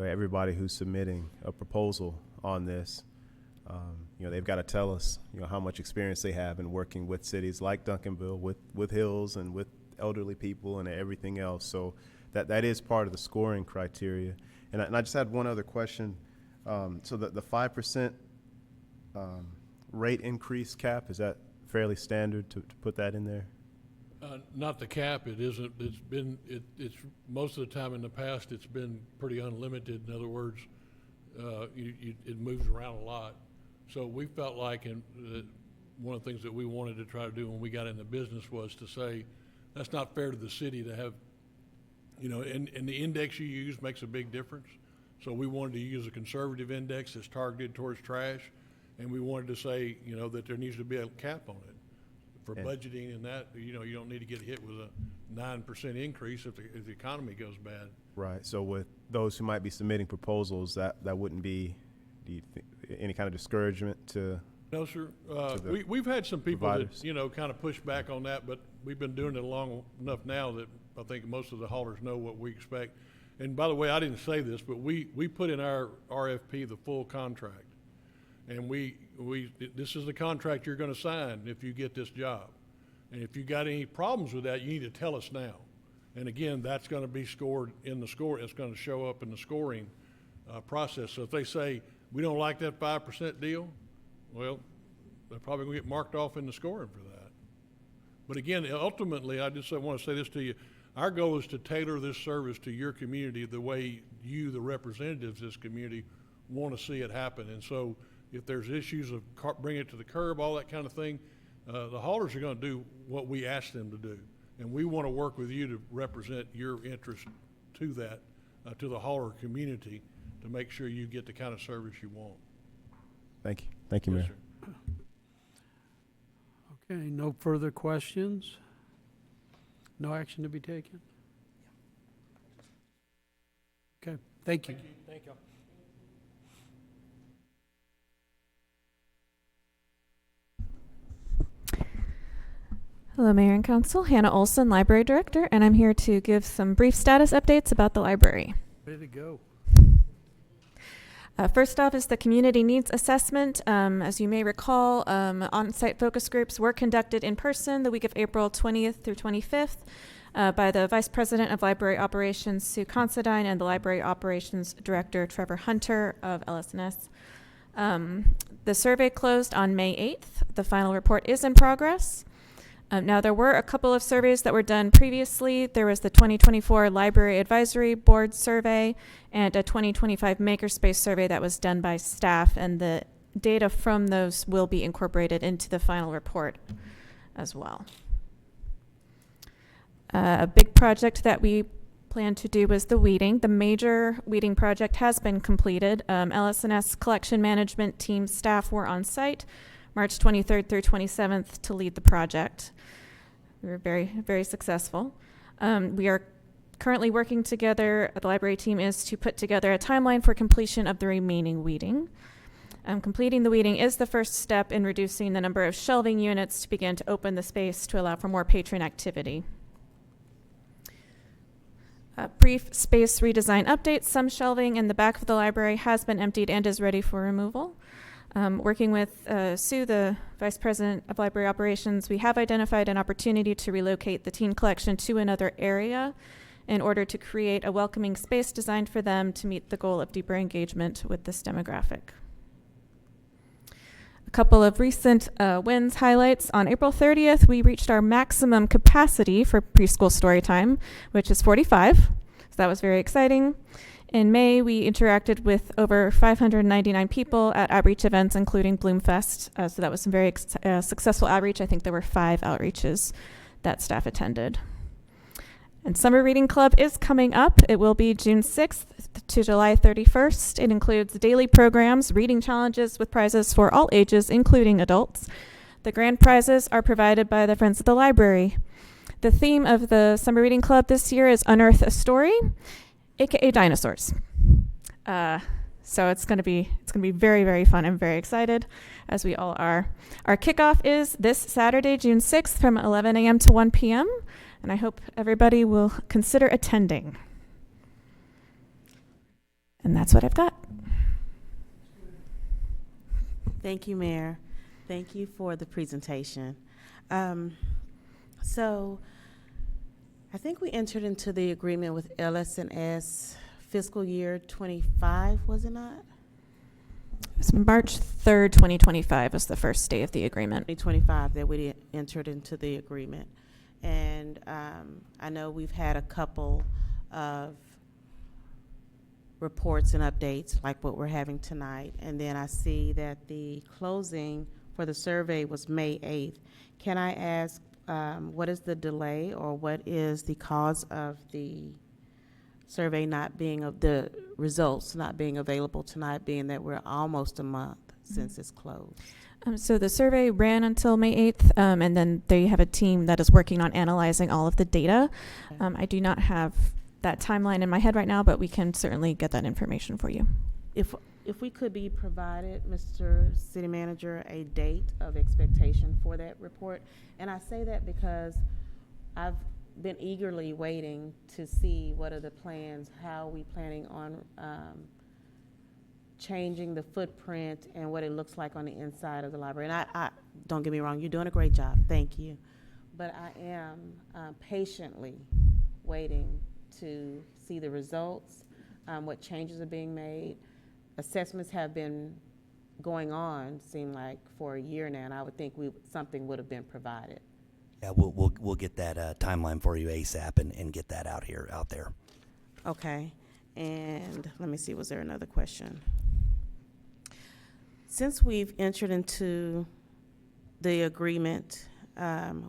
everybody who's submitting a proposal on this, they've got to tell us, how much experience they have in working with cities like Duncanville, with Hills and with elderly people and everything else. So that is part of the scoring criteria. And I just had one other question. So the 5% rate increase cap, is that fairly standard to put that in there? Not the cap. It isn't. It's most of the time in the past it's been pretty unlimited. In other words, it moves around a lot. So we felt like one of the things that we wanted to try to do when we got in the business was to say, that's not fair to the city to have, and the index you use makes a big difference. So we wanted to use a conservative index that's targeted towards trash, and we wanted to say, that there needs to be a cap on it for budgeting, and that, you don't need to get hit with a 9% increase if the economy goes bad. Right. So with those who might be submitting proposals, that wouldn't be any kind of discouragement to. No, sir. We've had some people providers. that, kind of push back on that, but we've been doing it long enough now that I think most of the haulers know what we expect. And by the way, I didn't say this, but we put in our RFP the full contract. And this is the contract you're gonna sign if you get this job. And if you got any problems with that, you need to tell us now. And again, that's gonna be scored in the score. It's gonna show up in the scoring process. So if they say, we don't like that 5% deal, well, they're probably gonna get marked off in the scoring for that. But again, ultimately, I just want to say this to you. Our goal is to tailor this service to your community the way you, the representatives of this community, want to see it happen. And so if there's issues of bring it to the curb, all that kind of thing, the haulers are going to do what we ask them to do. And we want to work with you to represent your interest to that, to the hauler community, to make sure you get the kind of service you want. Thank you. Thank you, Mayor. Yes, sir. Okay, no further questions? No action to be taken? Okay, thank you. Thank you. Hello, Mayor and Council. Hannah Olson, Library Director, and I'm here to give some brief status updates about the library. Ready to go. First off is the community needs assessment. As you may recall, on-site focus groups were conducted in person the week of April 20th through 25th by the Vice President of Library Operations, Sue Considine, and the Library Operations Director, Trevor Hunter of LSNS. The survey closed on May 8th. The final report is in progress. Now, there were a couple of surveys that were done previously. There was the 2024 Library Advisory Board survey and a 2025 Makerspace survey that was done by staff, and the data from those will be incorporated into the final report as well. A big project that we plan to do was the weeding. The major weeding project has been completed. LSNS collection management team staff were on site March 23rd through 27th to lead the project. We were very, very successful. We are currently working together, the library team is to put together a timeline for completion of the remaining weeding. Completing the weeding is the first step in reducing the number of shelving units to begin to open the space to allow for more patron activity. Brief space redesign updates. Some shelving in the back of the library has been emptied and is ready for removal. Working with Sue, the Vice President of Library Operations, we have identified an opportunity to relocate the teen collection to another area in order to create a welcoming space designed for them to meet the goal of deeper engagement with this demographic. A couple of recent wins highlights. On April 30th, we reached our maximum capacity for preschool story time, which is 45. So that was very exciting. In May, we interacted with over 599 people at outreach events, including Bloomfest. So that was some very successful outreach. I think there were 5 outreaches that staff attended. And Summer Reading Club is coming up. It will be June 6th to July 31st. It includes daily programs, reading challenges with prizes for all ages, including adults. The grand prizes are provided by the Friends of the Library. The theme of the Summer Reading Club this year is Unearth a Story, aka dinosaurs. So it's going to be very, very fun. I'm very excited, as we all are. Our kickoff is this Saturday, June 6th, from 11 a.m. to 1 p.m., and I hope everybody will consider attending. And that's what I've got. Thank you, Mayor. Thank you for the presentation. So I think we entered into the agreement with LSNS fiscal year 25, was it not? It's March 3rd, 2025 was the first day of the agreement. 2025 that we entered into the agreement. And I know we've had a couple of reports and updates like what we're having tonight. And then I see that the closing for the survey was May 8th. Can I ask, what is the delay, or what is the cause of the survey not being, of the results not being available tonight, being that we're almost a month since it's closed? So the survey ran until May 8th, and then they have a team that is working on analyzing all of the data. I do not have that timeline in my head right now, but we can certainly get that information for you. If we could be provided, Mr. City Manager, a date of expectation for that report. And I say that because I've been eagerly waiting to see what are the plans, how are we planning on changing the footprint and what it looks like on the inside of the library. And I don't get me wrong, you're doing a great job, thank you. But I am patiently waiting to see the results, what changes are being made. Assessments have been going on, seem like, for a year now, and I would think something would have been provided. Yeah, we'll get that timeline for you ASAP and get that out there. Okay, and let me see, was there another question? Since we've entered into the agreement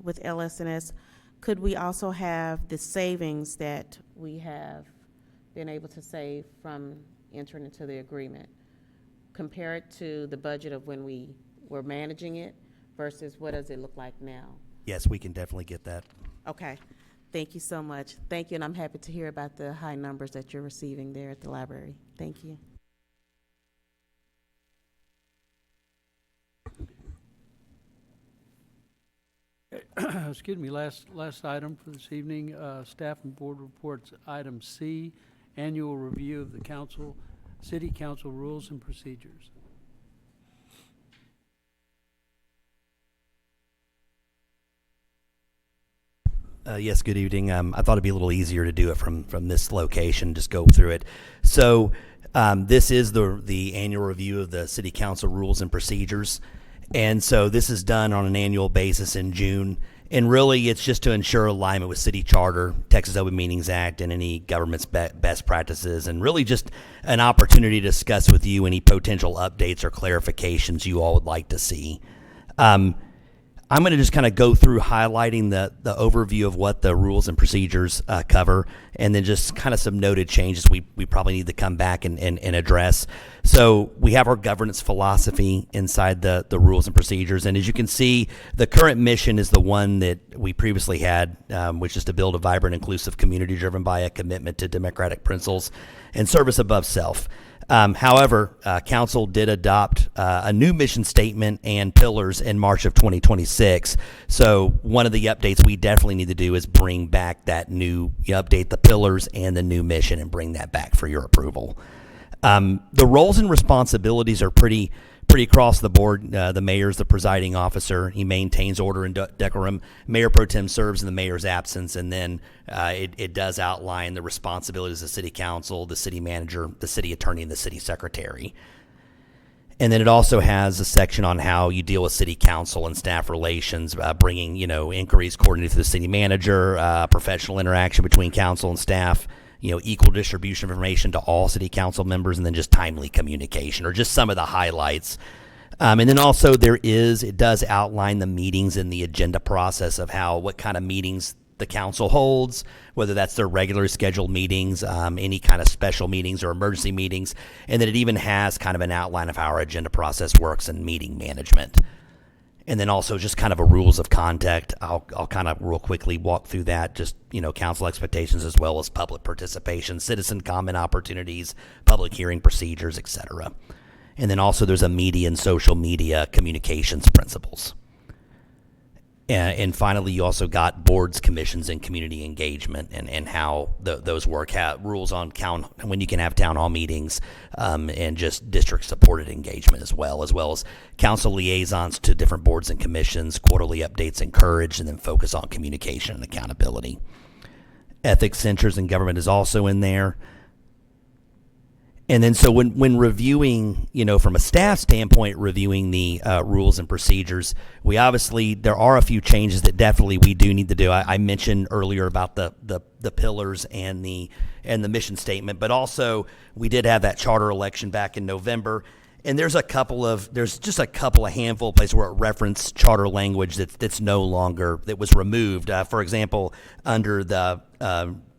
with LS&S, could we also have the savings that we have been able to save from entering into the agreement, compare it to the budget of when we were managing it versus what does it look like now? Yes, we can definitely get that. Okay, thank you so much. Thank you, and I'm happy to hear about the high numbers that you're receiving there at the library. Thank you. Excuse me, last item for this evening, staff and board reports, item C, annual review of the city council rules and procedures. Yes, good evening. I thought it'd be a little easier to do it from this location, just go through it. So this is the annual review of the city council rules and procedures. And so this is done on an annual basis in June. And really, it's just to ensure alignment with city charter, Texas Open Meetings Act, and any government's best practices, and really just an opportunity to discuss with you any potential updates or clarifications you all would like to see. I'm going to just kind of go through highlighting the overview of what the rules and procedures cover, and then just kind of some noted changes we probably need to come back and address. So we have our governance philosophy inside the rules and procedures, and as you can see, the current mission is the one that we previously had, which is to build a vibrant, inclusive community driven by a commitment to democratic principles and service above self. However, council did adopt a new mission statement and pillars in March of 2026. So one of the updates we definitely need to do is bring back that update the pillars and the new mission and bring that back for your approval. The roles and responsibilities are pretty across the board. The mayor is the presiding officer. He maintains order and decorum. Mayor Pro Tem serves in the mayor's absence, and then it does outline the responsibilities of the city council, the city manager, the city attorney, and the city secretary. And then it also has a section on how you deal with city council and staff relations, bringing inquiries coordinated through the city manager, professional interaction between council and staff, equal distribution of information to all city council members, and then just timely communication, or just some of the highlights. And then also it does outline the meetings and the agenda process of what kind of meetings the council holds, whether that's their regularly scheduled meetings, any kind of special meetings or emergency meetings. And then it even has kind of an outline of how our agenda process works and meeting management. And then also just kind of a rules of conduct. I'll kind of real quickly walk through that, just, council expectations as well as public participation, citizen comment opportunities, public hearing procedures, etc. And then also there's a media and social media communications principles. And finally, you also got boards, commissions, and community engagement, and how those work. Rules on when you can have town hall meetings, and just district-supported engagement as well as council liaisons to different boards and commissions, quarterly updates encouraged, and then focus on communication and accountability. Ethics, censures, and government is also in there. And then so when reviewing, from a staff standpoint, reviewing the rules and procedures, there are a few changes that definitely we do need to do. I mentioned earlier about the pillars and the mission statement, but also we did have that charter election back in November. And there's just a couple of handful of places where it referenced charter language that's no longer, that was removed. For example, under the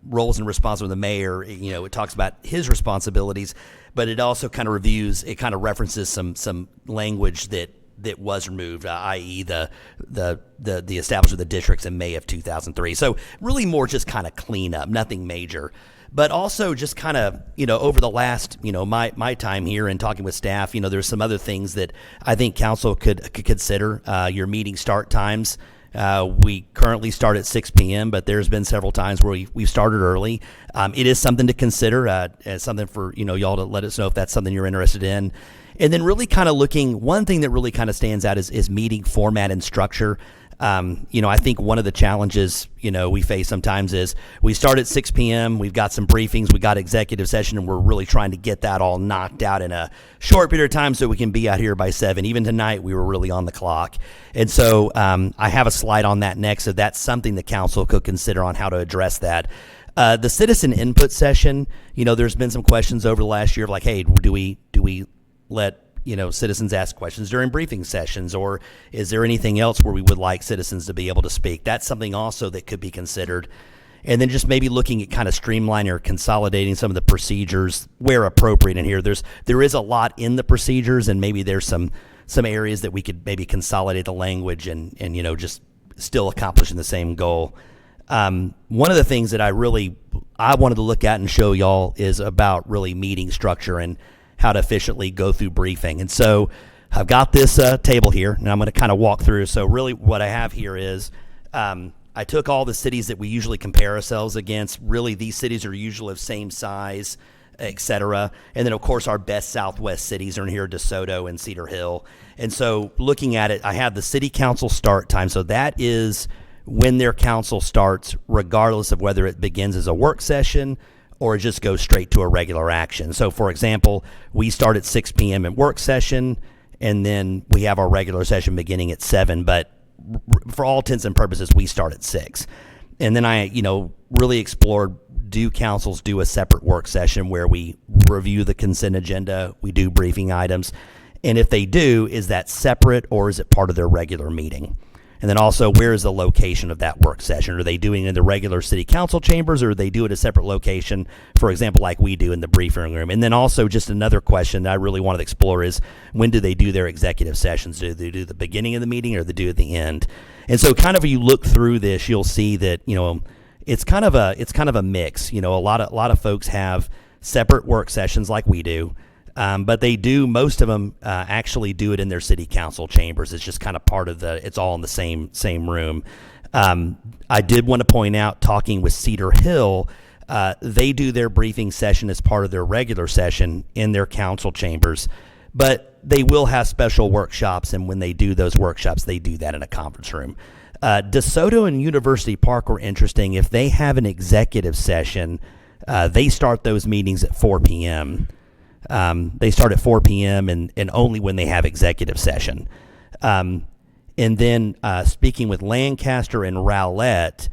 roles and responsibilities of the mayor, it talks about his responsibilities, but it also kind of references some language that was removed, i.e. the establishment of the districts in May of 2003. So really more just kind of cleanup, nothing major. But also just kind of, over the last, my time here and talking with staff, there's some other things that I think council could consider. Your meeting start times. We currently start at 6 p.m., but there's been several times where we've started early. It is something to consider, as something for, y'all to let us know if that's something you're interested in. And then really kind of one thing that really kind of stands out is meeting format and structure. I think one of the challenges, we face sometimes is we start at 6 p.m., we've got some briefings, we got executive session, and we're really trying to get that all knocked out in a short period of time so we can be out here by 7. Even tonight, we were really on the clock. And so I have a slide on that next, so that's something the council could consider on how to address that. The citizen input session, there's been some questions over the last year of like, hey, do we let citizens ask questions during briefing sessions, or is there anything else where we would like citizens to be able to speak? That's something also that could be considered. And then just maybe looking at kind of streamlining or consolidating some of the procedures where appropriate in here. There is a lot in the procedures, and maybe there's some areas that we could maybe consolidate the language and just still accomplishing the same goal. One of the things that I wanted to look at and show y'all is about really meeting structure and how to efficiently go through briefing. And so I've got this table here, and I'm going to kind of walk through. So really what I have here is I took all the cities that we usually compare ourselves against. Really, these cities are usually of same size, et cetera. And then, of course, our best Southwest cities are in here, DeSoto and Cedar Hill. And so looking at it, I have the city council start time. So that is when their council starts, regardless of whether it begins as a work session or just go straight to a regular action. So, for example, we start at 6 p.m. in work session, and then we have our regular session beginning at 7. But for all intents and purposes, we start at 6. And then I, really explored, do councils do a separate work session where we review the consent agenda, we do briefing items, and if they do, is that separate or is it part of their regular meeting? And then also, where is the location of that work session? Are they doing it in the regular city council chambers, or do they do it at a separate location, for example, like we do in the briefing room? And then also, just another question that I really wanted to explore is, when do they do their executive sessions? Do they do the beginning of the meeting or do they do at the end? And so kind of if you look through this, you'll see that, it's kind of a mix. A lot of folks have separate work sessions like we do. But most of them actually do it in their city council chambers. It's just kind of part of it's all in the same room. I did want to point out, talking with Cedar Hill, they do their briefing session as part of their regular session in their council chambers, but they will have special workshops, and when they do those workshops, they do that in a conference room. DeSoto and University Park were interesting. If they have an executive session, they start those meetings at 4 p.m., they start at 4 p.m. and only when they have executive session. And then speaking with Lancaster and Rowlett,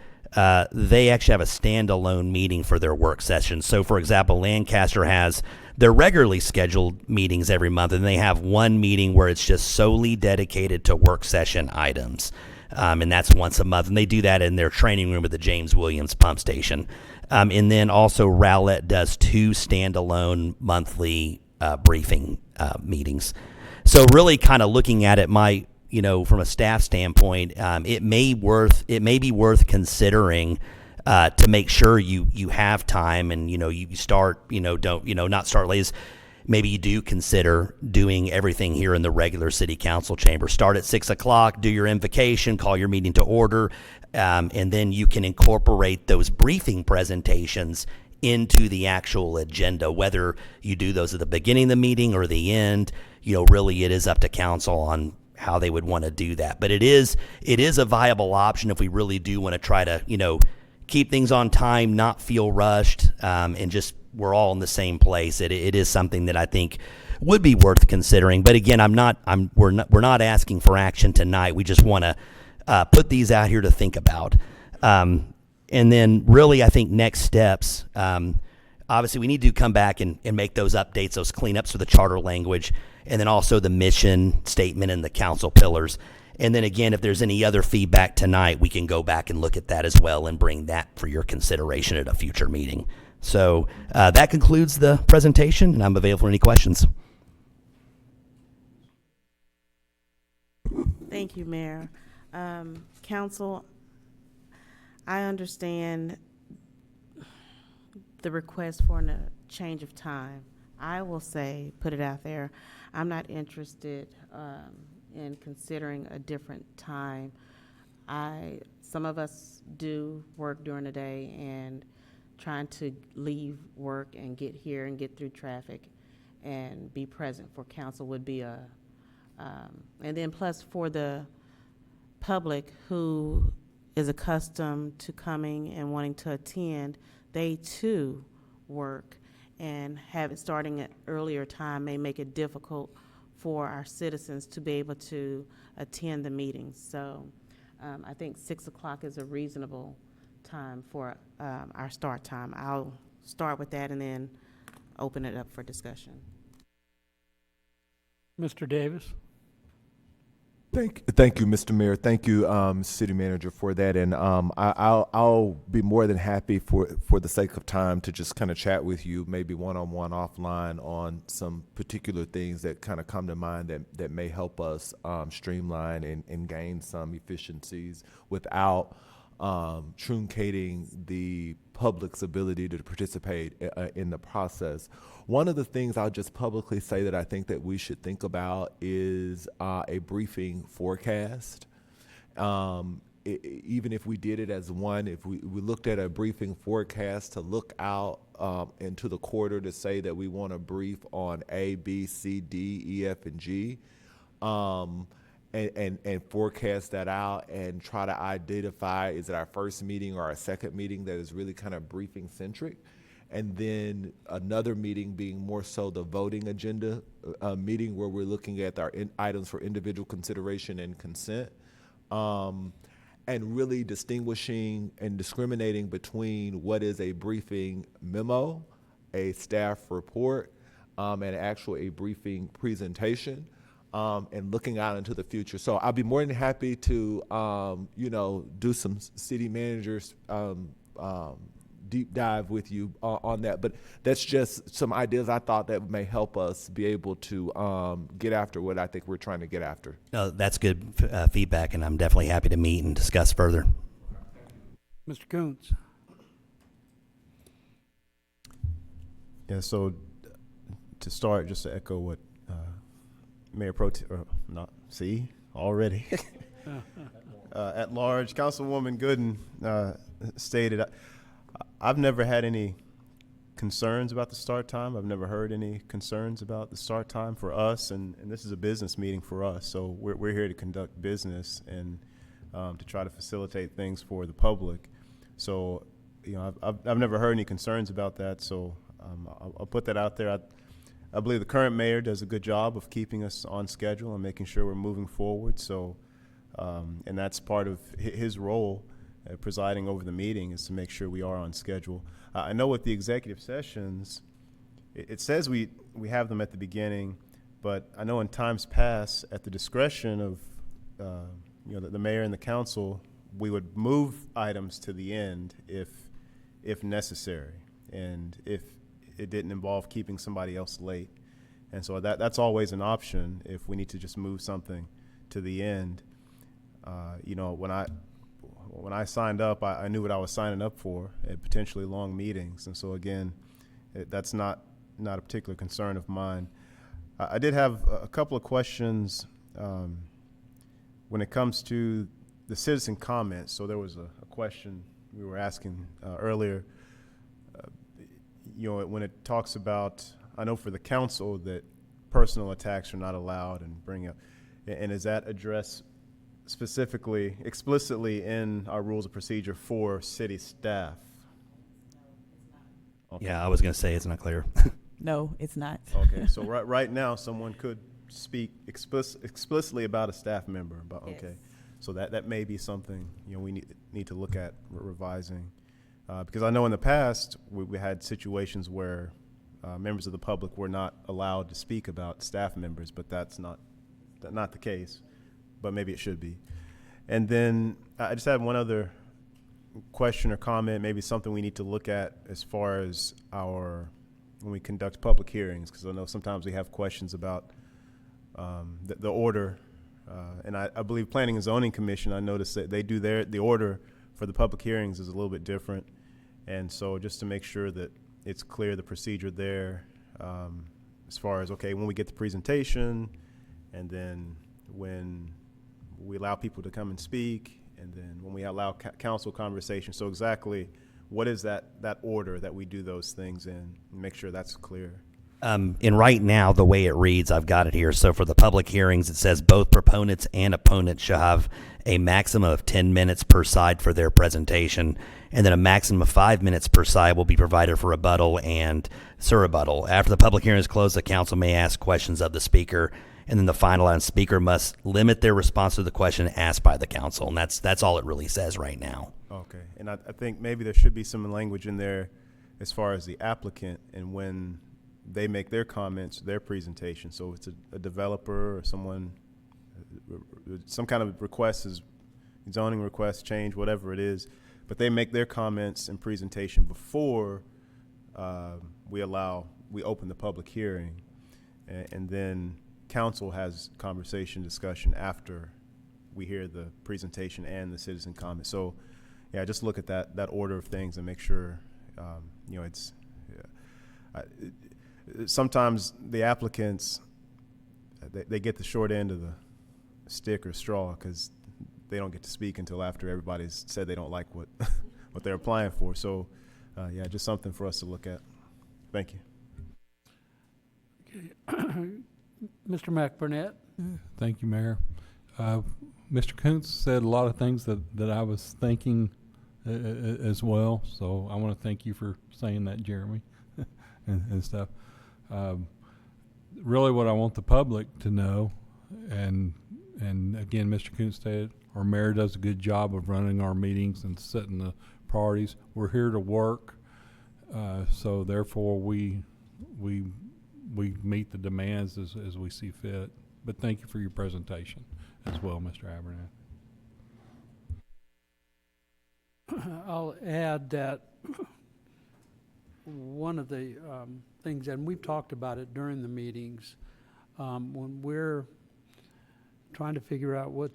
they actually have a standalone meeting for their work session. So, for example, Lancaster has their regularly scheduled meetings every month, and they have one meeting where it's just solely dedicated to work session items. And that's once a month. And they do that in their training room at the James Williams pump station. And then also Rowlett does 2 standalone monthly briefing meetings. So really kind of looking at it, from a staff standpoint, it may be worth considering to make sure you have time and, you start, not start late. Maybe you do consider doing everything here in the regular city council chamber. Start at 6 o'clock, do your invocation, call your meeting to order, and then you can incorporate those briefing presentations into the actual agenda, whether you do those at the beginning of the meeting or the end. Really it is up to council on how they would want to do that. But it is a viable option if we really do want to try to, keep things on time, not feel rushed, and just we're all in the same place. It is something that I think would be worth considering. But again, we're not asking for action tonight. We just want to put these out here to think about. And then really, I think next steps, obviously we need to come back and make those updates, those cleanups for the charter language, and then also the mission statement and the council pillars. And then again, if there's any other feedback tonight, we can go back and look at that as well and bring that for your consideration at a future meeting. So that concludes the presentation, and I'm available for any questions. Thank you, Mayor. Council, I understand the request for a change of time. I will say, put it out there, I'm not interested in considering a different time. Some of us do work during the day, and trying to leave work and get here and get through traffic and be present for council would be and then plus for the public who is accustomed to coming and wanting to attend, they too work, and have it starting at earlier time may make it difficult for our citizens to be able to attend the meetings. So I think 6 o'clock is a reasonable time for our start time. I'll start with that and then open it up for discussion. Mr. Davis. Thank you, Mr. Mayor. Thank you, City Manager, for that. And I'll be more than happy for the sake of time to just kind of chat with you, maybe one-on-one offline on some particular things that kind of come to mind that may help us streamline and gain some efficiencies without truncating the public's ability to participate in the process. One of the things I'll just publicly say that I think that we should think about is a briefing forecast. Even if we did it as one, if we looked at a briefing forecast to look out into the quarter to say that we want to brief on A, B, C, D, E, F, and G, and forecast that out and try to identify, is it our first meeting or our second meeting that is really kind of briefing centric, and then another meeting being more so the voting agenda meeting where we're looking at our items for individual consideration and consent, and really distinguishing and discriminating between what is a briefing memo, a staff report, and actual a briefing presentation. And looking out into the future. So I'll be more than happy to, do some city managers deep dive with you on that. But that's just some ideas I thought that may help us be able to get after what I think we're trying to get after. No, that's good feedback, and I'm definitely happy to meet and discuss further. Mr. Coons. Yeah, so to start, just to echo what Mayor Pro already. At large, Councilwoman Gooden stated, I've never had any concerns about the start time. I've never heard any concerns about the start time for us, and this is a business meeting for us, so we're here to conduct business and to try to facilitate things for the public. So, I've never heard any concerns about that, so I'll put that out there. I believe the current mayor does a good job of keeping us on schedule and making sure we're moving forward. So, and that's part of his role, presiding over the meeting, is to make sure we are on schedule. I know with the executive sessions, it says we have them at the beginning, but I know in times past, at the discretion of the mayor and the council, we would move items to the end if necessary, and if it didn't involve keeping somebody else late. And so that's always an option if we need to just move something to the end. When I signed up, I knew what I was signing up for, potentially long meetings. And so again, that's not a particular concern of mine. I did have a couple of questions when it comes to the citizen comments. So there was a question we were asking earlier. When it talks about, I know for the council that personal attacks are not allowed and bring up, and is that addressed specifically, explicitly in our rules of procedure for city staff? Okay. Yeah, I was going to say it's not clear. No, it's not. Okay, so right now someone could speak explicitly about a staff member. But okay, so that may be something we need to look at revising. Because I know in the past, we had situations where members of the public were not allowed to speak about staff members, but that's not the case, but maybe it should be. And then I just had one other question or comment, maybe something we need to look at as far as when we conduct public hearings, because I know sometimes we have questions about the order. And I believe Planning and Zoning Commission, I noticed that they do the order for the public hearings is a little bit different. And so just to make sure that it's clear, the procedure there, as far as, okay, when we get the presentation, and then when we allow people to come and speak, and then when we allow council conversation. So exactly what is that order that we do those things in, and make sure that's clear. And right now, the way it reads, I've got it here. So for the public hearings, it says both proponents and opponents shall have a maximum of 10 minutes per side for their presentation, and then a maximum of 5 minutes per side will be provided for rebuttal and surrebuttal. After the public hearing is closed, the council may ask questions of the speaker, and then the final speaker must limit their response to the question asked by the council, and that's all it really says right now. Okay, and I think maybe there should be some language in there as far as the applicant and when they make their comments, their presentation. So it's a developer or someone, some kind of request is zoning request, change, whatever it is, but they make their comments and presentation before we open the public hearing, and then council has conversation, discussion after we hear the presentation and the citizen comment. So yeah, just look at that order of things and make sure, it's, sometimes the applicants, they get the short end of the stick or straw because they don't get to speak until after everybody's said they don't like what what they're applying for. So yeah, just something for us to look at. Thank you. Okay. Mr. McBurnett. Thank you, Mayor. Mr. Kuntz said a lot of things that I was thinking as well. So I want to thank you for saying that, Jeremy, and stuff. Really what I want the public to know, and again, Mr. Kuntz said, our mayor does a good job of running our meetings and setting the priorities. We're here to work, so therefore we meet the demands as we see fit. But thank you for your presentation as well, Mr. Abernathy. I'll add that one of the things, and we've talked about it during the meetings, when we're trying to figure out where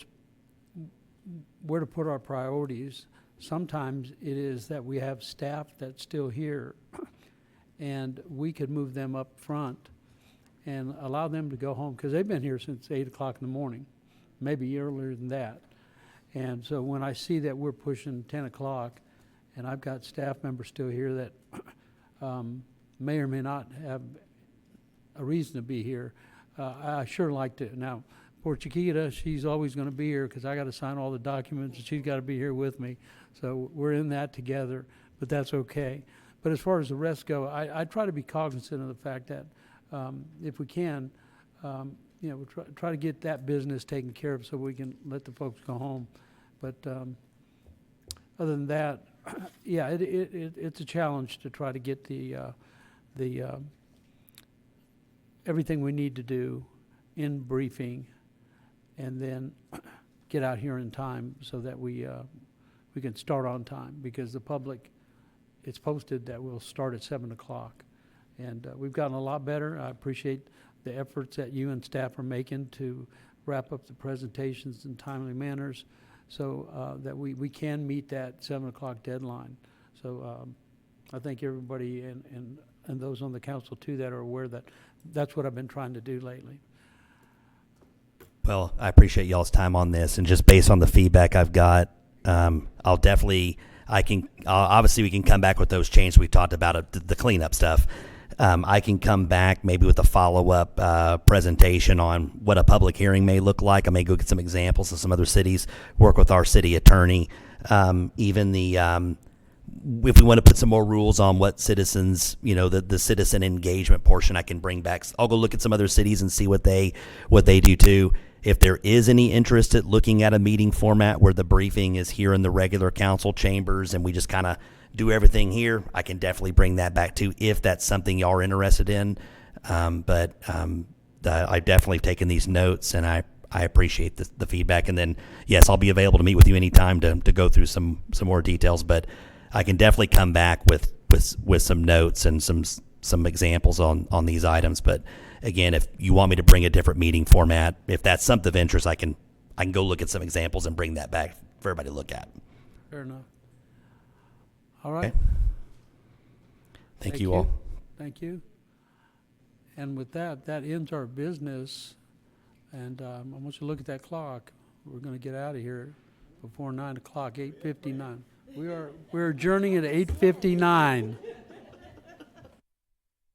to put our priorities, sometimes it is that we have staff that's still here and we could move them up front and allow them to go home, because they've been here since 8 o'clock in the morning, maybe earlier than that. And so when I see that we're pushing 10 o'clock and I've got staff members still here that may or may not have a reason to be here, I sure like to. Now, poor Chiquita, she's always going to be here because I got to sign all the documents and she's got to be here with me. So we're in that together, but that's okay. But as far as the rest go, I try to be cognizant of the fact that if we can, we'll try to get that business taken care of so we can let the folks go home. But other than that, yeah, it's a challenge to try to get the everything we need to do in briefing, and then get out here in time so that we can start on time, because the public, it's posted that we'll start at 7 o'clock. And we've gotten a lot better. I appreciate the efforts that you and staff are making to wrap up the presentations in timely manners so that we can meet that 7 o'clock deadline. So I thank everybody and those on the council too that are aware that that's what I've been trying to do lately. Well, I appreciate y'all's time on this, and just based on the feedback I've got, obviously we can come back with those changes we talked about, the cleanup stuff. I can come back maybe with a follow-up presentation on what a public hearing may look like. I may go get some examples of some other cities, work with our city attorney. If we want to put some more rules on what citizens, the citizen engagement portion, I can bring back. I'll go look at some other cities and see what they do too. If there is any interest at looking at a meeting format where the briefing is here in the regular council chambers and we just kind of do everything here, I can definitely bring that back too if that's something y'all are interested in. I've definitely taken these notes, and I appreciate the feedback. And then, yes, I'll be available to meet with you anytime to go through some more details. But I can definitely come back with some notes and some examples on these items. But again, if you want me to bring a different meeting format, if that's something of interest, I can go look at some examples and bring that back for everybody to look at. Fair enough. All right. Okay. Thank you all. Thank you. And with that ends our business. And I want you to look at that clock. We're going to get out of here before 9 o'clock, 8:59. We're adjourning at 8:59.